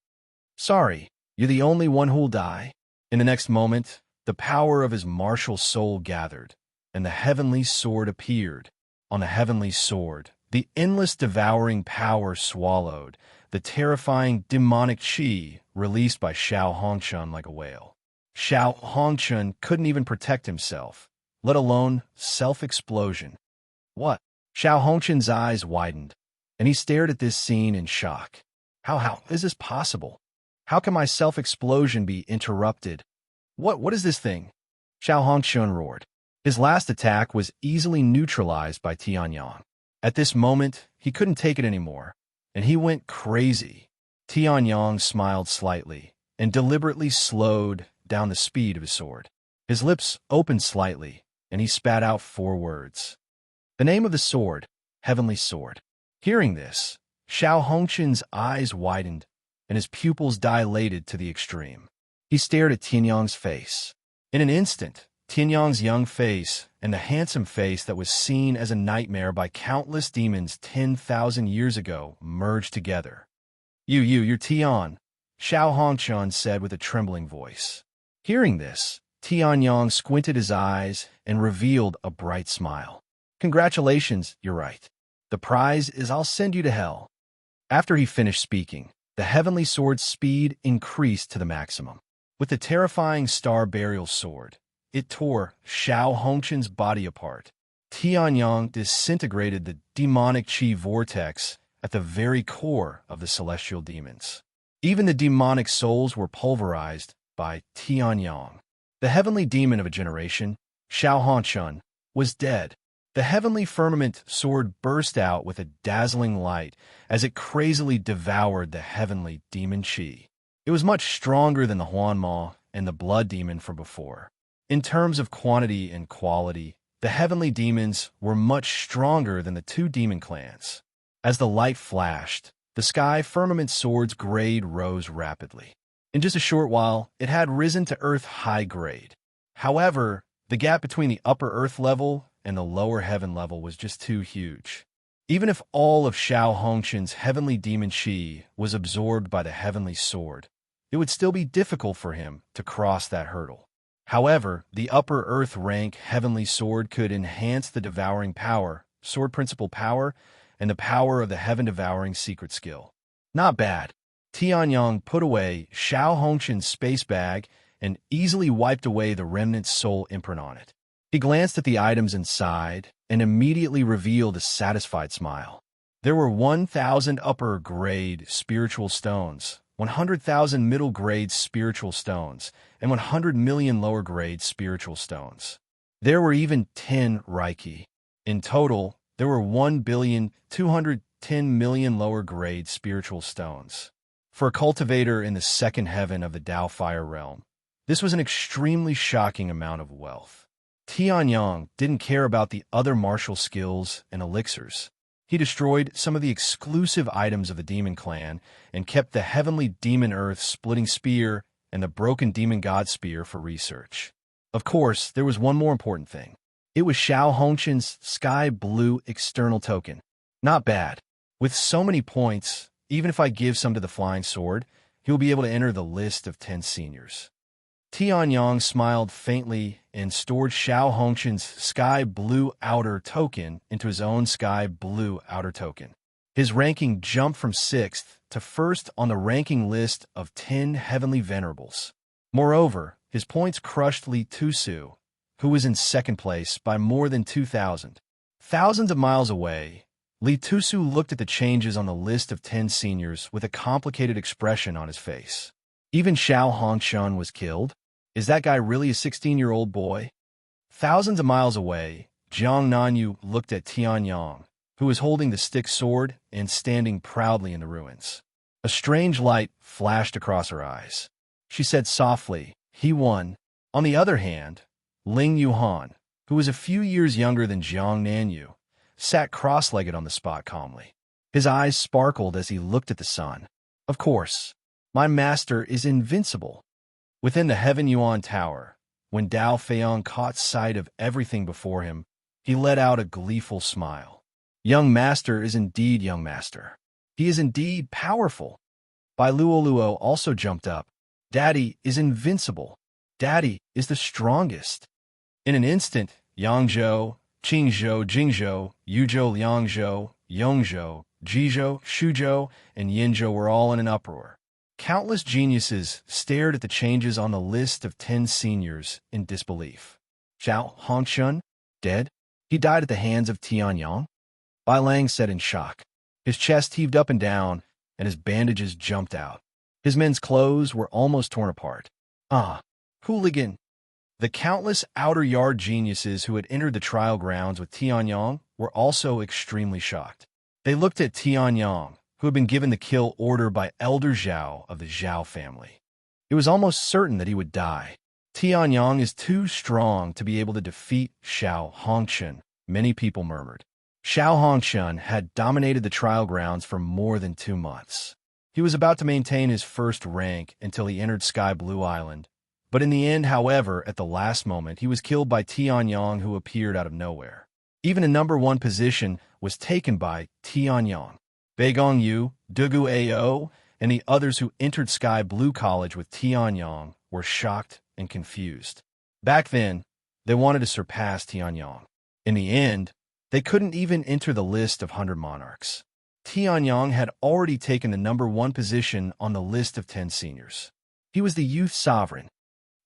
Sorry, you're the only one who'll die. In the next moment, the power of his martial soul gathered, and the heavenly sword appeared. On the heavenly sword, the endless devouring power swallowed the terrifying demonic chi released by Xiao Hongshan like a whale. Xiao Hongshan couldn't even protect himself, let alone self-explosion. What? Xiao Hongshan's eyes widened, and he stared at this scene in shock. How is this possible? How can my self-explosion be interrupted? What is this thing? Xiao Hongshan roared. His last attack was easily neutralized by Tianyang. At this moment, he couldn't take it anymore, and he went crazy. Tianyang smiled slightly and deliberately slowed down the speed of his sword. His lips opened slightly, and he spat out 4 words. The name of the sword, Heavenly Sword. Hearing this, Xiao Hongshan's eyes widened, and his pupils dilated to the extreme. He stared at Tianyang's face. In an instant, Tianyang's young face and the handsome face that was seen as a nightmare by countless demons 10,000 years ago merged together. You're Tian, Xiao Hongshan said with a trembling voice. Hearing this, Tianyang squinted his eyes and revealed a bright smile. Congratulations, you're right. The prize is I'll send you to hell. After he finished speaking, the heavenly sword's speed increased to the maximum. With the terrifying star burial sword, it tore Xiao Hongchen's body apart. Tianyang disintegrated the demonic chi vortex at the very core of the celestial demons. Even the demonic souls were pulverized by Tianyang. The heavenly demon of a generation, Xiao Hongchen, was dead. The heavenly firmament sword burst out with a dazzling light as it crazily devoured the heavenly demon chi. It was much stronger than the Huanma and the blood demon from before. In terms of quantity and quality, the heavenly demons were much stronger than the two demon clans. As the light flashed, the sky firmament sword's grade rose rapidly. In just a short while, it had risen to Earth high grade. However, the gap between the upper Earth level and the lower heaven level was just too huge. Even if all of Xiao Hongchen's heavenly demon chi was absorbed by the heavenly sword, it would still be difficult for him to cross that hurdle. However, the upper Earth rank heavenly sword could enhance the devouring power, sword principle power, and the power of the heaven-devouring secret skill. Not bad. Tianyang put away Xiao Hongchen's space bag and easily wiped away the remnant soul imprint on it. He glanced at the items inside and immediately revealed a satisfied smile. There were 1,000 upper-grade spiritual stones, 100,000 middle-grade spiritual stones, and 100 million lower-grade spiritual stones. There were even 10 Reiki. In total, there were 1,210,000,000 lower-grade spiritual stones. For a cultivator in the second heaven of the Tao Fire realm, this was an extremely shocking amount of wealth. Tianyang didn't care about the other martial skills and elixirs. He destroyed some of the exclusive items of the Demon Clan and kept the heavenly Demon Earth Splitting Spear and the broken Demon God Spear for research. Of course, there was one more important thing. It was Xiao Hongchen's Sky Blue external token. Not bad. With so many points, even if I give some to the Flying Sword, he will be able to enter the list of 10 seniors. Tianyang smiled faintly and stored Xiao Hongchen's Sky Blue Outer token into his own Sky Blue Outer token. His ranking jumped from 6th to 1st on the ranking list of 10 Heavenly Venerables. Moreover, his points crushed Li Tusu, who was in 2nd place by more than 2,000. Thousands of miles away, Li Tusu looked at the changes on the list of 10 seniors with a complicated expression on his face. Even Xiao Hongchen was killed? Is that guy really a 16-year-old boy? Thousands of miles away, Jiang Nanyu looked at Tianyang, who was holding the stick sword and standing proudly in the ruins. A strange light flashed across her eyes. She said softly, "He won." On the other hand, Ling Yuhan, who was a few years younger than Jiang Nanyu, sat cross-legged on the spot calmly. His eyes sparkled as he looked at the sun. "Of course, my master is invincible." Within the Heaven Yuan Tower, when Dao Feiyang caught sight of everything before him, he let out a gleeful smile. Young master is indeed young master. He is indeed powerful. Bai Luoluo also jumped up. Daddy is invincible. Daddy is the strongest. In an instant, Yangzhou, Qingzhou, Jingzhou, Yuzhou, Liangzhou, Yongzhou, Jizhou, Shuzhou, and Yinzhou were all in an uproar. Countless geniuses stared at the changes on the list of 10 seniors in disbelief. Xiao Hongchen? Dead? He died at the hands of Tianyang? Bai Lang said in shock. His chest heaved up and down, and his bandages jumped out. His men's clothes were almost torn apart. Ah, hooligan! The countless outer yard geniuses who had entered the trial grounds with Tianyang were also extremely shocked. They looked at Tianyang, who had been given the kill order by Elder Zhao of the Zhao family. It was almost certain that he would die. Tianyang is too strong to be able to defeat Xiao Hongchen, many people murmured. Xiao Hongchen had dominated the trial grounds for more than 2 months. He was about to maintain his first rank until he entered Sky Blue Island. But in the end, however, at the last moment, he was killed by Tianyang, who appeared out of nowhere. Even a number 1 position was taken by Tianyang. Beigong Yu, Dugu Ao, and the others who entered Sky Blue College with Tianyang were shocked and confused. Back then, they wanted to surpass Tianyang. In the end, they couldn't even enter the list of 100 monarchs. Tianyang had already taken the number 1 position on the list of 10 seniors. He was the youth sovereign.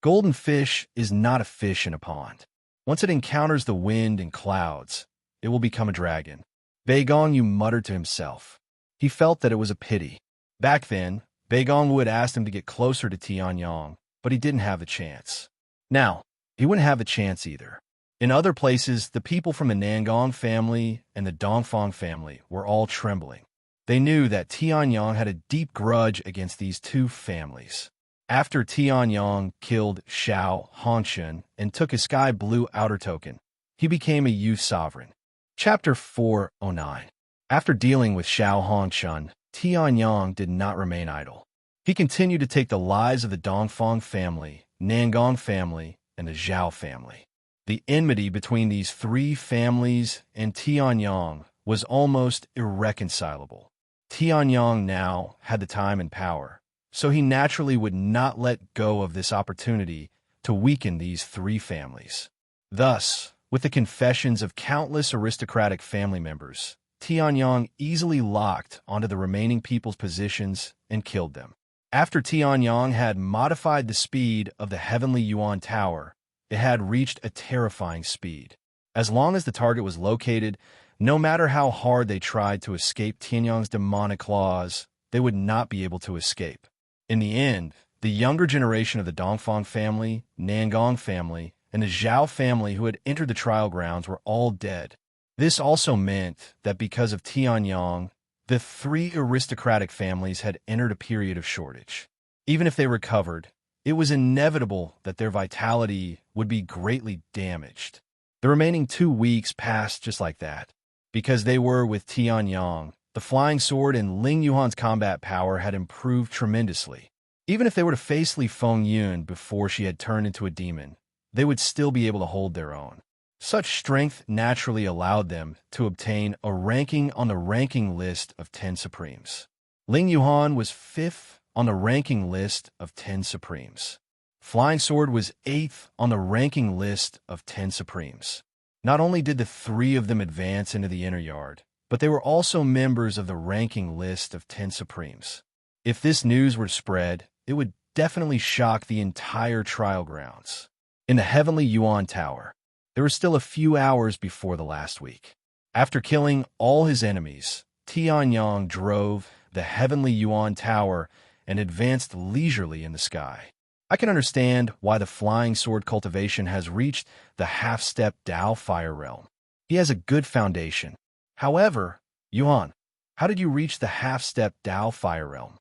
Golden fish is not a fish in a pond. Once it encounters the wind and clouds, it will become a dragon. Beigong muttered to himself. He felt that it was a pity. Back then, Beigong had asked him to get closer to Tianyang, but he didn't have the chance. Now, he wouldn't have the chance either. In other places, the people from the Nangong family and the Dongfang family were all trembling. They knew that Tianyang had a deep grudge against these two families. After Tianyang killed Xiao Hongshun and took his sky blue outer token, he became a youth sovereign. Chapter 409. After dealing with Xiao Hongshun, Tianyang did not remain idle. He continued to take the lives of the Dongfang family, Nangong family, and the Zhao family. The enmity between these three families and Tianyang was almost irreconcilable. Tianyang now had the time and power, so he naturally would not let go of this opportunity to weaken these three families. Thus, with the confessions of countless aristocratic family members, Tianyang easily locked onto the remaining people's positions and killed them. After Tianyang had modified the speed of the Heavenly Yuan Tower, it had reached a terrifying speed. As long as the target was located, no matter how hard they tried to escape Tianyang's demonic claws, they would not be able to escape. In the end, the younger generation of the Dongfang family, Nangong family, and the Zhao family who had entered the trial grounds were all dead. This also meant that because of Tianyang, the three aristocratic families had entered a period of shortage. Even if they recovered, it was inevitable that their vitality would be greatly damaged. The remaining 2 weeks passed just like that. Because they were with Tianyang, the flying sword and Ling Yuhan's combat power had improved tremendously. Even if they were to face Li Fengyun before she had turned into a demon, they would still be able to hold their own. Such strength naturally allowed them to obtain a ranking on the ranking list of 10 Supremes. Ling Yuhan was 5th on the ranking list of 10 Supremes. Flying Sword was 8th on the ranking list of 10 Supremes. Not only did the three of them advance into the inner yard, but they were also members of the ranking list of 10 Supremes. If this news were spread, it would definitely shock the entire trial grounds. In the Heavenly Yuan Tower, there were still a few hours before the last week. After killing all his enemies, Tianyang drove the Heavenly Yuan Tower and advanced leisurely in the sky. I can understand why the flying sword cultivation has reached the half-step Dao Fire Realm. He has a good foundation. However, Yuan, how did you reach the half-step Dao Fire Realm?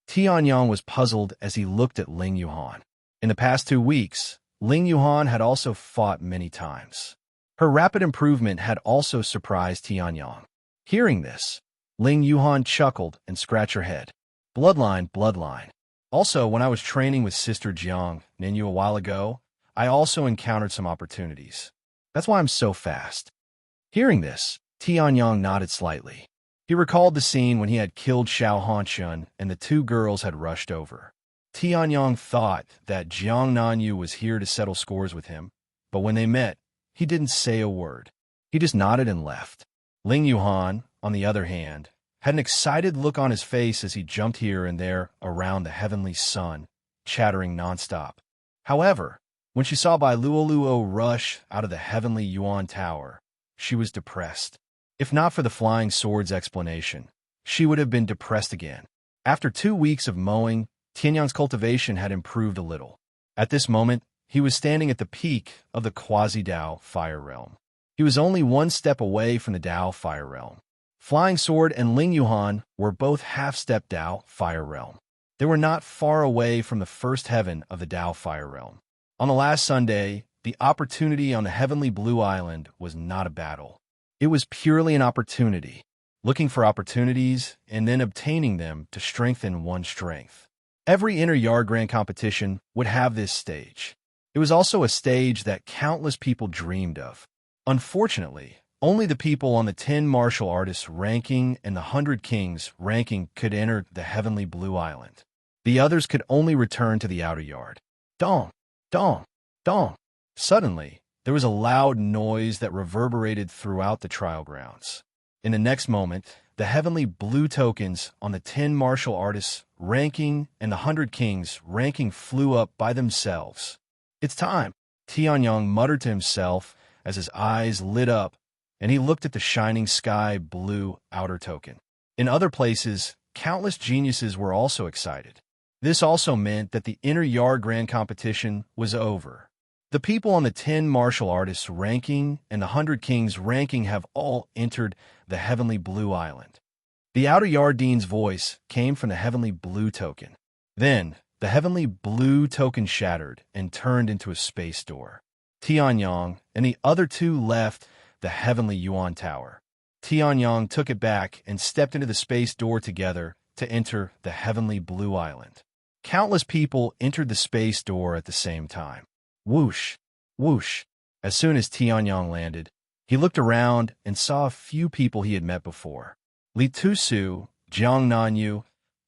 Tianyang was puzzled as he looked at Ling Yuhan. In the past 2 weeks, Ling Yuhan had also fought many times. Her rapid improvement had also surprised Tianyang. Hearing this, Ling Yuhan chuckled and scratched her head. Bloodline, bloodline. Also, when I was training with Sister Jiang Ninyu a while ago, I also encountered some opportunities. That's why I'm so fast. Hearing this, Tianyang nodded slightly. He recalled the scene when he had killed Xiao Hongshun and the two girls had rushed over. Tianyang thought that Jiang Nanyu was here to settle scores with him, but when they met, he didn't say a word. He just nodded and left. Ling Yuhan, on the other hand, had an excited look on his face as he jumped here and there around the heavenly sun, chattering nonstop. However, when she saw Bai Luoluo rush out of the Heavenly Yuan Tower, she was depressed. If not for the flying sword's explanation, she would have been depressed again. After 2 weeks of mowing, Tianyang's cultivation had improved a little. At this moment, he was standing at the peak of the Quasi-Dao Fire Realm. He was only 1 step away from the Dao Fire Realm. Flying Sword and Ling Yuhan were both half-step Dao Fire Realm. They were not far away from the first heaven of the Dao Fire Realm. On the last Sunday, the opportunity on the Heavenly Blue Island was not a battle. It was purely an opportunity, looking for opportunities and then obtaining them to strengthen one's strength. Every Inner Yard Grand competition would have this stage. It was also a stage that countless people dreamed of. Unfortunately, only the people on the 10 martial artists ranking and the 100 kings ranking could enter the Heavenly Blue Island. The others could only return to the outer yard. Dong, dong, dong. Suddenly, there was a loud noise that reverberated throughout the trial grounds. In the next moment, the heavenly blue tokens on the 10 martial artists ranking and the 100 kings ranking flew up by themselves. "It's time," Tianyong muttered to himself as his eyes lit up and he looked at the shining sky blue outer token. In other places, countless geniuses were also excited. This also meant that the inner yard grand competition was over. The people on the 10 martial artists ranking and the 100 kings ranking have all entered the heavenly blue island. The outer yard dean's voice came from the heavenly blue token. Then, the heavenly blue token shattered and turned into a space door. Tianyong and the other two left the heavenly Yuan Tower. Tianyong took it back and stepped into the space door together to enter the heavenly blue island. Countless people entered the space door at the same time. Whoosh, whoosh. As soon as Tianyong landed, he looked around and saw a few people he had met before. Li Tusu, Jiang Nanyu,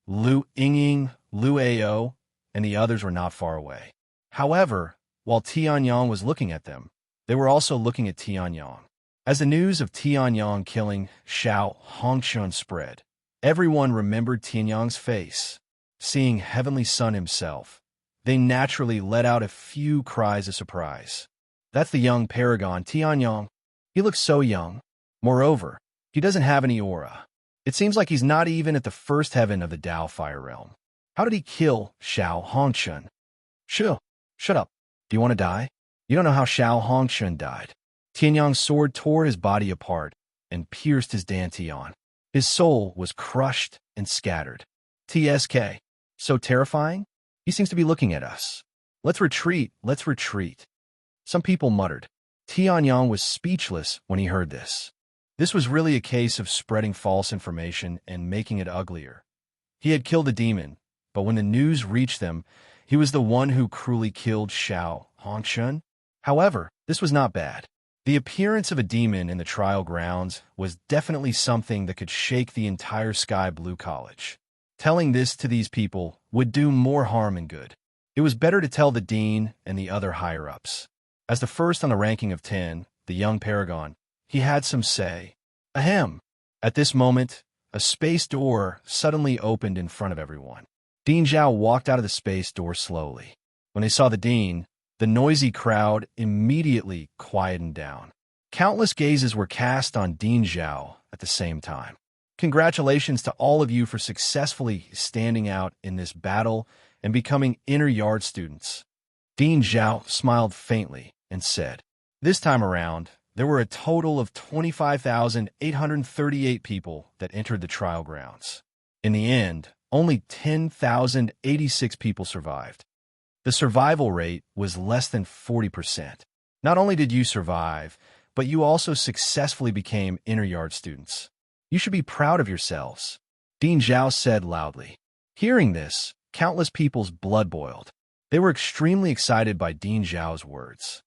Lu Yingying, Lu Ao, and the others were not far away. However, while Tianyong was looking at them, they were also looking at Tianyong. As the news of Tianyong killing Xiao Hongshun spread, everyone remembered Tianyong's face. Seeing Heavenly Sun himself, they naturally let out a few cries of surprise. "That's the young paragon, Tianyong. He looks so young. Moreover, he doesn't have any aura. It seems like he's not even at the first heaven of the Dao Fire Realm. How did he kill Xiao Hongshun?" Shut up. Do you want to die? You don't know how Xiao Hongshun died." Tianyong's sword tore his body apart and pierced his dantian. His soul was crushed and scattered. "TSK. So terrifying? He seems to be looking at us. Let's retreat. Some people muttered. Tianyong was speechless when he heard this. This was really a case of spreading false information and making it uglier. He had killed a demon, but when the news reached them, he was the one who cruelly killed Xiao Hongshun. However, this was not bad. The appearance of a demon in the trial grounds was definitely something that could shake the entire Sky Blue College. Telling this to these people would do more harm than good. It was better to tell the dean and the other higher-ups. As the first on the ranking of 10, the young paragon, he had some say. Ahem! At this moment, a space door suddenly opened in front of everyone. Dean Zhao walked out of the space door slowly. When they saw the dean, the noisy crowd immediately quietened down. Countless gazes were cast on Dean Zhao at the same time. Congratulations to all of you for successfully standing out in this battle and becoming inner yard students. Dean Zhao smiled faintly and said, "This time around, there were a total of 25,838 people that entered the trial grounds. In the end, only 10,086 people survived. The survival rate was less than 40%. Not only did you survive, but you also successfully became inner yard students. You should be proud of yourselves," Dean Zhao said loudly. Hearing this, countless people's blood boiled. They were extremely excited by Dean Zhao's words.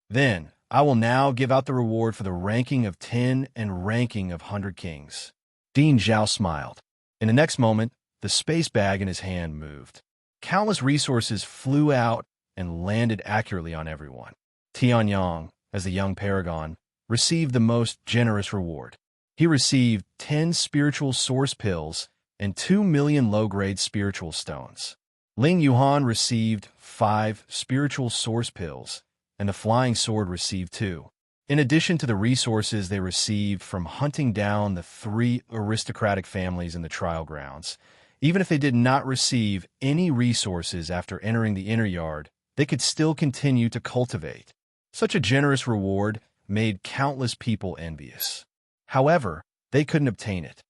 "Then, I will now give out the reward for the ranking of 10 and ranking of 100 kings." Dean Zhao smiled. In the next moment, the space bag in his hand moved. Countless resources flew out and landed accurately on everyone. Tianyong, as the young paragon, received the most generous reward. He received 10 spiritual source pills and 2 million low-grade spiritual stones. Ling Yuhan received 5 spiritual source pills, and the flying sword received 2. In addition to the resources they received from hunting down the 3 aristocratic families in the trial grounds, even if they did not receive any resources after entering the inner yard, they could still continue to cultivate. Such a generous reward made countless people envious. However, they couldn't obtain it.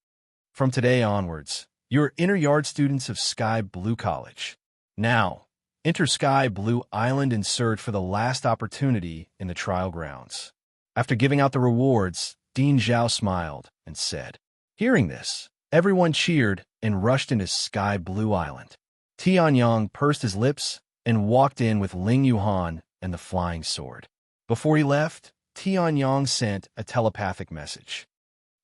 From today onwards, you're inner yard students of Sky Blue College. Now, enter Sky Blue Island and search for the last opportunity in the trial grounds. After giving out the rewards, Dean Zhao smiled and said. Hearing this, everyone cheered and rushed into Sky Blue Island. Tianyong pursed his lips and walked in with Ling Yuhan and the flying sword. Before he left, Tianyong sent a telepathic message.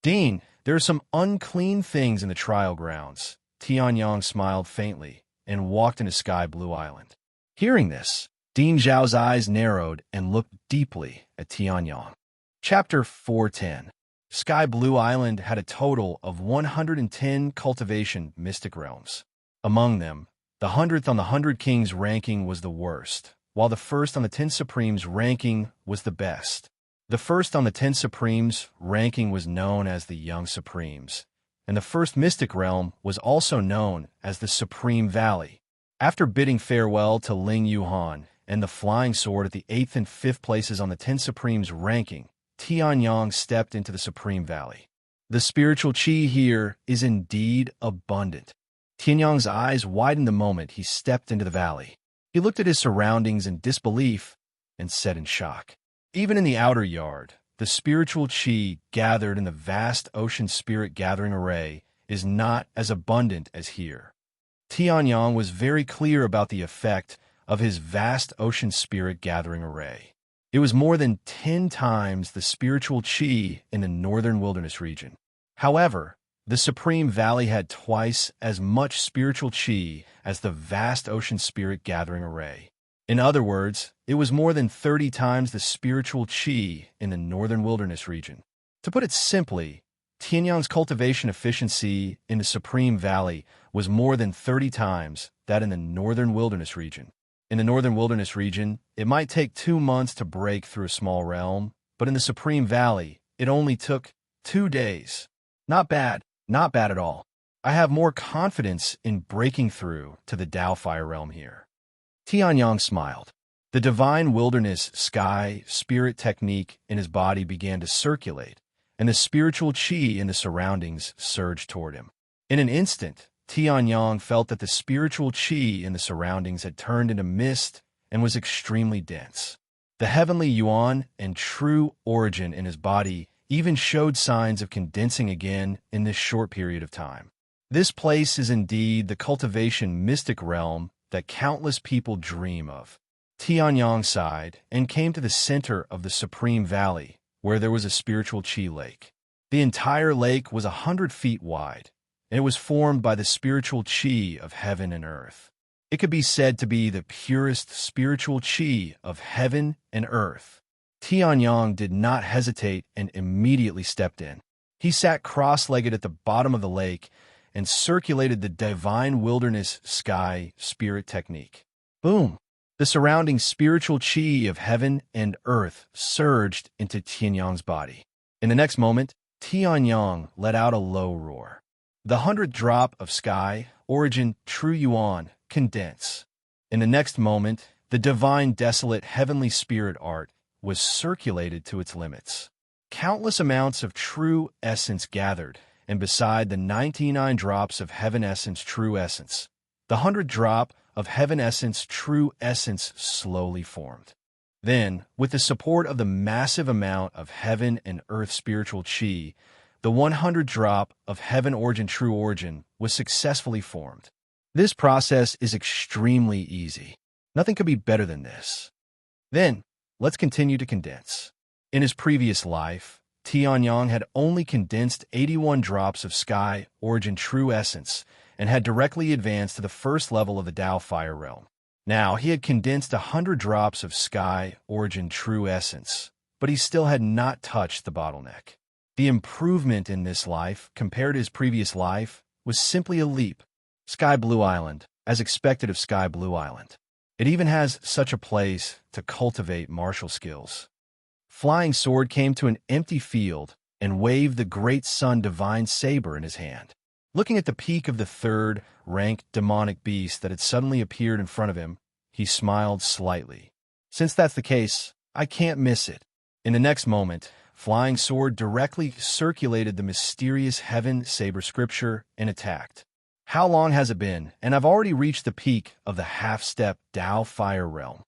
"Dean, there are some unclean things in the trial grounds." Tianyong smiled faintly and walked into Sky Blue Island. Hearing this, Dean Zhao's eyes narrowed and looked deeply at Tianyong. Chapter 410. Sky Blue Island had a total of 110 cultivation mystic realms. Among them, the 100th on the 100 Kings ranking was the worst, while the first on the 10 Supremes ranking was the best. The first on the 10 Supremes ranking was known as the Young Supremes, and the first mystic realm was also known as the Supreme Valley. After bidding farewell to Ling Yuhan and the Flying Sword at the 8th and 5th places on the 10 Supremes ranking, Tianyang stepped into the Supreme Valley. The spiritual qi here is indeed abundant. Tianyang's eyes widened the moment he stepped into the valley. He looked at his surroundings in disbelief and said in shock. Even in the outer yard, the spiritual qi gathered in the vast ocean spirit gathering array is not as abundant as here. Tianyang was very clear about the effect of his vast ocean spirit gathering array. It was more than 10 times the spiritual qi in the northern wilderness region. However, the Supreme Valley had twice as much spiritual qi as the vast ocean spirit gathering array. In other words, it was more than 30 times the spiritual qi in the northern wilderness region. To put it simply, Tianyang's cultivation efficiency in the Supreme Valley was more than 30 times that in the northern wilderness region. In the northern wilderness region, it might take 2 months to break through a small realm, but in the Supreme Valley, it only took 2 days. Not bad at all. I have more confidence in breaking through to the Tao Fire realm here. Tianyang smiled. The divine wilderness sky spirit technique in his body began to circulate, and the spiritual qi in the surroundings surged toward him. In an instant, Tianyang felt that the spiritual qi in the surroundings had turned into mist and was extremely dense. The heavenly yuan and true origin in his body even showed signs of condensing again in this short period of time. This place is indeed the cultivation mystic realm that countless people dream of. Tianyang sighed and came to the center of the Supreme Valley, where there was a spiritual qi lake. The entire lake was 100 feet wide, and it was formed by the spiritual qi of heaven and earth. It could be said to be the purest spiritual qi of heaven and earth. Tianyang did not hesitate and immediately stepped in. He sat cross-legged at the bottom of the lake and circulated the divine wilderness sky spirit technique. Boom! The surrounding spiritual qi of heaven and earth surged into Tianyang's body. In the next moment, Tianyang let out a low roar. The 100th drop of sky, origin, true yuan, condense. In the next moment, the divine desolate heavenly spirit art was circulated to its limits. Countless amounts of true essence gathered, and beside the 99 drops of heaven essence true essence, the 100th drop of heaven essence true essence slowly formed. Then, with the support of the massive amount of heaven and earth spiritual qi, the 100 drop of heaven origin true origin was successfully formed. This process is extremely easy. Nothing could be better than this. Then, let's continue to condense. In his previous life, Tianyang had only condensed 81 drops of sky origin true essence and had directly advanced to the first level of the Tao Fire realm. Now, he had condensed 100 drops of sky origin true essence, but he still had not touched the bottleneck. The improvement in this life, compared to his previous life, was simply a leap. Sky Blue Island, as expected of Sky Blue Island. It even has such a place to cultivate martial skills. Flying Sword came to an empty field and waved the great sun divine saber in his hand. Looking at the peak of the third-ranked demonic beast that had suddenly appeared in front of him, he smiled slightly. Since that's the case, I can't miss it. In the next moment, Flying Sword directly circulated the mysterious heaven saber scripture and attacked. How long has it been? And I've already reached the peak of the half-step Tao Fire realm.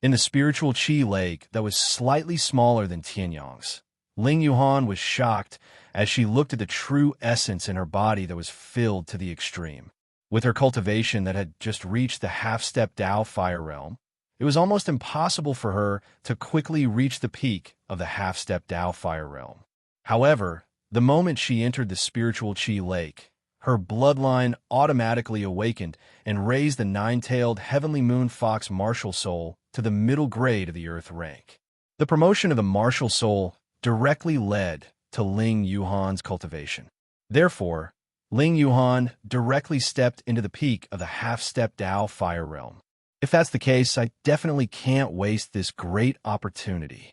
In the spiritual qi lake that was slightly smaller than Tianyang's, Ling Yuhan was shocked as she looked at the true essence in her body that was filled to the extreme. With her cultivation that had just reached the half-step Tao Fire realm, it was almost impossible for her to quickly reach the peak of the half-step Tao Fire realm. However, the moment she entered the spiritual qi lake, her bloodline automatically awakened and raised the 9-tailed heavenly moon fox martial soul to the middle grade of the earth rank. The promotion of the martial soul directly led to Ling Yuhan's cultivation. Therefore, Ling Yuhan directly stepped into the peak of the half-step Tao fire realm. If that's the case, I definitely can't waste this great opportunity.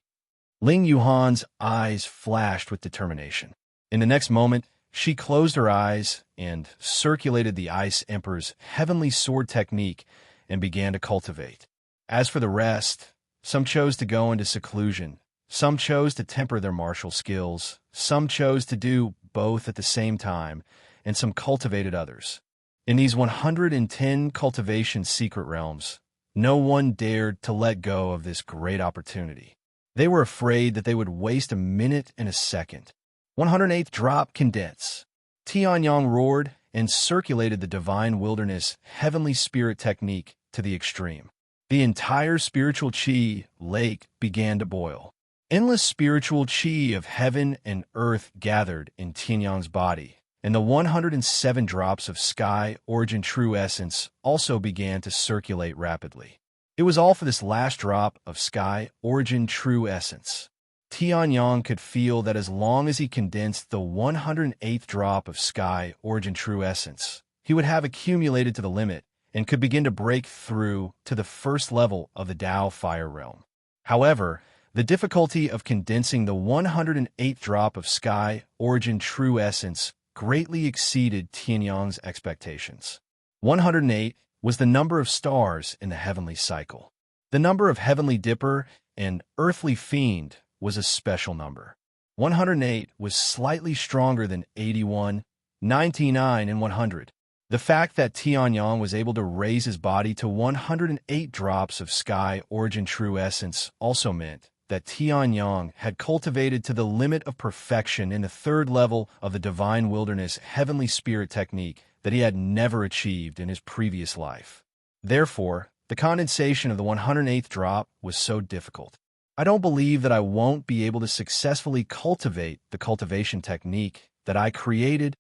Ling Yuhan's eyes flashed with determination. In the next moment, she closed her eyes and circulated the Ice Emperor's heavenly sword technique and began to cultivate. As for the rest, some chose to go into seclusion, some chose to temper their martial skills, some chose to do both at the same time, and some cultivated others. In these 110 cultivation secret realms, no one dared to let go of this great opportunity. They were afraid that they would waste a minute and a second. 108th drop, condense. Tianyang roared and circulated the divine wilderness heavenly spirit technique to the extreme. The entire spiritual chi lake began to boil. Endless spiritual chi of heaven and earth gathered in Tianyang's body, and the 107 drops of sky origin true essence also began to circulate rapidly. It was all for this last drop of sky origin true essence. Tianyang could feel that as long as he condensed the 108th drop of sky origin true essence, he would have accumulated to the limit and could begin to break through to the first level of the Tao fire realm. However, the difficulty of condensing the 108th drop of sky origin true essence greatly exceeded Tianyang's expectations. 108 was the number of stars in the heavenly cycle. The number of heavenly dipper and earthly fiend was a special number. 108 was slightly stronger than 81, 99, and 100. The fact that Tianyang was able to raise his body to 108 drops of sky origin true essence also meant that Tianyang had cultivated to the limit of perfection in the third level of the divine wilderness heavenly spirit technique that he had never achieved in his previous life. Therefore, the condensation of the 108th drop was so difficult. I don't believe that I won't be able to successfully cultivate the cultivation technique that I created.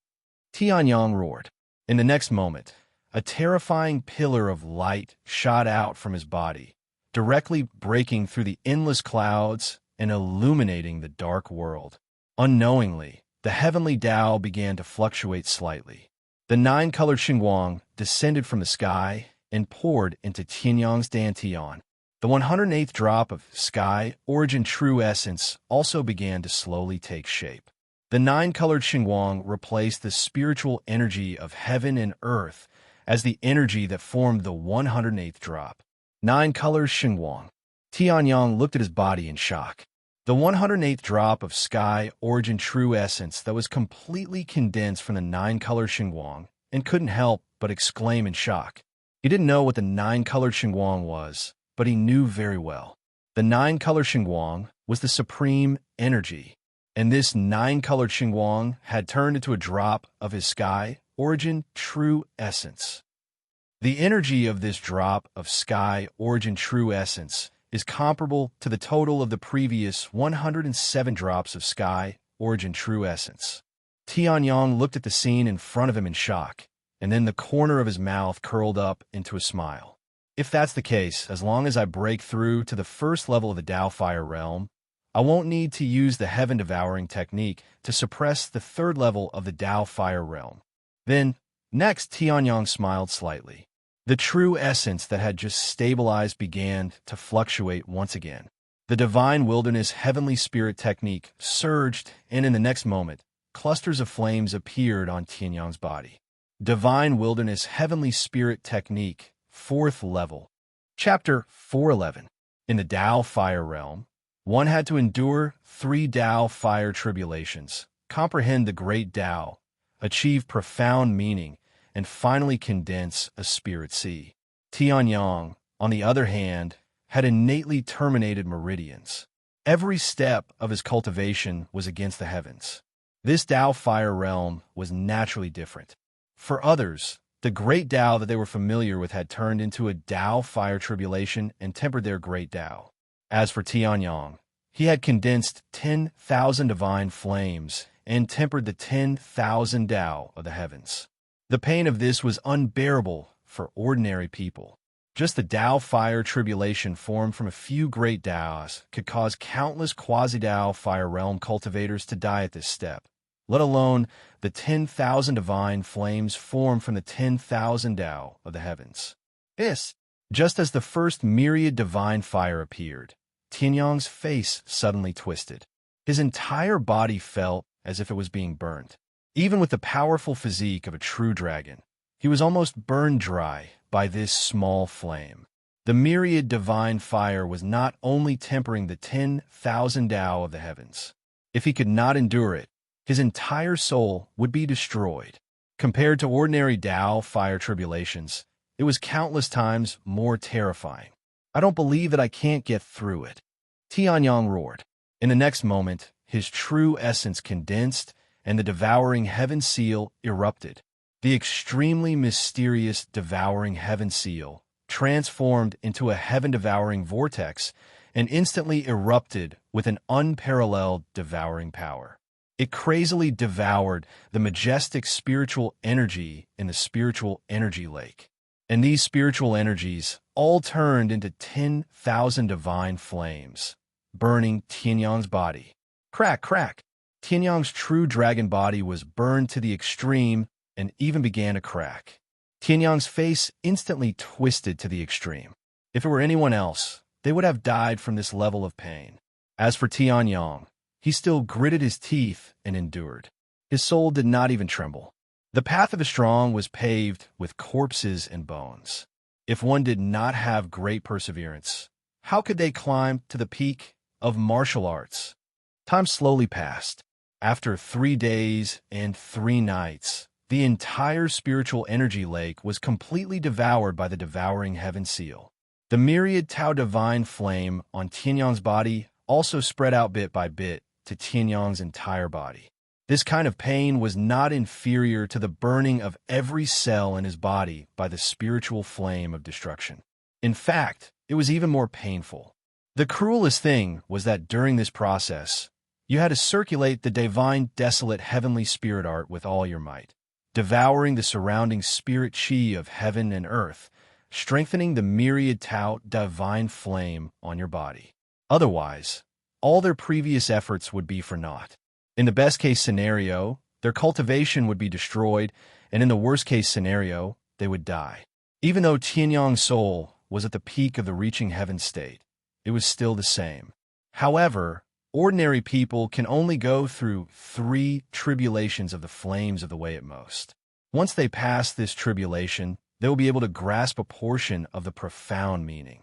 Tianyang roared. In the next moment, a terrifying pillar of light shot out from his body, directly breaking through the endless clouds and illuminating the dark world. Unknowingly, the heavenly Tao began to fluctuate slightly. The nine-colored Xinguang descended from the sky and poured into Tianyang's dantian. The 108th drop of sky origin true essence also began to slowly take shape. The nine-colored Xinguang replaced the spiritual energy of heaven and earth as the energy that formed the 108th drop. Nine-colored Xinguang. Tianyang looked at his body in shock. The 108th drop of sky origin true essence that was completely condensed from the nine-colored Xinguang and couldn't help but exclaim in shock. He didn't know what the nine-colored Xinguang was, but he knew very well. The nine-colored Xinguang was the supreme energy, and this nine-colored Xinguang had turned into a drop of his sky origin true essence. The energy of this drop of sky origin true essence is comparable to the total of the previous 107 drops of sky origin true essence. Tianyang looked at the scene in front of him in shock, and then the corner of his mouth curled up into a smile. If that's the case, as long as I break through to the first level of the Tao fire realm, I won't need to use the heaven devouring technique to suppress the third level of the Tao fire realm. Then, next, Tianyang smiled slightly. The true essence that had just stabilized began to fluctuate once again. The divine wilderness heavenly spirit technique surged, and in the next moment, clusters of flames appeared on Tianyang's body. Divine wilderness heavenly spirit technique, 4th level. Chapter 411. In the Tao fire realm, one had to endure 3 Tao fire tribulations, comprehend the great Tao, achieve profound meaning, and finally condense a spirit sea. Tianyang, on the other hand, had innately terminated meridians. Every step of his cultivation was against the heavens. This Tao fire realm was naturally different. For others, the great Tao that they were familiar with had turned into a Tao fire tribulation and tempered their great Tao. As for Tianyang, he had condensed 10,000 divine flames and tempered the 10,000 Tao of the heavens. The pain of this was unbearable for ordinary people. Just the Tao fire tribulation formed from a few great Taos could cause countless quasi-Tao fire realm cultivators to die at this step, let alone the 10,000 divine flames formed from the 10,000 Tao of the heavens. This, just as the first myriad divine fire appeared, Tianyang's face suddenly twisted. His entire body felt as if it was being burnt. Even with the powerful physique of a true dragon, he was almost burned dry by this small flame. The myriad divine fire was not only tempering the 10,000 Tao of the heavens. If he could not endure it, his entire soul would be destroyed. Compared to ordinary Tao fire tribulations, it was countless times more terrifying. I don't believe that I can't get through it. Tianyang roared. In the next moment, his true essence condensed, and the devouring heaven seal erupted. The extremely mysterious devouring heaven seal transformed into a heaven-devouring vortex and instantly erupted with an unparalleled devouring power. It crazily devoured the majestic spiritual energy in the spiritual energy lake. And these spiritual energies all turned into 10,000 divine flames, burning Tianyang's body. Crack, crack! Tianyang's true dragon body was burned to the extreme and even began to crack. Tianyang's face instantly twisted to the extreme. If it were anyone else, they would have died from this level of pain. As for Tianyang, he still gritted his teeth and endured. His soul did not even tremble. The path of the strong was paved with corpses and bones. If one did not have great perseverance, how could they climb to the peak of martial arts? Time slowly passed. After 3 days and 3 nights, the entire spiritual energy lake was completely devoured by the devouring heaven seal. The myriad Tao divine flame on Tianyang's body also spread out bit by bit to Tianyang's entire body. This kind of pain was not inferior to the burning of every cell in his body by the spiritual flame of destruction. In fact, it was even more painful. The cruelest thing was that during this process, you had to circulate the divine desolate heavenly spirit art with all your might, devouring the surrounding spirit chi of heaven and earth, strengthening the myriad Tao divine flame on your body. Otherwise, all their previous efforts would be for naught. In the best-case scenario, their cultivation would be destroyed, and in the worst-case scenario, they would die. Even though Tianyang's soul was at the peak of the reaching heaven state, it was still the same. However, ordinary people can only go through 3 tribulations of the flames of the way at most. Once they pass this tribulation, they will be able to grasp a portion of the profound meaning.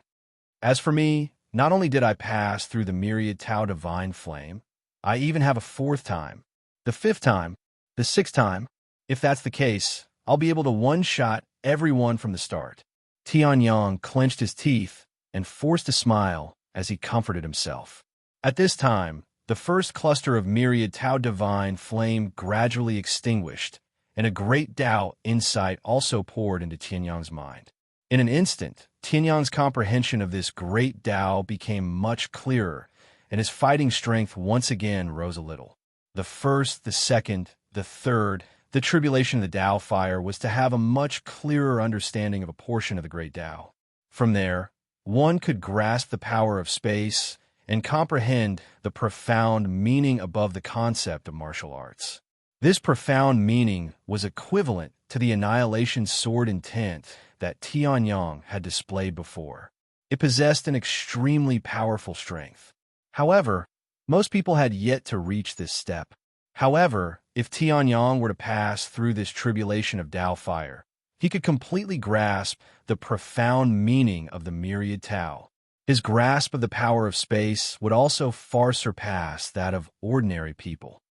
As for me, not only did I pass through the myriad Tao divine flame, I even have a 4th time, the 5th time, the 6th time. If that's the case, I'll be able to one-shot everyone from the start. Tianyang clenched his teeth and forced a smile as he comforted himself. At this time, the first cluster of myriad Tao divine flame gradually extinguished, and a great Tao insight also poured into Tianyang's mind. In an instant, Tianyang's comprehension of this great Tao became much clearer, and his fighting strength once again rose a little. The first, the second, the third, the tribulation of the Tao fire was to have a much clearer understanding of a portion of the great Tao. From there, one could grasp the power of space and comprehend the profound meaning above the concept of martial arts. This profound meaning was equivalent to the annihilation sword intent that Tianyang had displayed before. It possessed an extremely powerful strength. However, most people had yet to reach this step. However, if Tianyang were to pass through this tribulation of Tao fire, he could completely grasp the profound meaning of the myriad Tao. His grasp of the power of space would also far surpass that of ordinary people.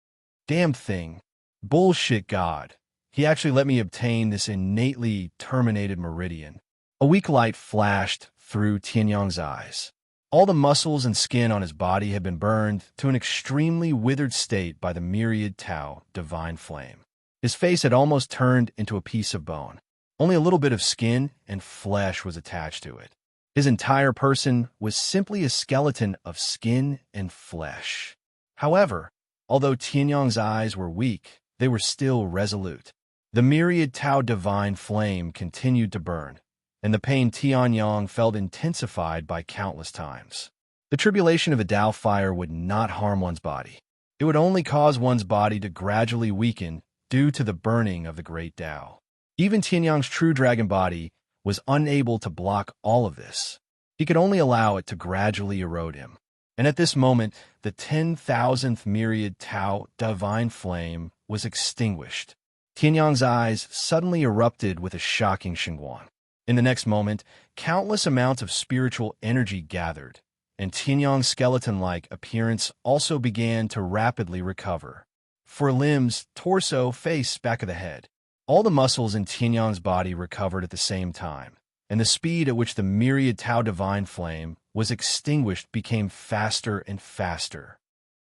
Damn thing. Bullshit God. He actually let me obtain this innately terminated meridian. A weak light flashed through Tianyang's eyes. All the muscles and skin on his body had been burned to an extremely withered state by the myriad Tao divine flame. His face had almost turned into a piece of bone. Only a little bit of skin and flesh was attached to it. His entire person was simply a skeleton of skin and flesh. However, although Tianyang's eyes were weak, they were still resolute. The myriad Tao divine flame continued to burn, and the pain Tianyang felt intensified by countless times. The tribulation of a Tao fire would not harm one's body. It would only cause one's body to gradually weaken due to the burning of the great Tao. Even Tianyang's true dragon body was unable to block all of this. He could only allow it to gradually erode him. And at this moment, the 10,000th myriad Tao divine flame was extinguished. Tianyang's eyes suddenly erupted with a shocking xinguang. In the next moment, countless amounts of spiritual energy gathered, and Tianyang's skeleton-like appearance also began to rapidly recover. For limbs, torso, face, back of the head, all the muscles in Tianyang's body recovered at the same time, and the speed at which the myriad Tao divine flame was extinguished became faster and faster.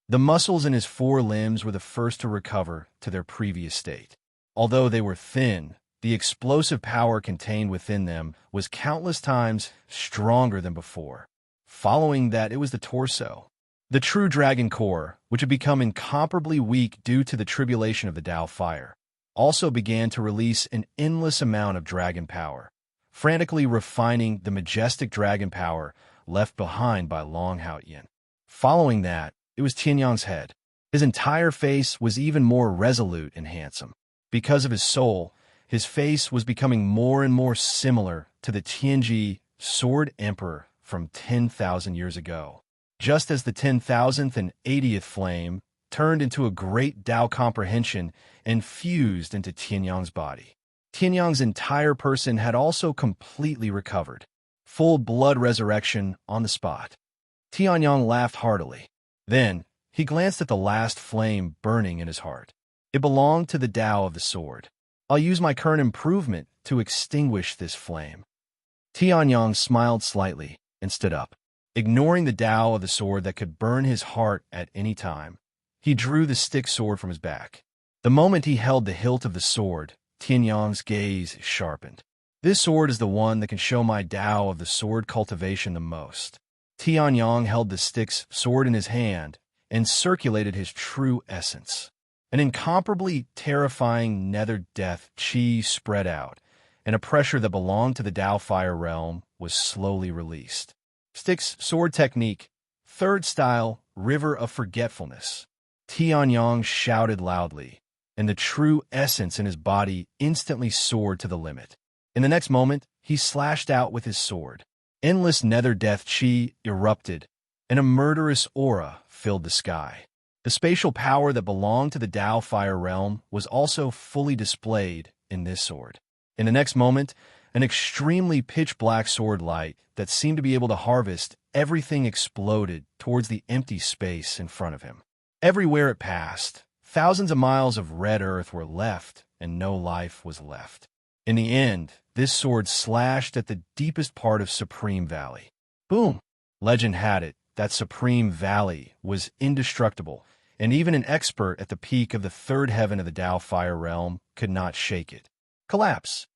The muscles in his 4 limbs were the first to recover to their previous state. Although they were thin, the explosive power contained within them was countless times stronger than before. Following that, it was the torso. The true dragon core, which had become incomparably weak due to the tribulation of the Tao fire, also began to release an endless amount of dragon power, frantically refining the majestic dragon power left behind by Long Haoyan. Following that, it was Tianyang's head. His entire face was even more resolute and handsome. Because of his soul, his face was becoming more and more similar to the Tianji Sword Emperor from 10,000 years ago. Just as the 10,000th and 80th flame turned into a great Tao comprehension and fused into Tianyang's body. Tianyang's entire person had also completely recovered. Full blood resurrection on the spot. Tianyang laughed heartily. Then, he glanced at the last flame burning in his heart. It belonged to the Tao of the sword. I'll use my current improvement to extinguish this flame. Tianyang smiled slightly and stood up. Ignoring the Tao of the sword that could burn his heart at any time, he drew the stick sword from his back. The moment he held the hilt of the sword, Tianyang's gaze sharpened. This sword is the one that can show my Tao of the sword cultivation the most. Tianyang held the stick's sword in his hand and circulated his true essence. An incomparably terrifying nether death chi spread out, and a pressure that belonged to the Tao fire realm was slowly released. Stick's sword technique, 3rd style, River of Forgetfulness. Tianyang shouted loudly, and the true essence in his body instantly soared to the limit. In the next moment, he slashed out with his sword. Endless nether death chi erupted, and a murderous aura filled the sky. The spatial power that belonged to the Tao fire realm was also fully displayed in this sword. In the next moment, an extremely pitch-black sword light that seemed to be able to harvest everything exploded towards the empty space in front of him. Everywhere it passed, thousands of miles of red earth were left, and no life was left. In the end, this sword slashed at the deepest part of Supreme Valley. Boom! Legend had it that Supreme Valley was indestructible, and even an expert at the peak of the 3rd heaven of the Tao fire realm could not shake it. Collapse.